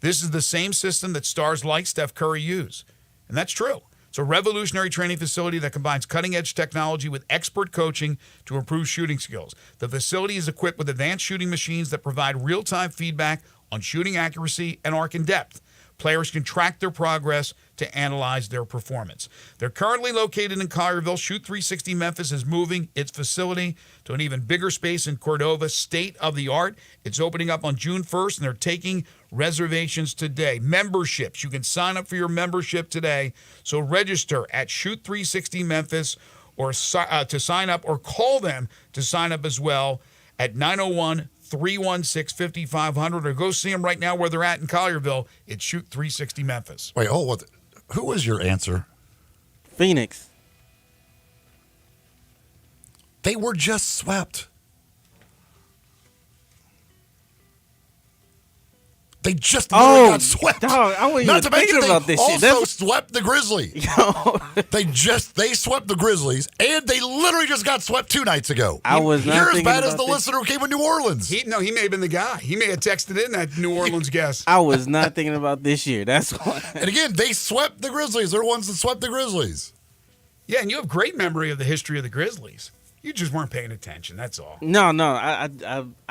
This is the same system that stars like Steph Curry use, and that's true. It's a revolutionary training facility that combines cutting-edge technology with expert coaching to improve shooting skills. The facility is equipped with advanced shooting machines that provide real-time feedback on shooting accuracy and arc and depth. Players can track their progress to analyze their performance. They're currently located in Collierville. Shoot 360 Memphis is moving its facility to an even bigger space in Cordova, state-of-the-art. It's opening up on June 1st, and they're taking reservations today. Memberships. You can sign up for your membership today. So register at Shoot 360 Memphis or to sign up, or call them to sign up as well at 901-316-5500, or go see them right now where they're at in Collierville. It's Shoot 360 Memphis. Wait, who was your answer? Phoenix. They were just swept. They just literally got swept. Dog, I wasn't Not even to mention thinking about they this shit. also swept the Grizzlies. They swept the Grizzlies, and they literally just got swept 2 nights ago. I was not You're as thinking bad as about the this. listener who came in New Orleans. He may have been the guy. He may have texted in that New Orleans guess. I was not thinking about this year. That's why. And again, they swept the Grizzlies. They're the ones that swept the Grizzlies. Yeah, and you have great memory of the history of the Grizzlies. You just weren't paying attention. That's all. No, I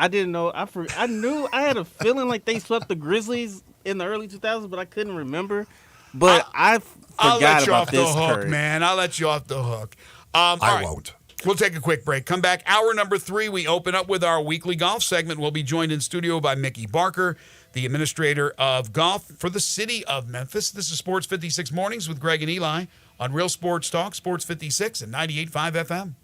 didn't know. I knew. I had a feeling like they swept the Grizzlies in the early 2000s, but I couldn't remember. But I I'll forgot let you about off this. the hook, Kurt. man. I'll let you off the hook. I won't. We'll take a quick break. Come back. Hour number 3, we open up with our weekly golf segment. We'll be joined in studio by Mickey Barker, the administrator of golf for the city of Memphis. This is Sports 56 Mornings with Greg and Eli on Real Sports Talk, Sports 56 and 98.5 FM.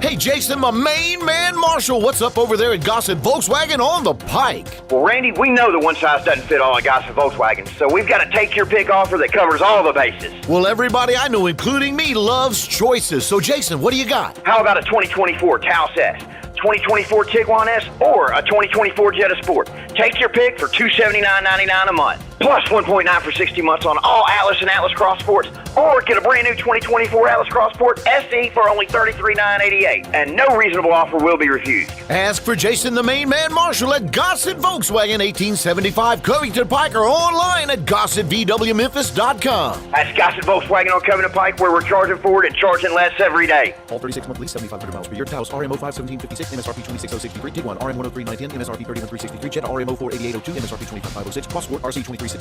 Hey, Jason, my main man, Marshall, what's up over there at Gossett Volkswagen on the Pike? Well, Randy, we know the one size doesn't fit all at Gossett Volkswagen, so we've got a take your pick offer that covers all the bases. Well, everybody I know, including me, loves choices. So, Jason, what do you got? How about a 2024 Taos S, 2024 Tiguan S, or a 2024 Jetta Sport? Take your pick for $279.99 a month. Plus 1.9 for 60 months on all Atlas and Atlas Cross Sports, or get a brand new 2024 Atlas Cross Sport SE for only $33,988, and no reasonable offer will be refused. Ask for Jason, the main man, Marshall, at Gossett Volkswagen, 1875 Covington Pike, or online at GossettVWMemphis.com. That's Gossett Volkswagen on Covington Pike, where we're charging forward and charging less every day. All 36-month lease, 7,500 miles per year. Taos RMO 51756, MSRP 26063. Tiguan RM 103,910, MSRP 31363. Jetta RMO 48802, MSRP 25506. Cross Sport RC 2364449,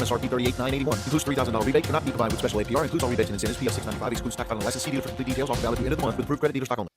MSRP 38981. Includes $3,000 rebate. Cannot be combined with special APR. Includes all rebates and incentives. PF 695. Excludes stock title license. See dealer for complete details. Offer valid through end of the month with approved credit dealer stock only.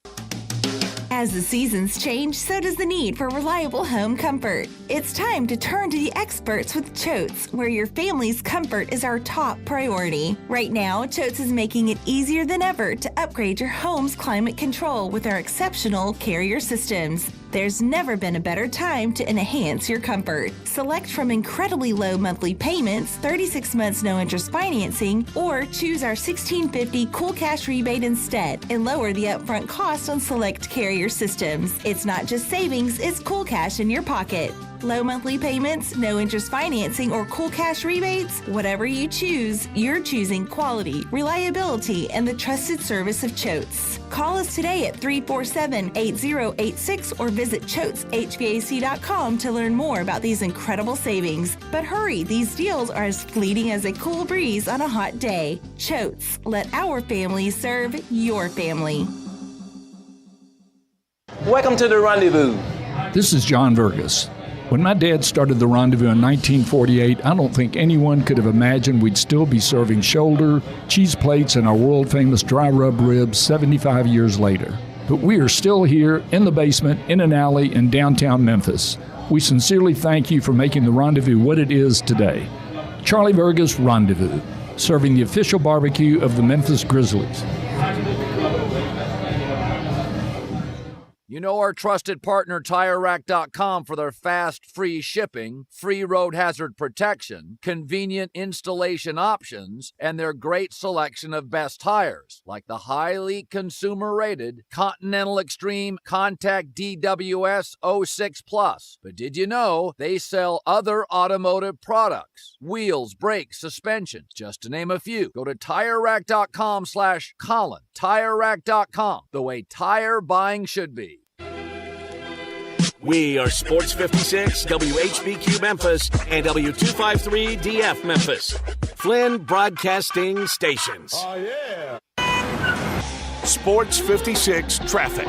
As the seasons change, so does the need for reliable home comfort. It's time to turn to the experts with Choates, where your family's comfort is our top priority. Right now, Choates is making it easier than ever to upgrade your home's climate control with our exceptional Carrier systems. There's never been a better time to enhance your comfort. Select from incredibly low monthly payments, 36 months no interest financing, or choose our $1,650 Cool Cash rebate instead and lower the upfront cost on select Carrier systems. It's not just savings, it's cool cash in your pocket. Low monthly payments, no interest financing, or cool cash rebates? Whatever you choose, you're choosing quality, reliability, and the trusted service of Choates. Call us today at 347-8086 or visit ChoatesHVAC.com to learn more about these incredible savings. But hurry, these deals are as fleeting as a cool breeze on a hot day. Choates, let our family serve your family. Welcome to the Rendezvous. This is John Vergas. When my dad started the Rendezvous in 1948, I don't think anyone could have imagined we'd still be serving shoulder, cheese plates, and our world-famous dry rub ribs 75 years later. But we are still here in the basement, in an alley in downtown Memphis. We sincerely thank you for making the Rendezvous what it is today. Charlie Vergas, Rendezvous. serving the official barbecue of the Memphis Grizzlies. You know our trusted partner TireRack.com for their fast, free shipping, free road hazard protection, convenient installation options, and their great selection of best tires, like the highly consumer-rated Continental Extreme Contact DWS 06 Plus. But did you know they sell other automotive products? Wheels, brakes, suspension, just to name a few. Go to TireRack.com/Colin. TireRack.com, the way tire buying should be. We are Sports 56, WHBQ Memphis, and W253DF Memphis. Flynn Broadcasting Stations. Oh, yeah. Sports 56 traffic.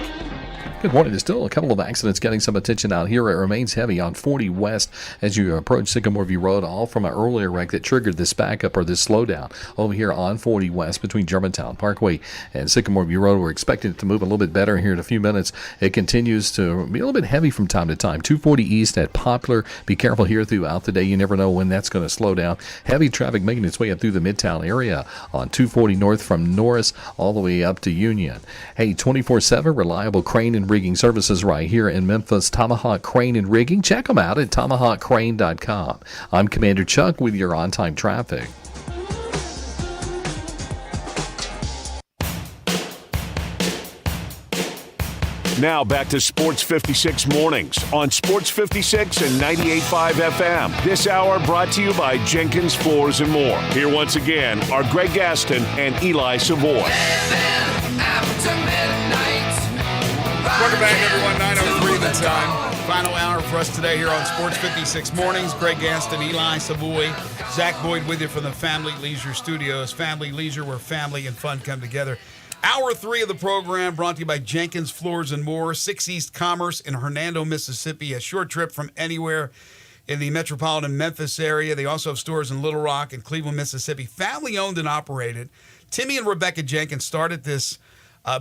Good morning. There's still a couple of accidents getting some attention out here. It remains heavy on 40 West as you approach Sycamore View Road, all from an earlier wreck that triggered this backup or this slowdown over here on 40 West between Germantown Parkway and Sycamore View Road. We're expecting it to move a little bit better here in a few minutes. It continues to be a little bit heavy from time to time. 240 East at Poplar. Be careful here throughout the day. You never know when that's going to slow down. Heavy traffic making its way up through the Midtown area on 240 North from Norris all the way up to Union. Hey, 24/7 reliable crane and rigging services right here in Memphis. Tomahawk Crane and Rigging. Check them out at tomahawkcrane.com. I'm Commander Chuck with your on-time traffic. Now back to Sports 56 mornings on Sports 56 and 98.5 FM. This hour brought to you by Jenkins Floors and More. Here once again are Greg Gaston and Eli Savoy. Welcome back, everyone. 9:03 the time. Final hour for us today here on Sports 56 Mornings. Greg Gaston, Eli Savoy, Zach Boyd with you from the Family Leisure Studios. Family Leisure, where family and fun come together. Hour 3 of the program brought to you by Jenkins Floors and More, 6 East Commerce in Hernando, Mississippi. A short trip from anywhere in the metropolitan Memphis area. They also have stores in Little Rock and Cleveland, Mississippi. Family owned and operated. Timmy and Rebecca Jenkins started this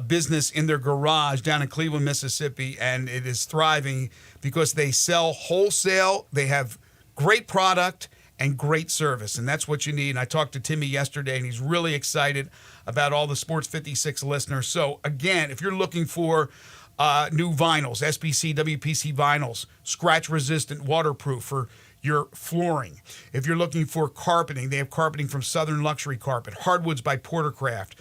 business in their garage down in Cleveland, Mississippi, and it is thriving because they sell wholesale. They have great product and great service, and that's what you need. And I talked to Timmy yesterday, and he's really excited about all the Sports 56 listeners. So, again, if you're looking for new vinyls, SPC, WPC vinyls, scratch-resistant, waterproof for your flooring. If you're looking for carpeting, they have carpeting from Southern Luxury Carpet, hardwoods by Portercraft,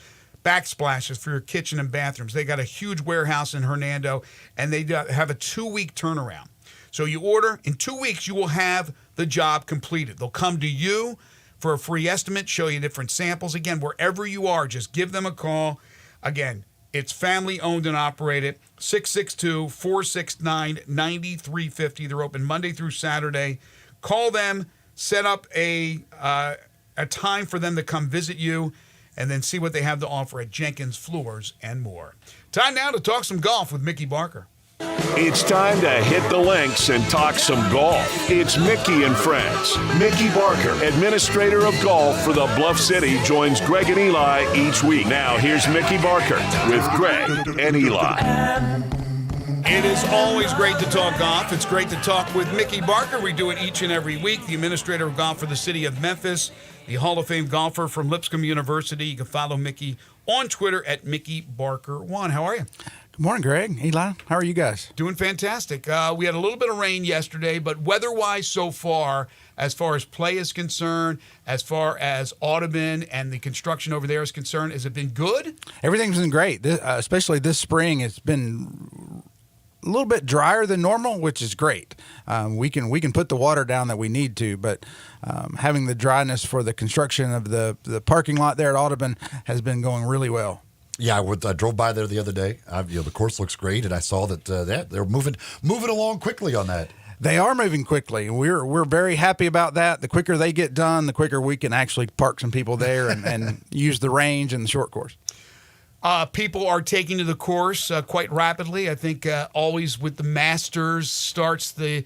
backsplashes for your kitchen and bathrooms. They got a huge warehouse in Hernando, and they have a 2-week turnaround. So you order, in 2 weeks, you will have the job completed. They'll come to you for a free estimate, show you different samples. Again, wherever you are, just give them a call. Again, it's family owned and operated, 662-469-9350. They're open Monday through Saturday. Call them, set up a time for them to come visit you, and then see what they have to offer at Jenkins Floors and More. Time now to talk some golf with Mickey Barker. It's time to hit the links and talk some golf. It's Mickey and Friends. Mickey Barker, administrator of golf for the Bluff City, joins Greg and Eli each week. Now here's Mickey Barker with Greg and Eli. It is always great to talk golf. It's great to talk with Mickey Barker. We do it each and every week. The administrator of golf for the city of Memphis, the Hall of Fame golfer from Lipscomb University. You can follow Mickey on Twitter at MickeyBarker1. How are you? Good morning, Greg. Eli, how are you guys? Doing fantastic. We had a little bit of rain yesterday, but weather-wise so far as play is concerned, as far as Audubon and the construction over there is concerned, has it been good? Everything's been great, especially this spring. It's been a little bit drier than normal, which is great. We can put the water down that we need to, but having the dryness for the construction of the parking lot there at Audubon has been going really well. Yeah, I drove by there the other day. The course looks great, and I saw that they're moving along quickly on that. They are moving quickly. We're very happy about that. The quicker they get done, the quicker we can actually park some people there and use the range and the short course. People are taking to the course quite rapidly. I think always with the Masters starts the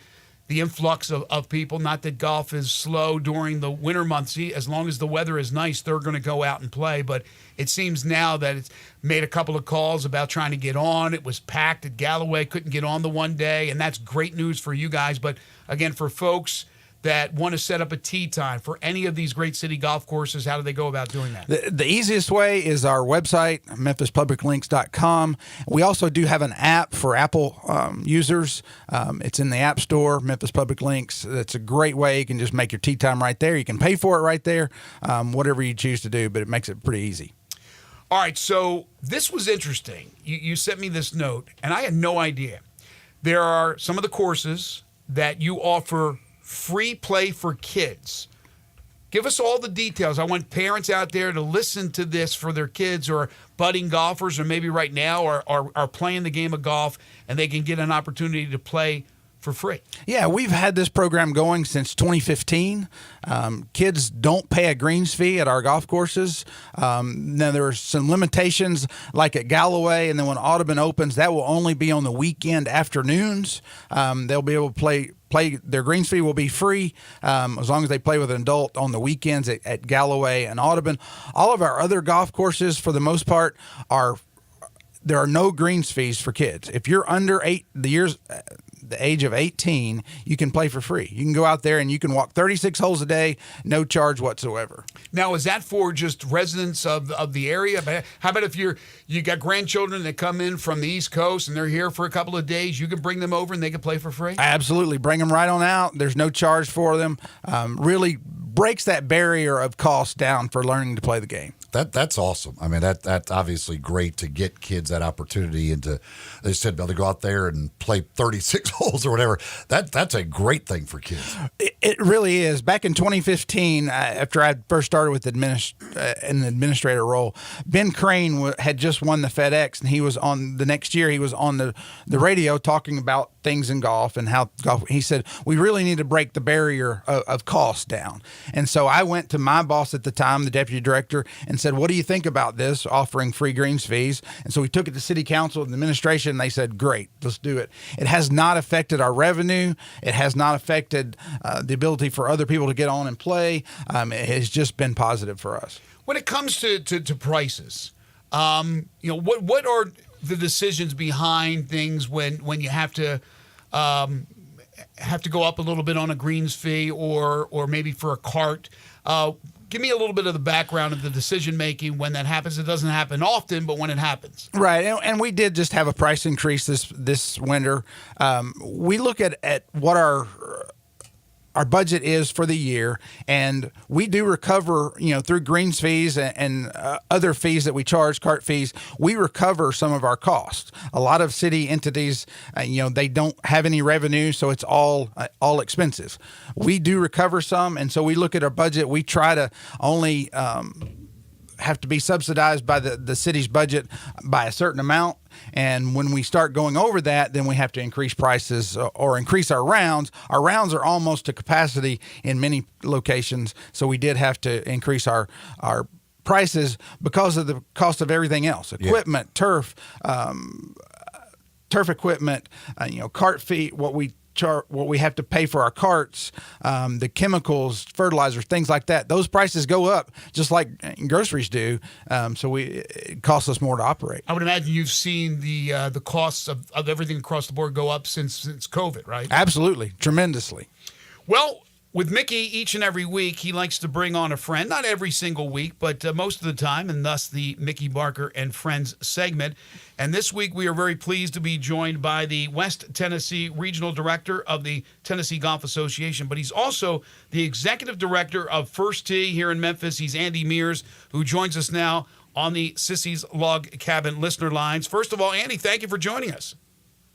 influx of people. Not that golf is slow during the winter months. As long as the weather is nice, they're going to go out and play. But it seems now that it's made a couple of calls about trying to get on. It was packed at Galloway, couldn't get on the one day, and that's great news for you guys. But, again, for folks that want to set up a tee time for any of these great city golf courses, how do they go about doing that? The easiest way is our website, memphispubliclinks.com. We also do have an app for Apple users. It's in the App Store, Memphis Public Links. That's a great way. You can just make your tee time right there. You can pay for it right there, whatever you choose to do, but it makes it pretty easy. All right, so this was interesting. You sent me this note, and I had no idea. There are some of the courses that you offer free play for kids. Give us all the details. I want parents out there to listen to this for their kids or budding golfers, or maybe right now are playing the game of golf, and they can get an opportunity to play for free. Yeah, we've had this program going since 2015. Kids don't pay a greens fee at our golf courses. Now, there are some limitations, like at Galloway, and then when Audubon opens, that will only be on the weekend afternoons. They'll be able to play their greens fee will be free as long as they play with an adult on the weekends at Galloway and Audubon. All of our other golf courses, for the most part, there are no greens fees for kids. If you're under the age of 18, you can play for free. You can go out there and you can walk 36 holes a day, no charge whatsoever. Now, is that for just residents of the area? How about if you got grandchildren that come in from the East Coast and they're here for a couple of days, you can bring them over and they can play for free? Absolutely. Bring them right on out. There's no charge for them. Really breaks that barrier of cost down for learning to play the game. That's awesome. I mean, that's obviously great to get kids that opportunity and they said, be able to go out there and play 36 holes or whatever. That's a great thing for kids. It really is. Back in 2015, after I first started with in the administrator role, Ben Crane had just won the FedEx, and he was on the next year. He was on the radio talking about things in golf and how golf. He said, we really need to break the barrier of cost down. And so I went to my boss at the time, the deputy director, and said, what do you think about this, offering free greens fees? And so we took it to city council and the administration, and they said, great, let's do it. It has not affected our revenue. It has not affected the ability for other people to get on and play. It has just been positive for us. When it comes to prices, what are the decisions behind things when you have to go up a little bit on a greens fee or maybe for a cart? Give me a little bit of the background of the decision-making when that happens. It doesn't happen often, but when it happens. Right, and we did just have a price increase this winter. We look at what our budget is for the year, and we do recover, through greens fees and other fees that we charge, cart fees, we recover some of our costs. A lot of city entities, they don't have any revenue, so it's all expenses. We do recover some, and so we look at our budget. We try to only have to be subsidized by the city's budget by a certain amount. And when we start going over that, then we have to increase prices or increase our rounds. Our rounds are almost to capacity in many locations, so we did have to increase our prices because of the cost of everything else: equipment, turf equipment, cart fee, what we have to pay for our carts, the chemicals, fertilizers, things like that. Those prices go up just like groceries do. So it costs us more to operate. I would imagine you've seen the costs of everything across the board go up since COVID, right? Absolutely. Tremendously. Well, with Mickey, each and every week, he likes to bring on a friend. Not every single week, but most of the time, and thus the Mickey Barker and Friends segment. And this week, we are very pleased to be joined by the West Tennessee Regional Director of the Tennessee Golf Association, but he's also the Executive Director of First Tee here in Memphis. He's Andy Mears, who joins us now on the Sissy's Log Cabin listener lines. First of all, Andy, thank you for joining us.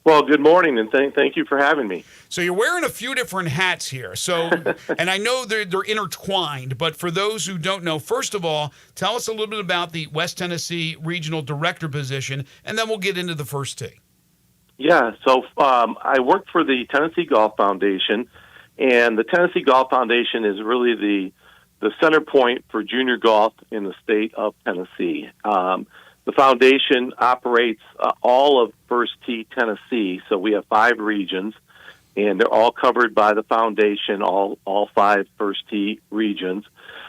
Well, good morning, and thank you for having me. So you're wearing a few different hats here. So, and I know they're intertwined, but for those who don't know, first of all, tell us a little bit about the West Tennessee Regional Director position, and then we'll get into the First Tee. Yeah, so I work for the Tennessee Golf Foundation, and the Tennessee Golf Foundation is really the center point for junior golf in the state of Tennessee. The foundation operates all of First Tee Tennessee, so we have 5 regions, and they're all covered by the foundation, all 5 First Tee regions.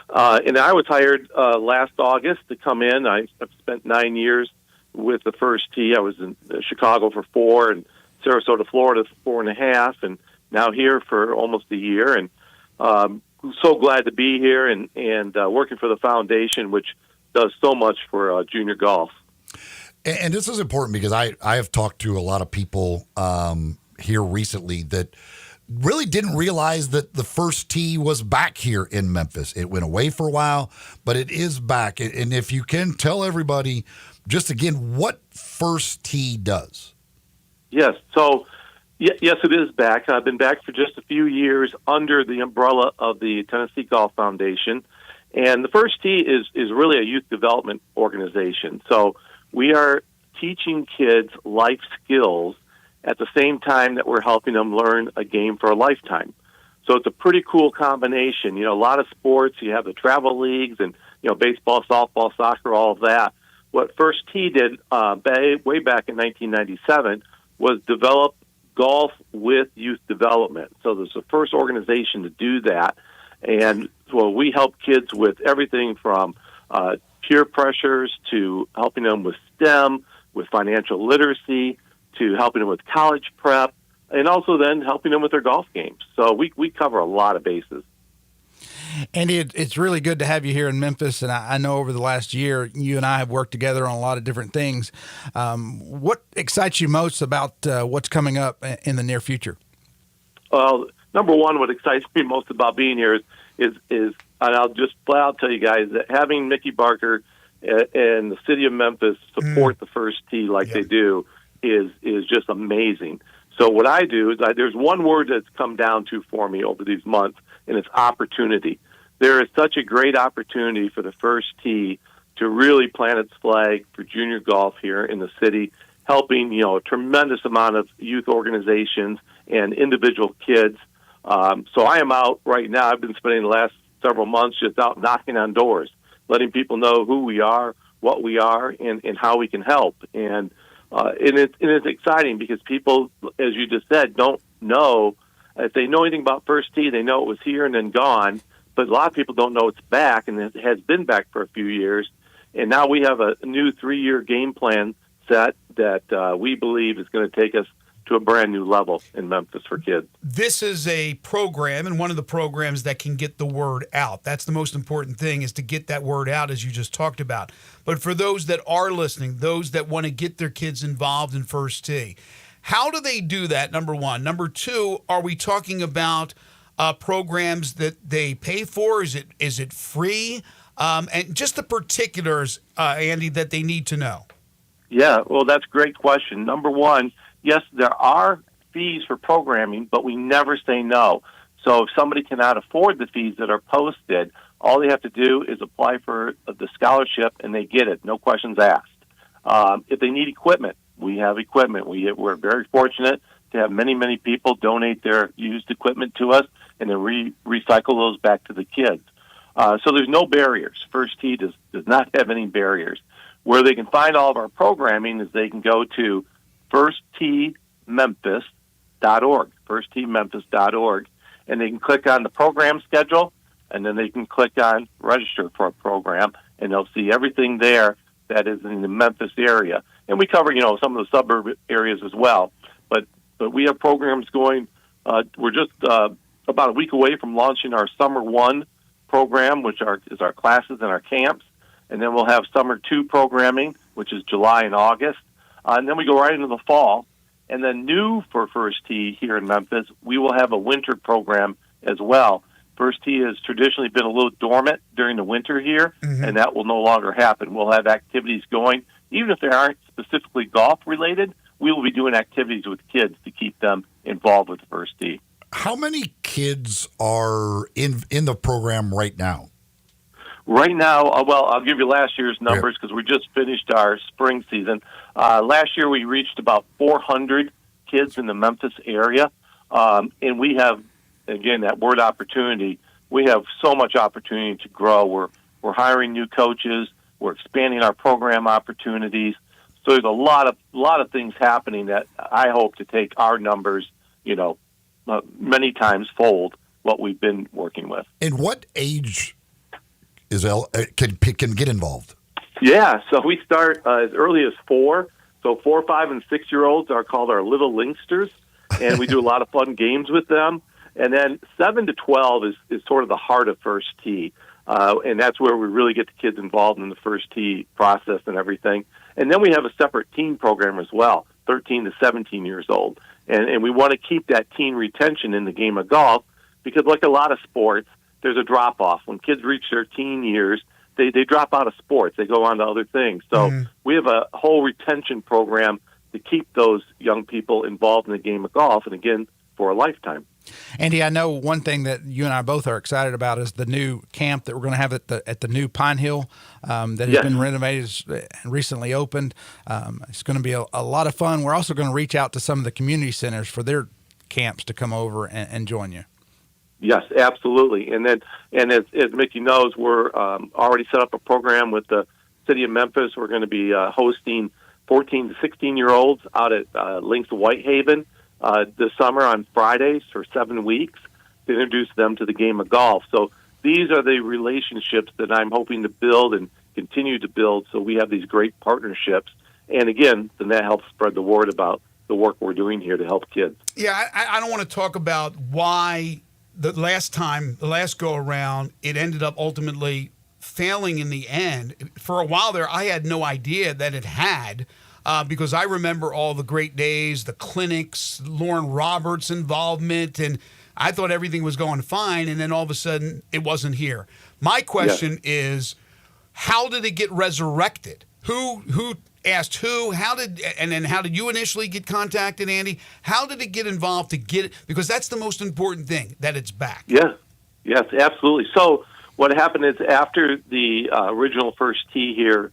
And I was hired last August to come in. I've spent 9 years with the First Tee. I was in Chicago for 4 and Sarasota, Florida for 4.5, and now here for almost a year. And So glad to be here and working for the foundation, which does so much for junior golf. And this is important because I have talked to a lot of people here recently that really didn't realize that the First Tee was back here in Memphis. It went away for a while, but it is back. And if you can tell everybody just again what First Tee does. Yes. So, yes, it is back. I've been back for just a few years under the umbrella of the Tennessee Golf Foundation. And the First Tee is really a youth development organization. So we are teaching kids life skills at the same time that we're helping them learn a game for a lifetime. So it's a pretty cool combination. A lot of sports, you have the travel leagues and, baseball, softball, soccer, all of that. What First Tee did way back in 1997 was develop golf with youth development. So there's the first organization to do that. And so we help kids with everything from peer pressures to helping them with STEM, with financial literacy, to helping them with college prep, and also then helping them with their golf games. So we cover a lot of bases. And it's really good to have you here in Memphis. And I know over the last year, you and I have worked together on a lot of different things. What excites you most about what's coming up in the near future? Well, number one, what excites me most about being here is and I'll just flat out tell you guys that having Mickey Barker and the city of Memphis support the First Tee like they do is just amazing. So what I do is there's one word that's come down to for me over these months, and it's opportunity. There is such a great opportunity for the First Tee to really plant its flag for junior golf here in the city, helping a tremendous amount of youth organizations and individual kids. So I am out right now. I've been spending the last several months just out knocking on doors, letting people know who we are, what we are, and how we can help. And it's exciting because people, as you just said, don't know. If they know anything about First Tee, they know it was here and then gone. But a lot of people don't know it's back, and it has been back for a few years. And now we have a new 3-year game plan set that we believe is going to take us to a brand new level in Memphis for kids. This is a program, and one of the programs that can get the word out. That's the most important thing, is to get that word out, as you just talked about. But for those that are listening, those that want to get their kids involved in First Tee, how do they do that, number one? Number two, are we talking about programs that they pay for? Is it free? And just the particulars, Andy, that they need to know. Yeah, well, that's a great question. Number one, yes, there are fees for programming, but we never say no. So if somebody cannot afford the fees that are posted, all they have to do is apply for the scholarship, and they get it, no questions asked. If they need equipment, we have equipment. We're very fortunate to have many, many people donate their used equipment to us and then recycle those back to the kids. So there's no barriers. First Tee does not have any barriers. Where they can find all of our programming is they can go to firstteememphis.org, firstteememphis.org, and they can click on the program schedule, and then they can click on register for a program, and they'll see everything there that is in the Memphis area. And we cover, some of the suburb areas as well. But we have programs going. We're just about a week away from launching our Summer 1 program, which is our classes and our camps. And then we'll have Summer 2 programming, which is July and August. And then we go right into the fall. And then new for First Tee here in Memphis, we will have a winter program as well. First Tee has traditionally been a little dormant during the winter here, and that will no longer happen. We'll have activities going. Even if they aren't specifically golf-related, we will be doing activities with kids to keep them involved with First Tee. How many kids are in the program right now? Right now, I'll give you last year's numbers because we just finished our spring season. Last year, we reached about 400 kids in the Memphis area, and we have, again, that word opportunity. We have so much opportunity to grow. We're hiring new coaches. We're expanding our program opportunities. So there's a lot of things happening that I hope to take our numbers, many times fold what we've been working with. And what age can get involved? Yeah, so we start as early as 4. So 4, 5, and 6-year-olds are called our little linksters, and we do a lot of fun games with them. And then 7 to 12 is sort of the heart of first tee. And that's where we really get the kids involved in the first tee process and everything. And then we have a separate teen program as well, 13 to 17 years old. And we want to keep that teen retention in the game of golf because, like a lot of sports, there's a drop-off. When kids reach their teen years, they drop out of sports. They go on to other things. So we have a whole retention program to keep those young people involved in the game of golf, and again, for a lifetime. Andy, I know one thing that you and I both are excited about is the new camp that we're going to have at the new Pine Hill that has been renovated and recently opened. It's going to be a lot of fun. We're also going to reach out to some of the community centers for their camps to come over and join you. Yes, absolutely. And as Mickey knows, we're already set up a program with the city of Memphis. We're going to be hosting 14 to 16-year-olds out at Links of Whitehaven this summer on Fridays for 7 weeks to introduce them to the game of golf. So these are the relationships that I'm hoping to build and continue to build so we have these great partnerships. And again, then that helps spread the word about the work we're doing here to help kids. Yeah, I don't want to talk about why the last go-around, it ended up ultimately failing in the end. For a while there, I had no idea that it had, because I remember all the great days, the clinics, Lauren Roberts' involvement, and I thought everything was going fine, and then all of a sudden it wasn't here. My question is, how did it get resurrected? Who asked who? How did you initially get contacted, Andy? How did it get involved to get it? Because that's the most important thing, that it's back. Yes, absolutely. So what happened is after the original first tee here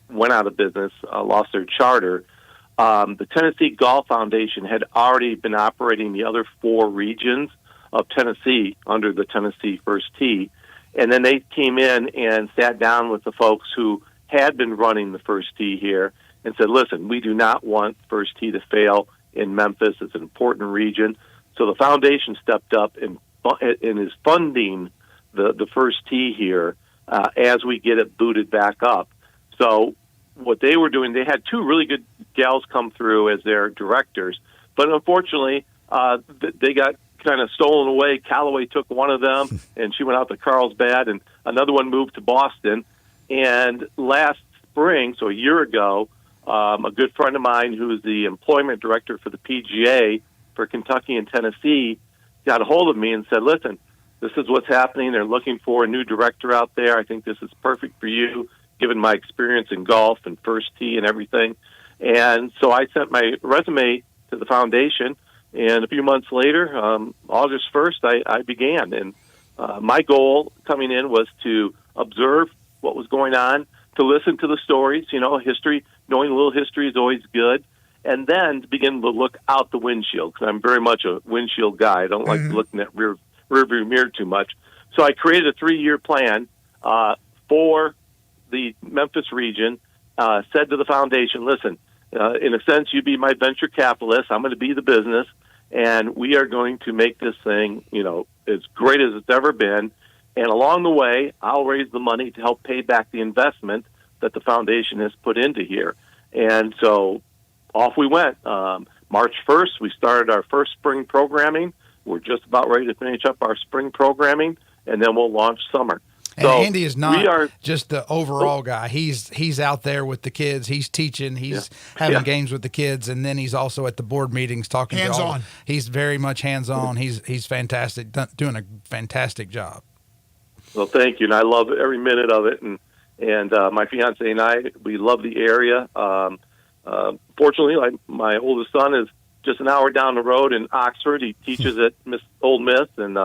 went out of business, lost their charter, the Tennessee Golf Foundation had already been operating the other 4 regions of Tennessee under the Tennessee First Tee. And then they came in and sat down with the folks who had been running the First Tee here and said, listen, we do not want First Tee to fail in Memphis. It's an important region. So the foundation stepped up and is funding the First Tee here as we get it booted back up. So what they were doing, they had 2 really good gals come through as their directors, but unfortunately they got kind of stolen away. Callaway took one of them, and she went out to Carlsbad, and another one moved to Boston. And last spring, so a year ago, a good friend of mine who is the employment director for the PGA for Kentucky and Tennessee got a hold of me and said, listen, this is what's happening. They're looking for a new director out there. I think this is perfect for you, given my experience in golf and first tee and everything. And so I sent my resume to the foundation, and a few months later, August 1st, I began. And my goal coming in was to observe what was going on, to listen to the stories, history. Knowing a little history is always good. And then to begin to look out the windshield, because I'm very much a windshield guy. I don't like looking at rearview mirror too much. So I created a 3-year plan for the Memphis region, said to the foundation, listen, in a sense, you be my venture capitalist. I'm going to be the business, and we are going to make this thing, as great as it's ever been. And along the way, I'll raise the money to help pay back the investment that the foundation has put into here. And so off we went. March 1st, we started our first spring programming. We're just about ready to finish up our spring programming, and then we'll launch summer. And so Andy is not just the overall guy. He's out there with the kids. He's teaching. He's having games with the kids, and then he's also at the board meetings talking. Hands-on. He's very much hands-on. He's fantastic, doing a fantastic job. Well, thank you, and I love every minute of it. And my fiance and I, we love the area. Fortunately, my oldest son is just an hour down the road in Oxford. He teaches at Old Miss, and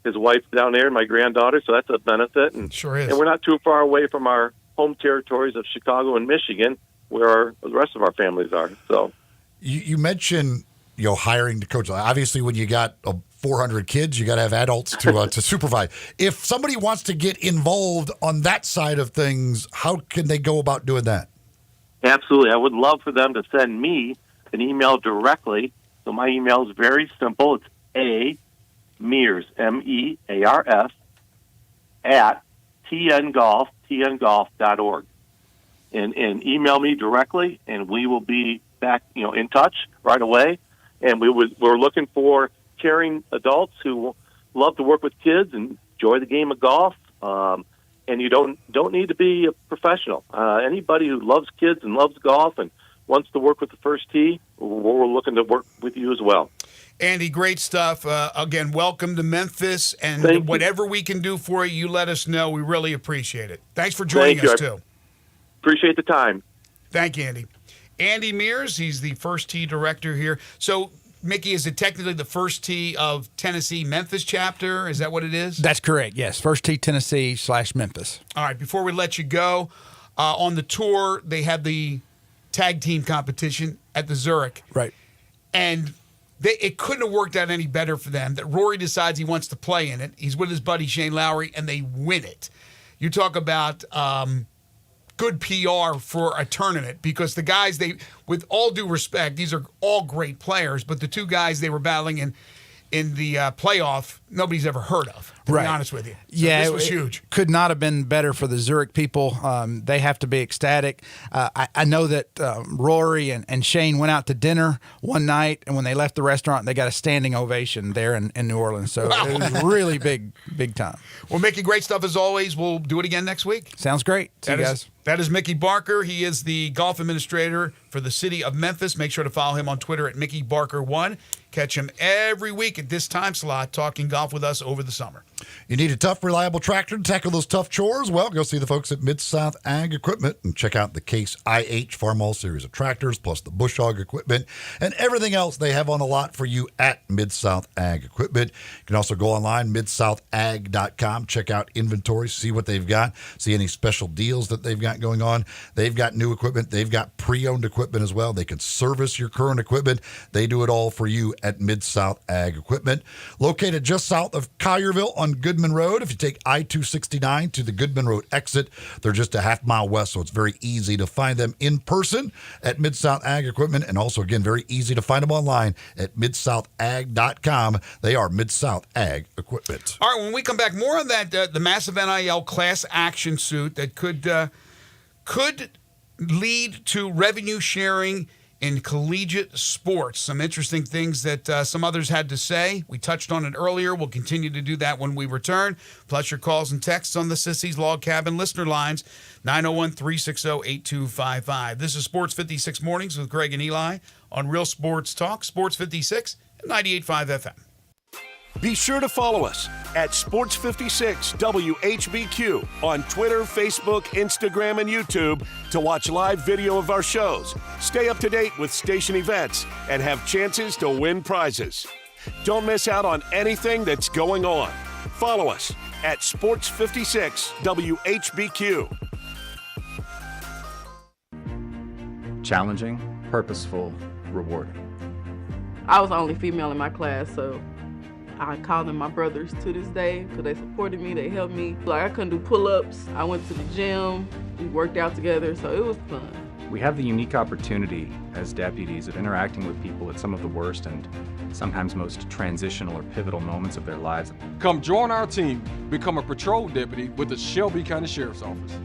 his wife's down there, my granddaughter, so that's a benefit. And, sure is. And we're not too far away from our home territories of Chicago and Michigan, where the rest of our families are. So, you mentioned hiring the coach. Obviously, when you got 400 kids, you got to have adults to supervise. If somebody wants to get involved on that side of things, how can they go about doing that? Absolutely. I would love for them to send me an email directly. So my email is very simple. It's Mears, MEARS, at tngolf.org. And email me directly, and we will be back, in touch right away. And we're looking for caring adults who love to work with kids and enjoy the game of golf. And you don't need to be a professional. Anybody who loves kids and loves golf and wants to work with the First Tee, we're looking to work with you as well. Andy, great stuff. Again, welcome to Memphis, and whatever we can do for you, you let us know. We really appreciate it. Thanks for joining us, too. Appreciate the time. Thank you, Andy. Andy Mears, he's the First Tee director here. So, Mickey, is it technically the First Tee of Tennessee Memphis chapter? Is that what it is? That's correct, yes. First Tee Tennessee /Memphis. All right, before we let you go, on the tour, they had the tag team competition at the Zurich. Right. And it couldn't have worked out any better for them that Rory decides he wants to play in it. He's with his buddy Shane Lowry, and they win it. You talk about good PR for a tournament, because the guys, with all due respect, these are all great players, but the two guys they were battling in the playoff, nobody's ever heard of, to be honest with you. So yeah, this was huge. Could not have been better for the Zurich people. They have to be ecstatic. I know that Rory and Shane went out to dinner one night, and when they left the restaurant, they got a standing ovation there in New Orleans. So it was really big time. Well, Mickey, great stuff as always. We'll do it again next week. Sounds great. See you guys. That is Mickey Barker. He is the golf administrator for the city of Memphis. Make sure to follow him on Twitter at MickeyBarker1. Catch him every week at this time slot talking golf with us over the summer. You need a tough, reliable tractor to tackle those tough chores? Well, go see the folks at Mid-South Ag Equipment and check out the Case IH Farmall series of tractors, plus the Bush Hog equipment and everything else they have on the lot for you at Mid-South Ag Equipment. You can also go online, midsouthag.com, check out inventory, see what they've got, see any special deals that they've got going on. They've got new equipment. They've got pre-owned equipment as well. They can service your current equipment. They do it all for you at Mid-South Ag Equipment. Located just south of Collierville on Goodman Road. If you take I-269 to the Goodman Road exit, they're just a half mile west, so it's very easy to find them in person at Mid-South Ag Equipment, and also, again, very easy to find them online at midsouthag.com. They are Mid-South Ag Equipment. All right, when we come back, more on that, the massive NIL class action suit that could lead to revenue sharing in collegiate sports. Some interesting things that some others had to say. We touched on it earlier. We'll continue to do that when we return. Plus your calls and texts on the Sissy's Log Cabin listener lines, 901-360-8255. This is Sports 56 Mornings with Greg and Eli on Real Sports Talk, Sports 56 and 98.5 FM. Be sure to follow us at Sports 56 WHBQ on Twitter, Facebook, Instagram, and YouTube to watch live video of our shows, stay up to date with station events, and have chances to win prizes. Don't miss out on anything that's going on. Follow us at Sports 56 WHBQ. Challenging, purposeful, rewarding. I was the only female in my class, so I call them my brothers to this day because they supported me, they helped me. Like, I couldn't do pull-ups. I went to the gym, we worked out together, so it was fun. We have the unique opportunity as deputies of interacting with people at some of the worst and sometimes most transitional or pivotal moments of their lives. Come join our team, become a patrol deputy with the Shelby County Sheriff's Office.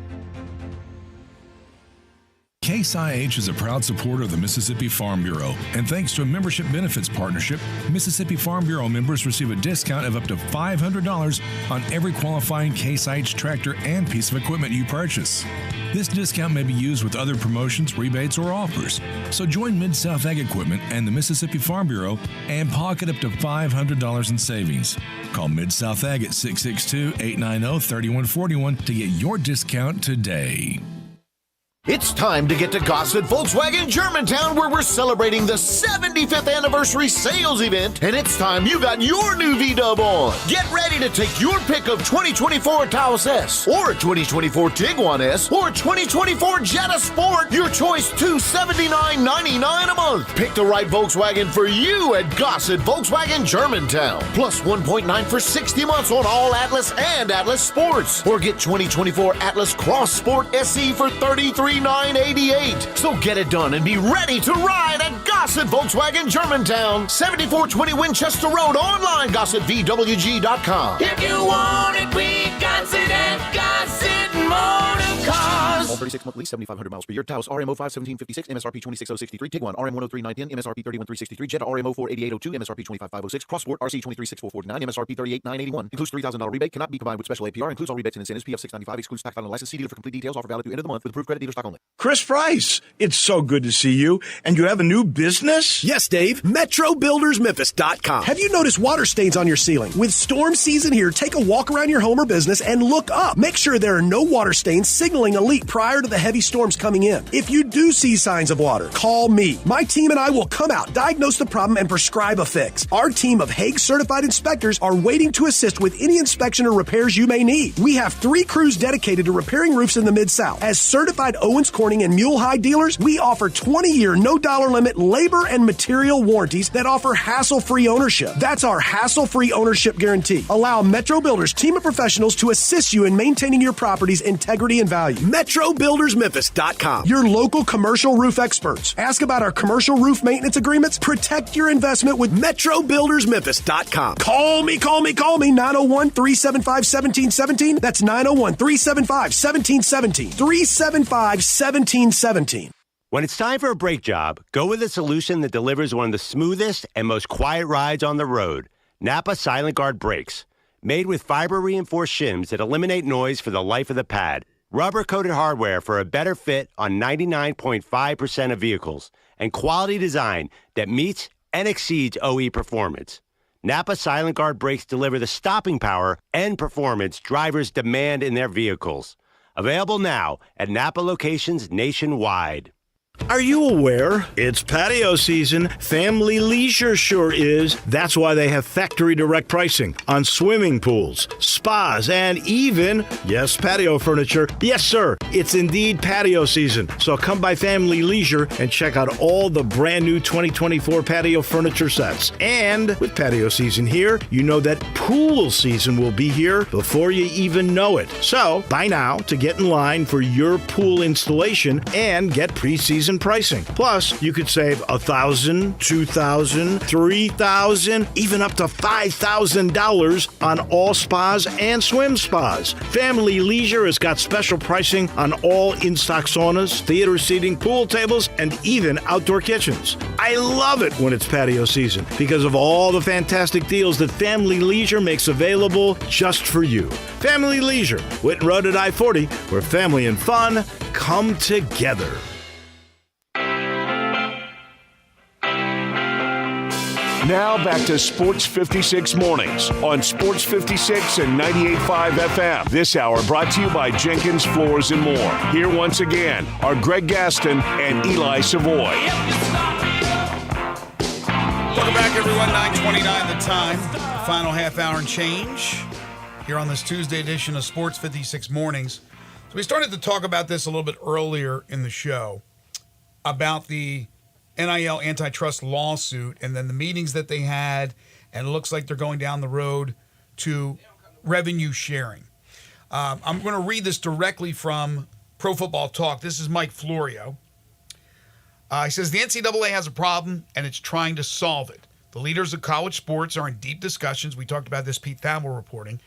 Case IH is a proud supporter of the Mississippi Farm Bureau, and thanks to a membership benefits partnership, Mississippi Farm Bureau members receive a discount of up to $500 on every qualifying Case IH tractor and piece of equipment you purchase. This discount may be used with other promotions, rebates, or offers. So join Mid-South Ag Equipment and the Mississippi Farm Bureau and pocket up to $500 in savings. Call Mid-South Ag at 662-890-3141 to get your discount today. It's time to get to Gossett Volkswagen Germantown, where we're celebrating the 75th anniversary sales event, and it's time you got your new V-Dub on. Get ready to take your pick of 2024 Taos S, or 2024 Tiguan S, or 2024 Jetta Sport. Your choice, $279.99 a month. Pick the right Volkswagen for you at Gossett Volkswagen Germantown. Plus 1.9 for 60 months on all Atlas and Atlas Sports. Or get 2024 Atlas Cross Sport SE for $33,988. So get it done and be ready to ride at Gossett Volkswagen Germantown, 7420 Winchester Road, online, GossettVWG.com. If you want it, we got it at Gossett Motor Cars. All 36 month lease, 7,500 miles per year. Taos RMO 51756, MSRP 26063. Tiguan RM 103.910, MSRP 31363. Jetta RMO 48802, MSRP 25506. Crossport RC 2364449, MSRP 38981. Includes $3,000 rebate. Cannot be combined with special APR. Includes all rebates and incentives. PF 695. Excludes tax final license. See dealer for complete details. Offer valid through end of the month with approved credit dealer stock only. Chris Price, it's so good to see you. And you have a new business? Yes, Dave. MetroBuildersMemphis.com. Have you noticed water stains on your ceiling? With storm season here, take a walk around your home or business and look up. Make sure there are no water stains signaling a leak prior to the heavy storms coming in. If you do see signs of water, call me. My team and I will come out, diagnose the problem, and prescribe a fix. Our team of Hague certified inspectors are waiting to assist with any inspection or repairs you may need. We have 3 crews dedicated to repairing roofs in the Mid-South. As certified Owens Corning and Mule High dealers, we offer 20-year no dollar limit labor and material warranties that offer hassle-free ownership. That's our hassle-free ownership guarantee. Allow Metro Builders team of professionals to assist you in maintaining your property's integrity and value. MetroBuildersMemphis.com. Your local commercial roof experts. Ask about our commercial roof maintenance agreements. Protect your investment with MetroBuildersMemphis.com. Call me, 901-375-1717. That's 901-375-1717. 375-1717. When it's time for a brake job, go with a solution that delivers one of the smoothest and most quiet rides on the road. Napa Silent Guard brakes. Made with fiber-reinforced shims that eliminate noise for the life of the pad. Rubber-coated hardware for a better fit on 99.5% of vehicles. And quality design that meets and exceeds OE performance. Napa Silent Guard brakes deliver the stopping power and performance drivers demand in their vehicles. Available now at Napa locations nationwide. Are you aware? It's patio season. Family Leisure sure is. That's why they have factory direct pricing on swimming pools, spas, and even, yes, patio furniture. Yes, sir, it's indeed patio season. So come by Family Leisure and check out all the brand new 2024 patio furniture sets. And with patio season here, you know that pool season will be here before you even know it. So buy now to get in line for your pool installation and get pre-season pricing. Plus, you could save $1,000, $2,000, $3,000, even up to $5,000 on all spas and swim spas. Family Leisure has got special pricing on all in-stock saunas, theater seating, pool tables, and even outdoor kitchens. I love it when it's patio season because of all the fantastic deals that Family Leisure makes available just for you. Family Leisure, Whitten Road at I-40, where family and fun come together. Now back to Sports 56 Mornings on Sports 56 and 98.5 FM. This hour brought to you by Jenkins Floors and More. Here once again are Greg Gaston and Eli Savoy. Welcome back, everyone. 9:29 the time. Final half hour and change here on this Tuesday edition of Sports 56 Mornings. So we started to talk about this a little bit earlier in the show about the NIL antitrust lawsuit and then the meetings that they had, and it looks like they're going down the road to revenue sharing. I'm going to read this directly from Pro Football Talk. This is Mike Florio. He says, the NCAA has a problem, and it's trying to solve it. The leaders of college sports are in deep discussions, we talked about this, Pete Thamel reporting,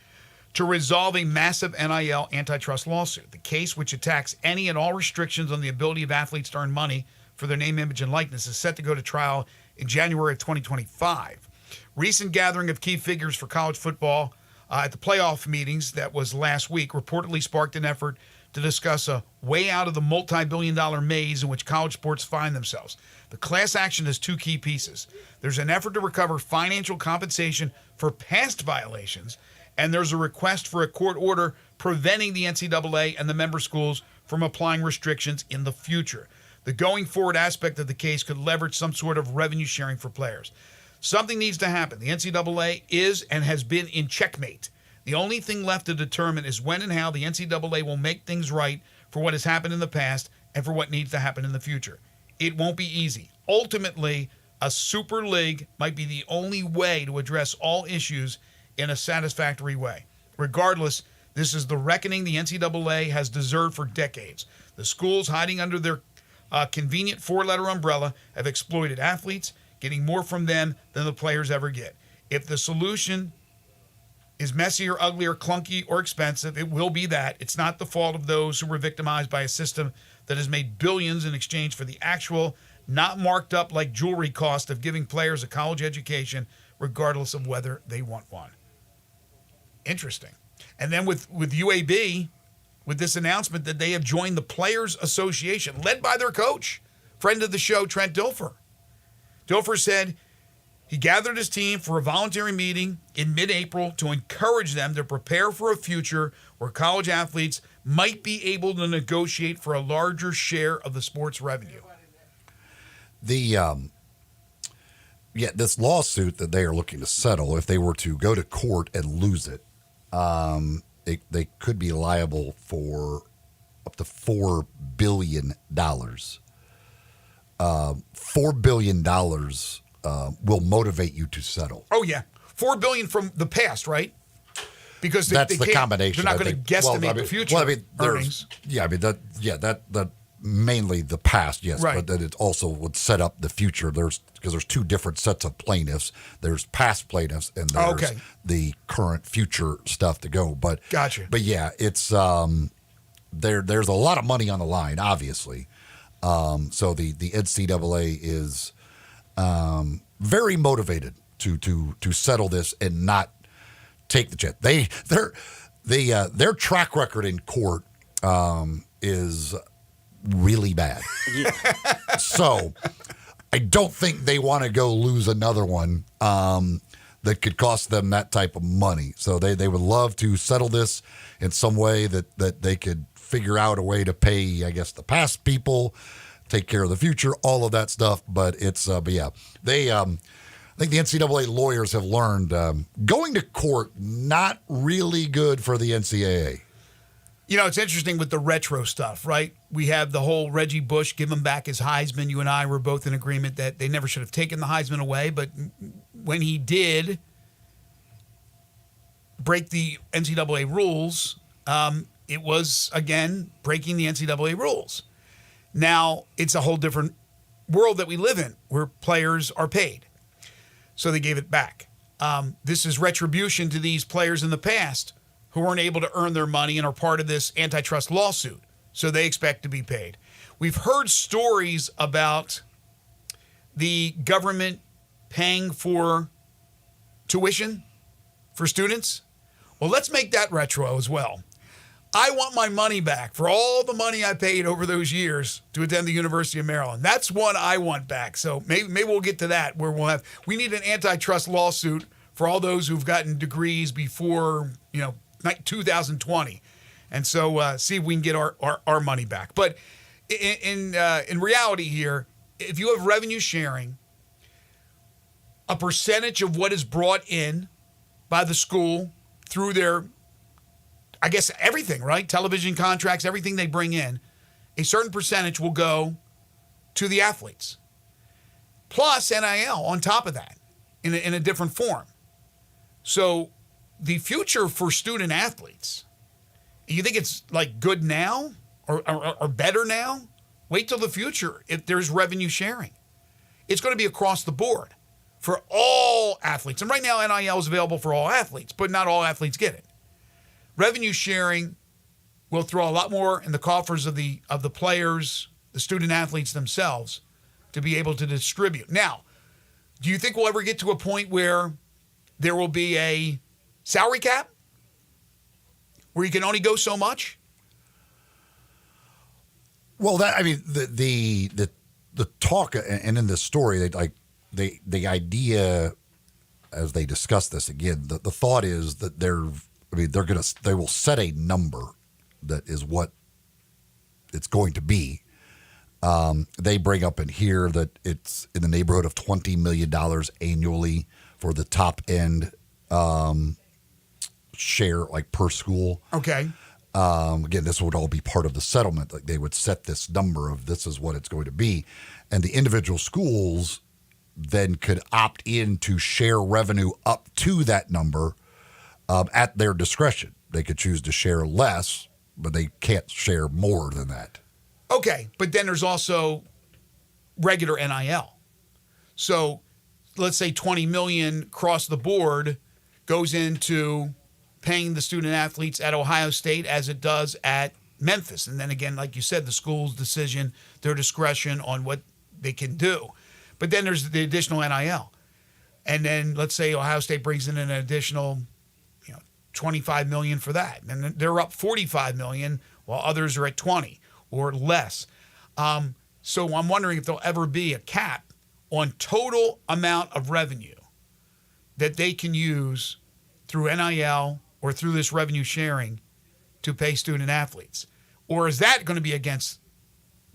to resolve a massive NIL antitrust lawsuit. The case, which attacks any and all restrictions on the ability of athletes to earn money for their name, image, and likeness, is set to go to trial in January of 2025. Recent gathering of key figures for college football at the playoff meetings that was last week reportedly sparked an effort to discuss a way out of the multi-billion-dollar maze in which college sports find themselves. The class action has 2 key pieces. There's an effort to recover financial compensation for past violations, and there's a request for a court order preventing the NCAA and the member schools from applying restrictions in the future. The going forward aspect of the case could leverage some sort of revenue sharing for players. Something needs to happen. The NCAA is and has been in checkmate. The only thing left to determine is when and how the NCAA will make things right for what has happened in the past and for what needs to happen in the future. It won't be easy. Ultimately, a super league might be the only way to address all issues in a satisfactory way. Regardless, this is the reckoning the NCAA has deserved for decades. The schools hiding under their convenient 4-letter umbrella have exploited athletes, getting more from them than the players ever get. If the solution is messy or ugly or clunky or expensive. It will be that. It's not the fault of those who were victimized by a system that has made billions in exchange for the actual, not marked up like jewelry cost of giving players a college education, regardless of whether they want one. Interesting. And then with UAB, with this announcement that they have joined the Players Association, led by their coach, friend of the show, Trent Dilfer. Dilfer said he gathered his team for a voluntary meeting in mid-April to encourage them to prepare for a future where college athletes might be able to negotiate for a larger share of the sports revenue. This lawsuit that they are looking to settle, if they were to go to court and lose it, they could be liable for up to $4 billion. $4 billion will motivate you to settle. Oh, yeah. $4 billion from the past, right? Because that's the combination. They're not going to guesstimate the future earnings. That mainly the past, yes, right. But that it also would set up the future. Because there's two different sets of plaintiffs. There's past plaintiffs and there's the current future stuff to go. But gotcha. But yeah, it's there's a lot of money on the line, obviously. So the NCAA is very motivated to settle this and not take the chance. Their track record in court is really bad. So I don't think they want to go lose another one that could cost them that type of money. So they would love to settle this in some way that they could figure out a way to pay, I guess, the past people, take care of the future, all of that stuff. But it's, I think the NCAA lawyers have learned going to court, not really good for the NCAA. You know, it's interesting with the retro stuff, right? We have the whole Reggie Bush, give him back his Heisman. You and I were both in agreement that they never should have taken the Heisman away. But when he did break the NCAA rules, it was, again, breaking the NCAA rules. Now, it's a whole different world that we live in where players are paid. So they gave it back. This is retribution to these players in the past who weren't able to earn their money and are part of this antitrust lawsuit. So they expect to be paid. We've heard stories about the government paying for tuition for students. Well, let's make that retro as well. I want my money back for all the money I paid over those years to attend the University of Maryland. That's one I want back. So maybe we'll get to that where we need an antitrust lawsuit for all those who've gotten degrees before, 2020. And so see if we can get our money back. But in reality here, if you have revenue sharing, a percentage of what is brought in by the school through their, I guess, everything, right? Television contracts, everything they bring in, a certain percentage will go to the athletes. Plus NIL on top of that in a different form. So the future for student athletes, you think it's like good now or better now? Wait till the future if there's revenue sharing. It's going to be across the board for all athletes. And right now NIL is available for all athletes, but not all athletes get it. Revenue sharing will throw a lot more in the coffers of the players, the student athletes themselves, to be able to distribute. Now, do you think we'll ever get to a point where there will be a salary cap where you can only go so much? Well, the talk and in this story, the idea as they discuss this again, the thought is that they will set a number that is what it's going to be. They bring up in here that it's in the neighborhood of $20 million annually for the top end share, like per school. Okay. Again, this would all be part of the settlement. Like they would set this number of this is what it's going to be. And the individual schools then could opt in to share revenue up to that number at their discretion. They could choose to share less, but they can't share more than that. Okay, but then there's also regular NIL. So let's say $20 million across the board goes into paying the student athletes at Ohio State as it does at Memphis. And then again, like you said, the school's decision, their discretion on what they can do. But then there's the additional NIL. And then let's say Ohio State brings in an additional, $25 million for that. And they're up $45 million while others are at 20 or less. So I'm wondering if there'll ever be a cap on total amount of revenue that they can use through NIL or through this revenue sharing to pay student athletes. Or is that going to be against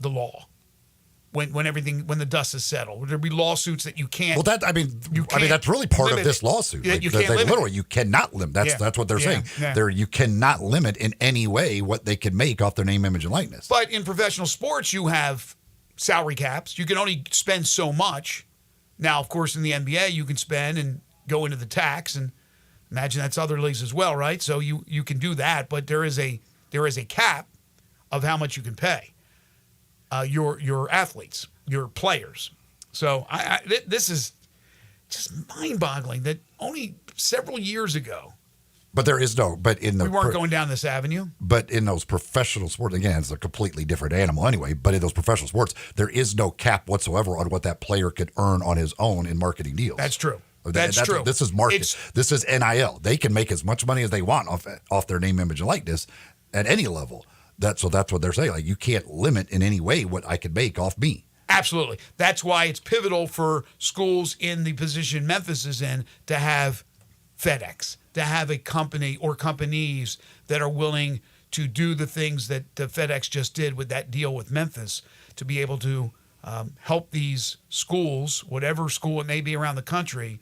the law when the dust is settled? Would there be lawsuits that you can't? Well, that's really part of this lawsuit. You can't limit. Literally, you cannot limit. That's what they're saying. Yeah. You cannot limit in any way what they can make off their name, image, and likeness. But in professional sports, you have salary caps. You can only spend so much. Now, of course, in the NBA, you can spend and go into the tax, and imagine that's other leagues as well, right? So you can do that, but there is a cap of how much you can pay your athletes, your players. So this is just mind-boggling that only several years ago. But there is no. But in the we weren't going down this avenue. But in those professional sports, again, it's a completely different animal anyway. But in those professional sports, there is no cap whatsoever on what that player could earn on his own in marketing deals. That's true. That's true. This is market. This is NIL. They can make as much money as they want off their name, image, and likeness at any level. That's what they're saying. Like, you can't limit in any way what I could make off me. Absolutely. That's why it's pivotal for schools in the position Memphis is in to have FedEx, to have a company or companies that are willing to do the things that FedEx just did with that deal with Memphis, to be able to help these schools, whatever school it may be around the country,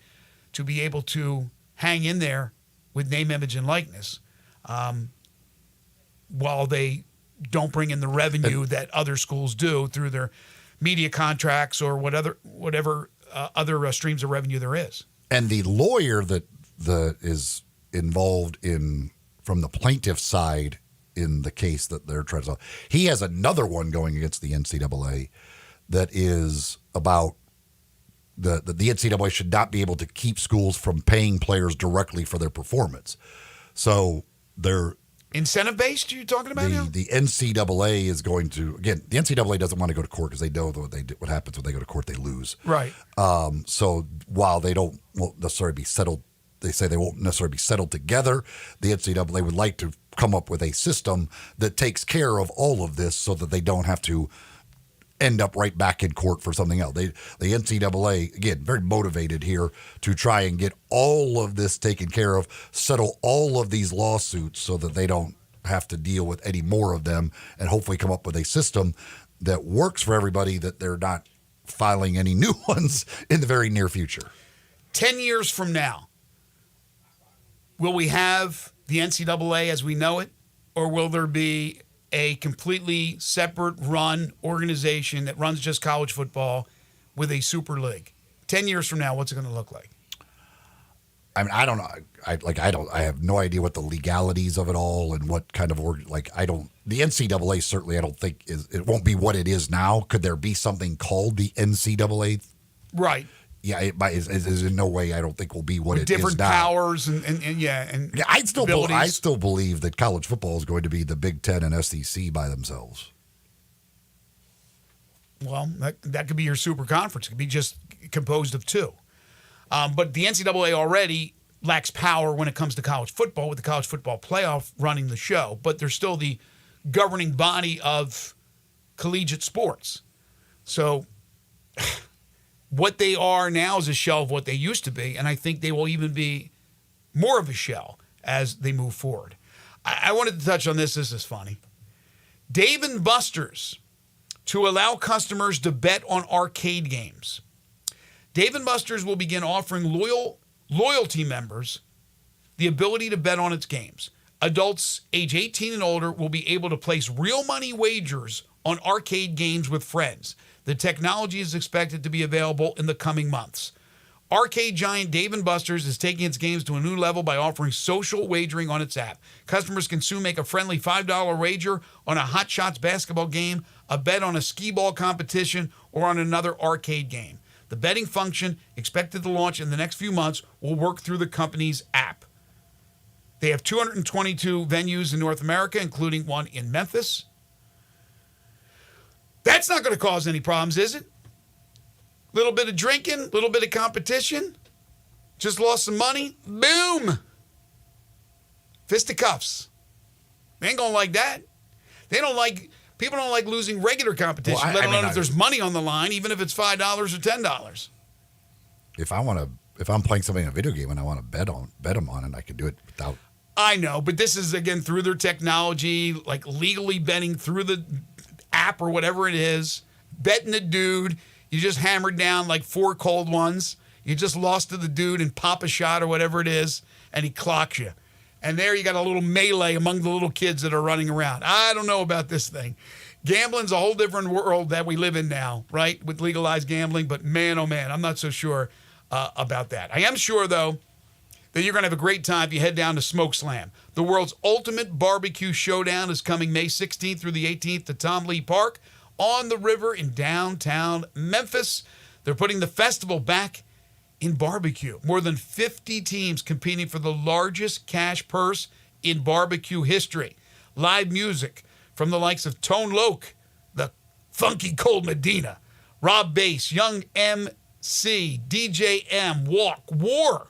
to be able to hang in there with name, image, and likeness while they don't bring in the revenue that other schools do through their media contracts or whatever other streams of revenue there is. And the lawyer that is involved from the plaintiff's side in the case that they're trying to solve, he has another one going against the NCAA that is about the NCAA should not be able to keep schools from paying players directly for their performance. So they're incentive based. You're talking about now? The NCAA is going to, again, the NCAA doesn't want to go to court because they know what happens when they go to court. They lose. Right. So while they won't necessarily be settled, they say they won't necessarily be settled together. The NCAA would like to come up with a system that takes care of all of this so that they don't have to end up right back in court for something else. The NCAA, again, very motivated here to try and get all of this taken care of, settle all of these lawsuits so that they don't have to deal with any more of them, and hopefully come up with a system that works for everybody, that they're not filing any new ones in the very near future. 10 years from now, will we have the NCAA as we know it, or will there be a completely separate run organization that runs just college football with a super league? 10 years from now, what's it going to look like? I mean, I don't know. I have no idea what the legalities of it all and what kind of the NCAA certainly, I don't think it won't be what it is now. Could there be something called the NCAA? Right. Yeah, it is in no way. I don't think will be what with it is now. Different powers and I still believe that college football is going to be the Big Ten and SEC by themselves. Well, that could be your super conference. It could be just composed of two. But the NCAA already lacks power when it comes to college football, with the college football playoff running the show. But they're still the governing body of collegiate sports. So what they are now is a shell of what they used to be, and I think they will even be more of a shell as they move forward. I wanted to touch on this. This is funny. Dave & Buster's to allow customers to bet on arcade games. Dave & Buster's will begin offering loyalty members the ability to bet on its games. Adults age 18 and older will be able to place real money wagers on arcade games with friends. The technology is expected to be available in the coming months. Arcade giant Dave & Buster's is taking its games to a new level by offering social wagering on its app. Customers can soon make a friendly $5 wager on a Hot Shots basketball game, a bet on a skee-ball competition, or on another arcade game. The betting function, expected to launch in the next few months, will work through the company's app. They have 222 venues in North America, including one in Memphis. That's not going to cause any problems, is it? Little bit of drinking, little bit of competition. Just lost some money. Boom. Fisticuffs. They ain't going to like that. People don't like losing regular competition, let alone if there's money on the line, even if it's $5 or $10. If I'm playing something in a video game and I want to bet them on it, I can do it without. I know, but this is, again, through their technology, like legally betting through the app or whatever it is, betting a dude. You just hammered down like 4 cold ones. You just lost to the dude and pop a shot or whatever it is, and he clocks you. And there you got a little melee among the little kids that are running around. I don't know about this thing. Gambling's a whole different world that we live in now, right, with legalized gambling. But man, oh man, I'm not so sure about that. I am sure, though, that you're going to have a great time if you head down to Smoke Slam. The world's ultimate barbecue showdown is coming May 16th through the 18th to Tom Lee Park on the river in downtown Memphis. They're putting the festival back in barbecue. More than 50 teams competing for the largest cash purse in barbecue history. Live music from the likes of Tone Loc, the Funky Cold Medina, Rob Bass, Young MC, DJ M, Walk, War.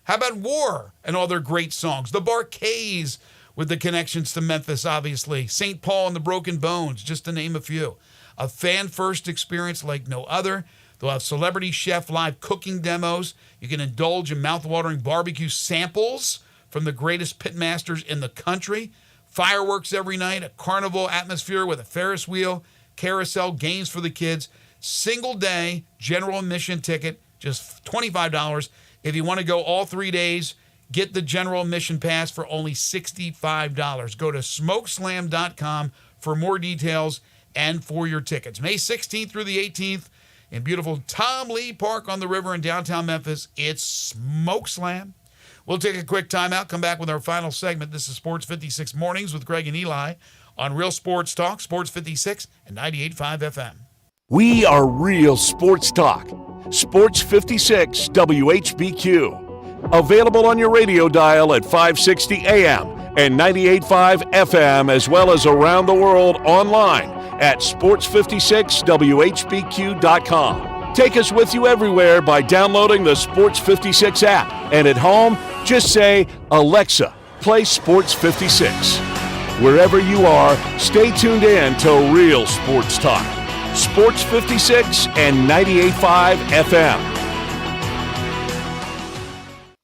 How about War and all their great songs? The Barkays with the connections to Memphis, obviously. St. Paul and the Broken Bones, just to name a few. A fan-first experience like no other. They'll have celebrity chef live cooking demos. You can indulge in mouth-watering barbecue samples from the greatest pitmasters in the country. Fireworks every night, a carnival atmosphere with a Ferris wheel, carousel, games for the kids. Single day general admission ticket, just $25. If you want to go all 3 days, get the general admission pass for only $65. Go to smokeslam.com for more details and for your tickets. May 16th through the 18th in beautiful Tom Lee Park on the river in downtown Memphis. It's Smoke Slam. We'll take a quick timeout, come back with our final segment. This is Sports 56 Mornings with Greg and Eli on Real Sports Talk, Sports 56 and 98.5 FM. We are Real Sports Talk. Sports 56 WHBQ. Available on your radio dial at 560 AM and 98.5 FM, as well as around the world online at sports56whbq.com. Take us with you everywhere by downloading the Sports 56 app. And at home, just say, Alexa, play Sports 56. Wherever you are, stay tuned in to Real Sports Talk. Sports 56 and 98.5 FM.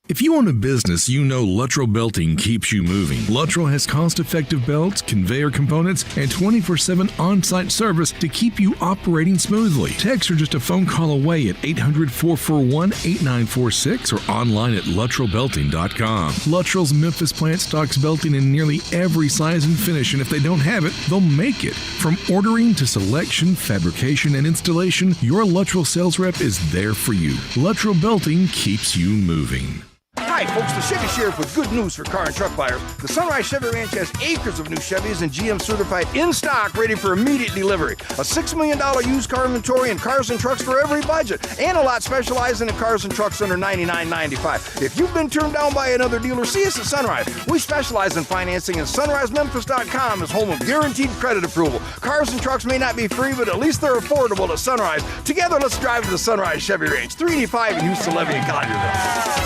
If you own a business, you know Luttrell Belting keeps you moving. Luttrell has cost-effective belts, conveyor components, and 24/7 on-site service to keep you operating smoothly. Text or just a phone call away at 800-441-8946 or online at LuttrellBelting.com. Luttrell's Memphis plant stocks belting in nearly every size and finish, and if they don't have it, they'll make it. From ordering to selection, fabrication, and installation, your Luttrell sales rep is there for you. Luttrell Belting keeps you moving. Hi, folks. The Chevy Sheriff with good news for car and truck buyers. The Sunrise Chevy Ranch has acres of new Chevys and GM certified in stock, ready for immediate delivery. A $6 million used car inventory and cars and trucks for every budget, and a lot specializing in cars and trucks under $99.95. If you've been turned down by another dealer, see us at Sunrise. We specialize in financing, and SunriseMemphis.com is home of guaranteed credit approval. Cars and trucks may not be free, but at least they're affordable at Sunrise. Together, let's drive to the Sunrise Chevy Ranch, 385 in Houston, Levy, and Collierville.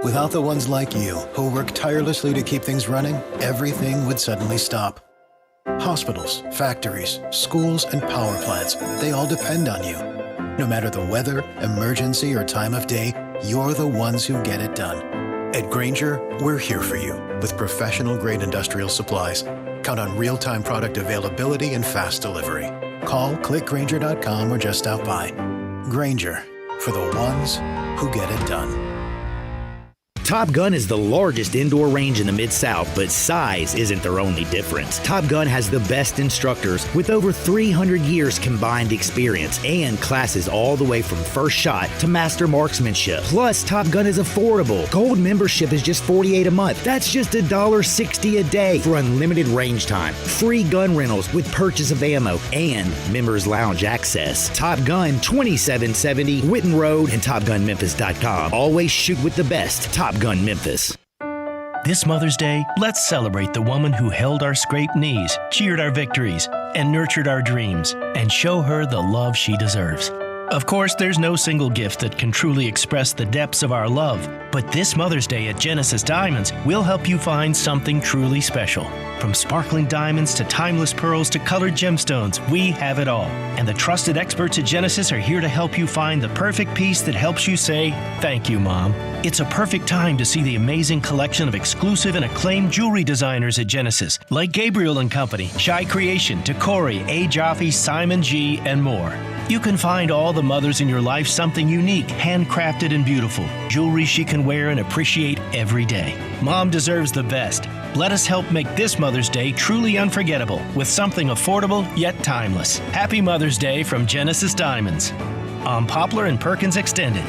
Without the ones like you, who work tirelessly to keep things running, everything would suddenly stop. Hospitals, factories, schools, and power plants, they all depend on you. No matter the weather, emergency, or time of day, you're the ones who get it done. At Grainger, we're here for you with professional-grade industrial supplies. Count on real-time product availability and fast delivery. Call, click Grainger.com, or just stop by. Grainger, for the ones who get it done. Top Gun is the largest indoor range in the Mid-South, but size isn't their only difference. Top Gun has the best instructors with over 300 years combined experience and classes all the way from first shot to master marksmanship. Plus, Top Gun is affordable. Gold membership is just $48 a month. That's just $1.60 a day for unlimited range time, free gun rentals with purchase of ammo, and members lounge access. Top Gun, 2770 Witten Road and TopGunMemphis.com. Always shoot with the best. Top Gun Memphis. This Mother's Day, let's celebrate the woman who held our scraped knees, cheered our victories, and nurtured our dreams, and show her the love she deserves. Of course, there's no single gift that can truly express the depths of our love, but this Mother's Day at Genesis Diamonds, we'll help you find something truly special. From sparkling diamonds to timeless pearls to colored gemstones, we have it all. And the trusted experts at Genesis are here to help you find the perfect piece that helps you say, "Thank you, Mom." It's a perfect time to see the amazing collection of exclusive and acclaimed jewelry designers at Genesis, like Gabriel & Company, Shy Creation, Tacori, A. Jaffe, Simon G., and more. You can find all the mothers in your life something unique, handcrafted and beautiful. Jewelry she can wear and appreciate every day. Mom deserves the best. Let us help make this Mother's Day truly unforgettable with something affordable yet timeless. Happy Mother's Day from Genesis Diamonds. On Poplar and Perkins Extended.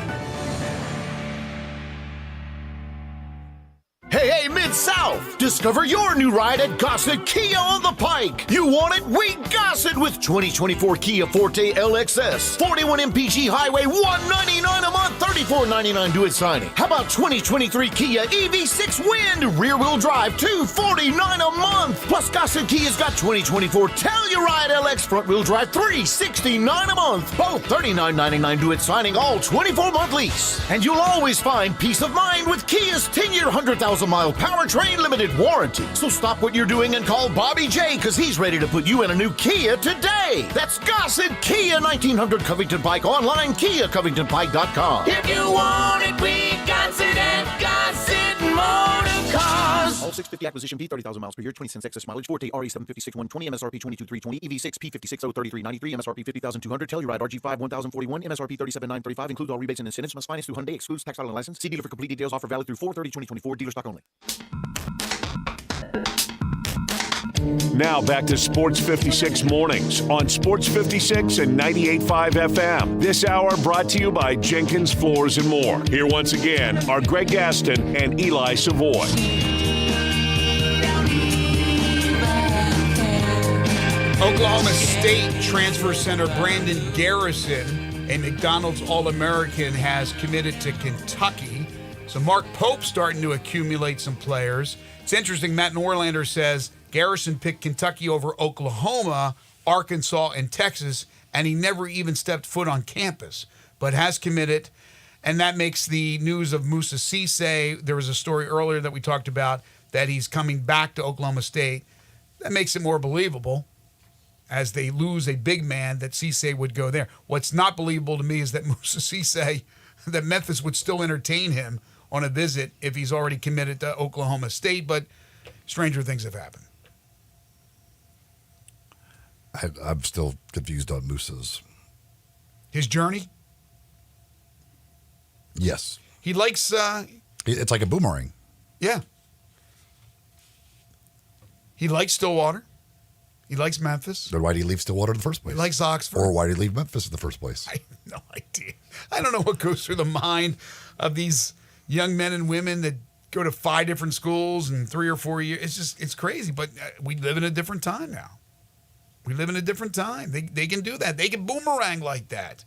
Hey, Mid-South! Discover your new ride at Gossett Kia on the Pike. You want it? We Gossett with 2024 Kia Forte LXS. 41 MPG Highway, $199 a month, $34.99 due at signing. How about 2023 Kia EV6 Wind, rear-wheel drive, $249 a month. Plus, Gossett Kia's got 2024 Telluride LX front-wheel drive, $369 a month. Both $39.99 due at signing, all 24-month lease. And you'll always find peace of mind with Kia's 10-year, 100,000-mile powertrain limited warranty. So stop what you're doing and call Bobby J, because he's ready to put you in a new Kia today. That's Gossett Kia, 1900 Covington Pike, online, KiaCovingtonPike.com. If you want it, we got it at Gossett Motor Cars. All 650 acquisition, P30,000 miles per year, 20 cents excess mileage, Forte RE756 120, MSRP 22,320, EV6 P56 03393, MSRP 50,200, Telluride RG5 1041, MSRP 37,935, includes all rebates and incentives, must finance through Hyundai, excludes tax, title, and license. See dealer for complete details, offer valid through 4/30/2024, dealer stock only. Now back to Sports 56 Mornings on Sports 56 and 98.5 FM. This hour brought to you by Jenkins Floors and More. Here once again are Greg Gaston and Eli Savoy. Oklahoma State transfer center Brandon Garrison, a McDonald's All-American, has committed to Kentucky. So Mark Pope's starting to accumulate some players. It's interesting, Matt Norlander says Garrison picked Kentucky over Oklahoma, Arkansas, and Texas, and he never even stepped foot on campus, but has committed. And that makes the news of Musa Cisse, there was a story earlier that we talked about, that he's coming back to Oklahoma State. That makes it more believable, as they lose a big man, that Cisse would go there. What's not believable to me is that Musa Cisse, that Memphis would still entertain him on a visit if he's already committed to Oklahoma State, but stranger things have happened. I'm still confused on Musa's. His journey? Yes. He likes... it's like a boomerang. Yeah. He likes Stillwater. He likes Memphis. Then why did he leave Stillwater in the first place? He likes Oxford. Or why did he leave Memphis in the first place? I have no idea. I don't know what goes through the mind of these young men and women that go to 5 different schools in 3 or 4 years. It's crazy, but we live in a different time now. We live in a different time. They can do that. They can boomerang like that.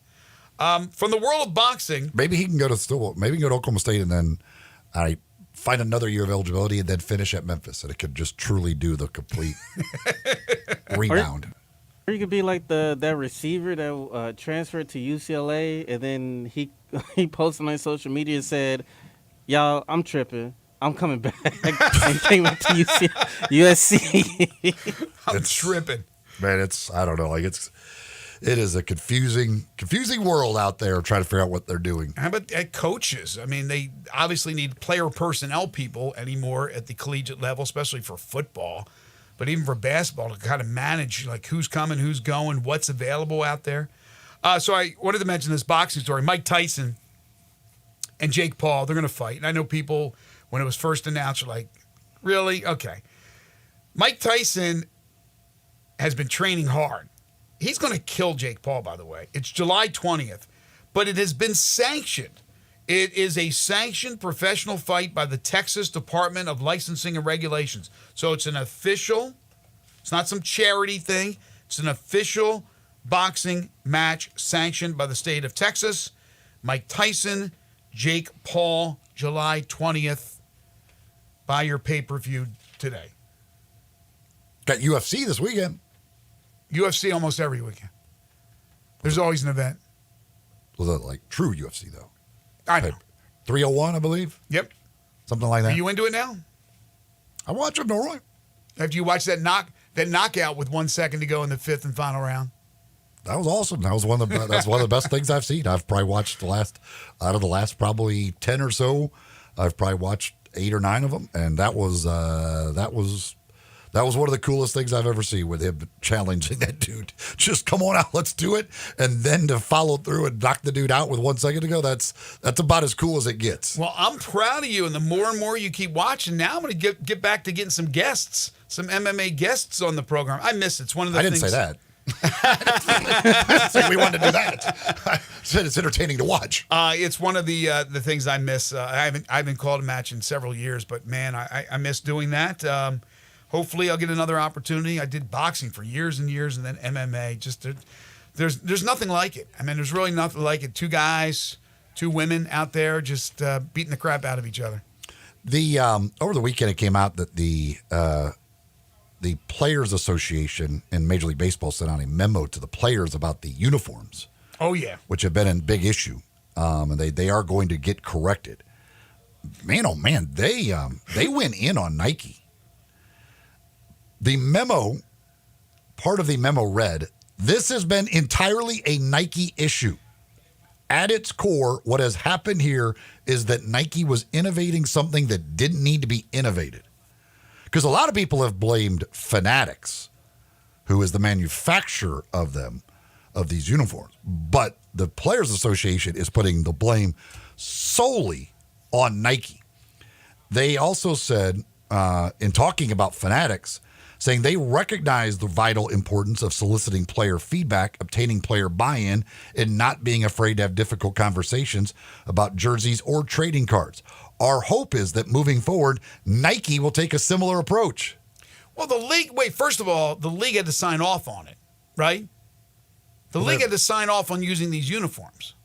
From the world of boxing. Maybe he can go to Stillwater. Maybe he can go to Oklahoma State and then find another year of eligibility and then finish at Memphis. And it could just truly do the complete rebound. Or you could be like that receiver that transferred to UCLA, and then he posted on social media and said, "Y'all, I'm tripping. I'm coming back," and came back to USC. I'm tripping. Man, I don't know. It is a confusing world out there trying to figure out what they're doing. How about coaches? I mean, they obviously need player personnel people anymore at the collegiate level, especially for football. But even for basketball, to kind of manage like who's coming, who's going, what's available out there. So I wanted to mention this boxing story. Mike Tyson and Jake Paul, they're going to fight. And I know people, when it was first announced, are like, really? Okay. Mike Tyson has been training hard. He's going to kill Jake Paul, by the way. It's July 20th, but it has been sanctioned. It is a sanctioned professional fight by the Texas Department of Licensing and Regulations. So it's an official, it's not some charity thing. It's an official boxing match sanctioned by the state of Texas. Mike Tyson, Jake Paul, July 20th. Buy your pay-per-view today. Got UFC this weekend. UFC almost every weekend. There's always an event. Was it like true UFC, though? I know. 301, I believe? Yep. Something like that. Are you into it now? I watch it normally. After you watch that knockout with 1 second to go in the fifth and final round? That was awesome. That's one of the best things I've seen. I've probably watched out of the last probably 10 or so, I've probably watched 8 or 9 of them, and that was one of the coolest things I've ever seen, with him challenging that dude. Just come on out, let's do it. And then to follow through and knock the dude out with 1 second to go, that's about as cool as it gets. Well, I'm proud of you, and the more and more you keep watching, now I'm going to get back to getting some guests, some MMA guests on the program. I miss it. It's one of the I things. didn't say that. I didn't say we wanted to do that. I said it's entertaining to watch. It's one of the things I miss. I haven't called a match in several years, but man, I miss doing that. Hopefully, I'll get another opportunity. I did boxing for years and years, and then MMA. Just there's nothing like it. I mean, there's really nothing like it. 2 guys, 2 women out there just beating the crap out of each other. Over the weekend, it came out that the Players Association in Major League Baseball sent out a memo to the players about the uniforms. Oh yeah, which have been a big issue, and they are going to get corrected. Man, oh man, they went in on Nike. The memo, part of the memo read, "This has been entirely a Nike issue. At its core, what has happened here is that Nike was innovating something that didn't need to be innovated." Because a lot of people have blamed Fanatics, who is the manufacturer of these uniforms. But the Players Association is putting the blame solely on Nike. They also said, in talking about Fanatics, saying they recognize the vital importance of soliciting player feedback, obtaining player buy-in, and not being afraid to have difficult conversations about jerseys or trading cards. Our hope is that moving forward, Nike will take a similar approach. Well, first of all, the league had to sign off on it, right? The league had to sign off on using these uniforms.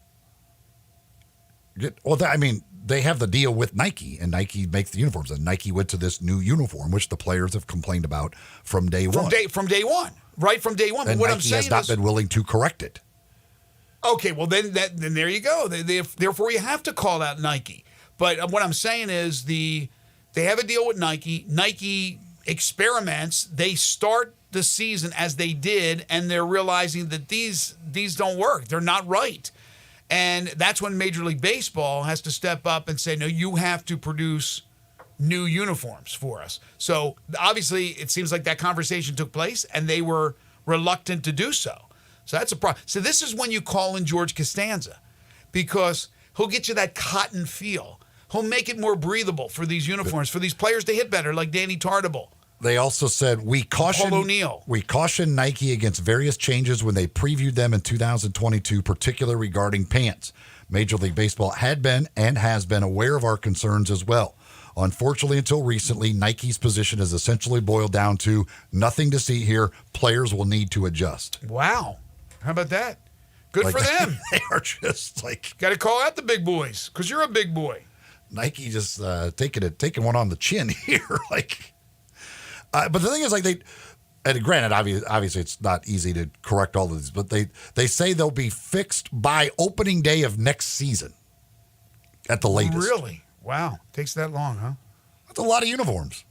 Well, they have the deal with Nike, and Nike makes the uniforms. And Nike went to this new uniform, which the players have complained about from day one. From day one, right from day one. And but what Nike I'm saying has not been willing to correct it. Okay, well then there you go. Therefore, you have to call out Nike. But what I'm saying is they have a deal with Nike. Nike experiments. They start the season as they did, and they're realizing that these don't work. They're not right. And that's when Major League Baseball has to step up and say, no, you have to produce new uniforms for us. So obviously it seems like that conversation took place, and they were reluctant to do so. So that's a problem. So this is when you call in George Costanza, because he'll get you that cotton feel. He'll make it more breathable for these uniforms, for these players to hit better, like Danny Tartable. They also said, we caution Nike against various changes when they previewed them in 2022, particularly regarding pants. Major League Baseball had been and has been aware of our concerns as well. Unfortunately, until recently, Nike's position has essentially boiled down to nothing to see here. Players will need to adjust. Wow. How about that? Good for them. They are just like... Got to call out the big boys, because you're a big boy. Nike just taking one on the chin here. But the thing is, and granted, obviously it's not easy to correct all of these, but they say they'll be fixed by opening day of next season at the latest. Really? Wow. Takes that long, huh? That's a lot of uniforms.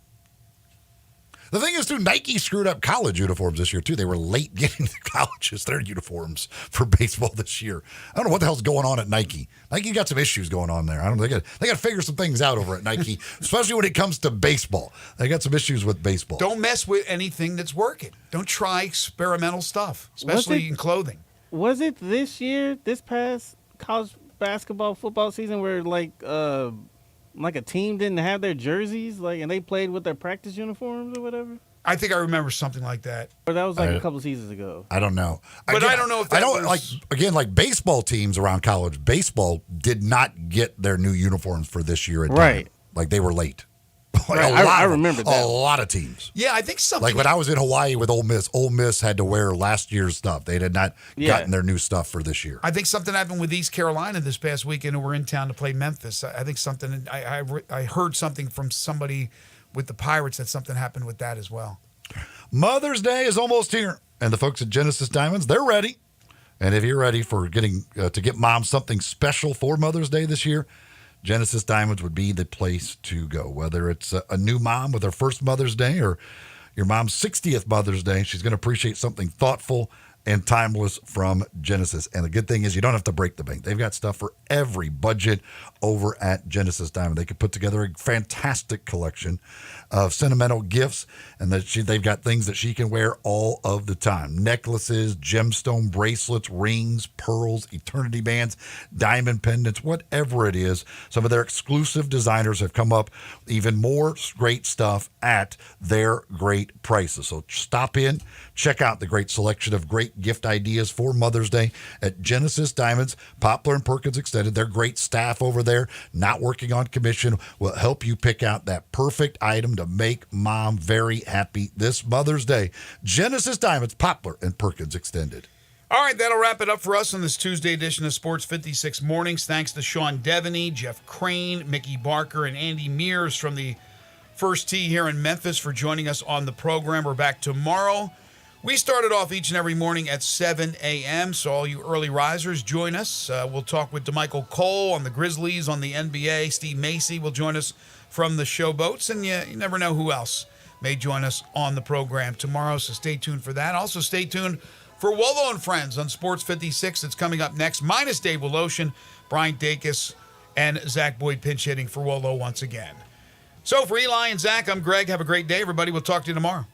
The thing is, too, Nike screwed up college uniforms this year, too. They were late getting the colleges their uniforms for baseball this year. I don't know what the hell's going on at Nike. Nike got some issues going on there. They got to figure some things out over at Nike, especially when it comes to baseball. They got some issues with baseball. Don't mess with anything that's working. Don't try experimental stuff, especially in clothing. Was it this past college basketball, football season where like a team didn't have their jerseys, and they played with their practice uniforms or whatever? I think I remember something like that. Or that was a couple seasons ago. I don't know. But I don't know if that was... baseball teams around college baseball did not get their new uniforms for this year. Right. They were late. I remember that. A lot of teams. Yeah, I think something. Like when I was in Hawaii with Ole Miss had to wear last year's stuff. They had not gotten their new stuff for this year. I think something happened with East Carolina this past weekend, and we're in town to play Memphis. I think something. I heard something from somebody with the Pirates that something happened with that as well. Mother's Day is almost here, and the folks at Genesis Diamonds, they're ready. And if you're ready for getting to get mom something special for Mother's Day this year, Genesis Diamonds would be the place to go. Whether it's a new mom with her first Mother's Day or your mom's 60th Mother's Day, she's going to appreciate something thoughtful and timeless from Genesis. And the good thing is you don't have to break the bank. They've got stuff for every budget over at Genesis Diamond. They could put together a fantastic collection of sentimental gifts, and they've got things that she can wear all of the time. Necklaces, gemstone bracelets, rings, pearls, eternity bands, diamond pendants, whatever it is. Some of their exclusive designers have come up with even more great stuff at their great prices. So stop in, check out the great selection of great gift ideas for Mother's Day at Genesis Diamonds, Poplar and Perkins Extended. Their great staff over there, not working on commission, will help you pick out that perfect item to make mom very happy this Mother's Day. Genesis Diamonds, Poplar and Perkins Extended. All right, that'll wrap it up for us on this Tuesday edition of Sports 56 Mornings. Thanks to Sean Devaney, Jeff Crane, Mickey Barker, and Andy Mears from the First Tee here in Memphis for joining us on the program. We're back tomorrow. We started off each and every morning at 7 a.m., so all you early risers, join us. We'll talk with DeMichael Cole on the Grizzlies, on the NBA. Steve Macy will join us from the Showboats, and you never know who else may join us on the program tomorrow, so stay tuned for that. Also, stay tuned for Wolo and Friends on Sports 56. It's coming up next, minus Dave Woloshin, Brian Dacus, and Zach Boyd pinch hitting for Wolo once again. So for Eli and Zach, I'm Greg. Have a great day, everybody. We'll talk to you tomorrow.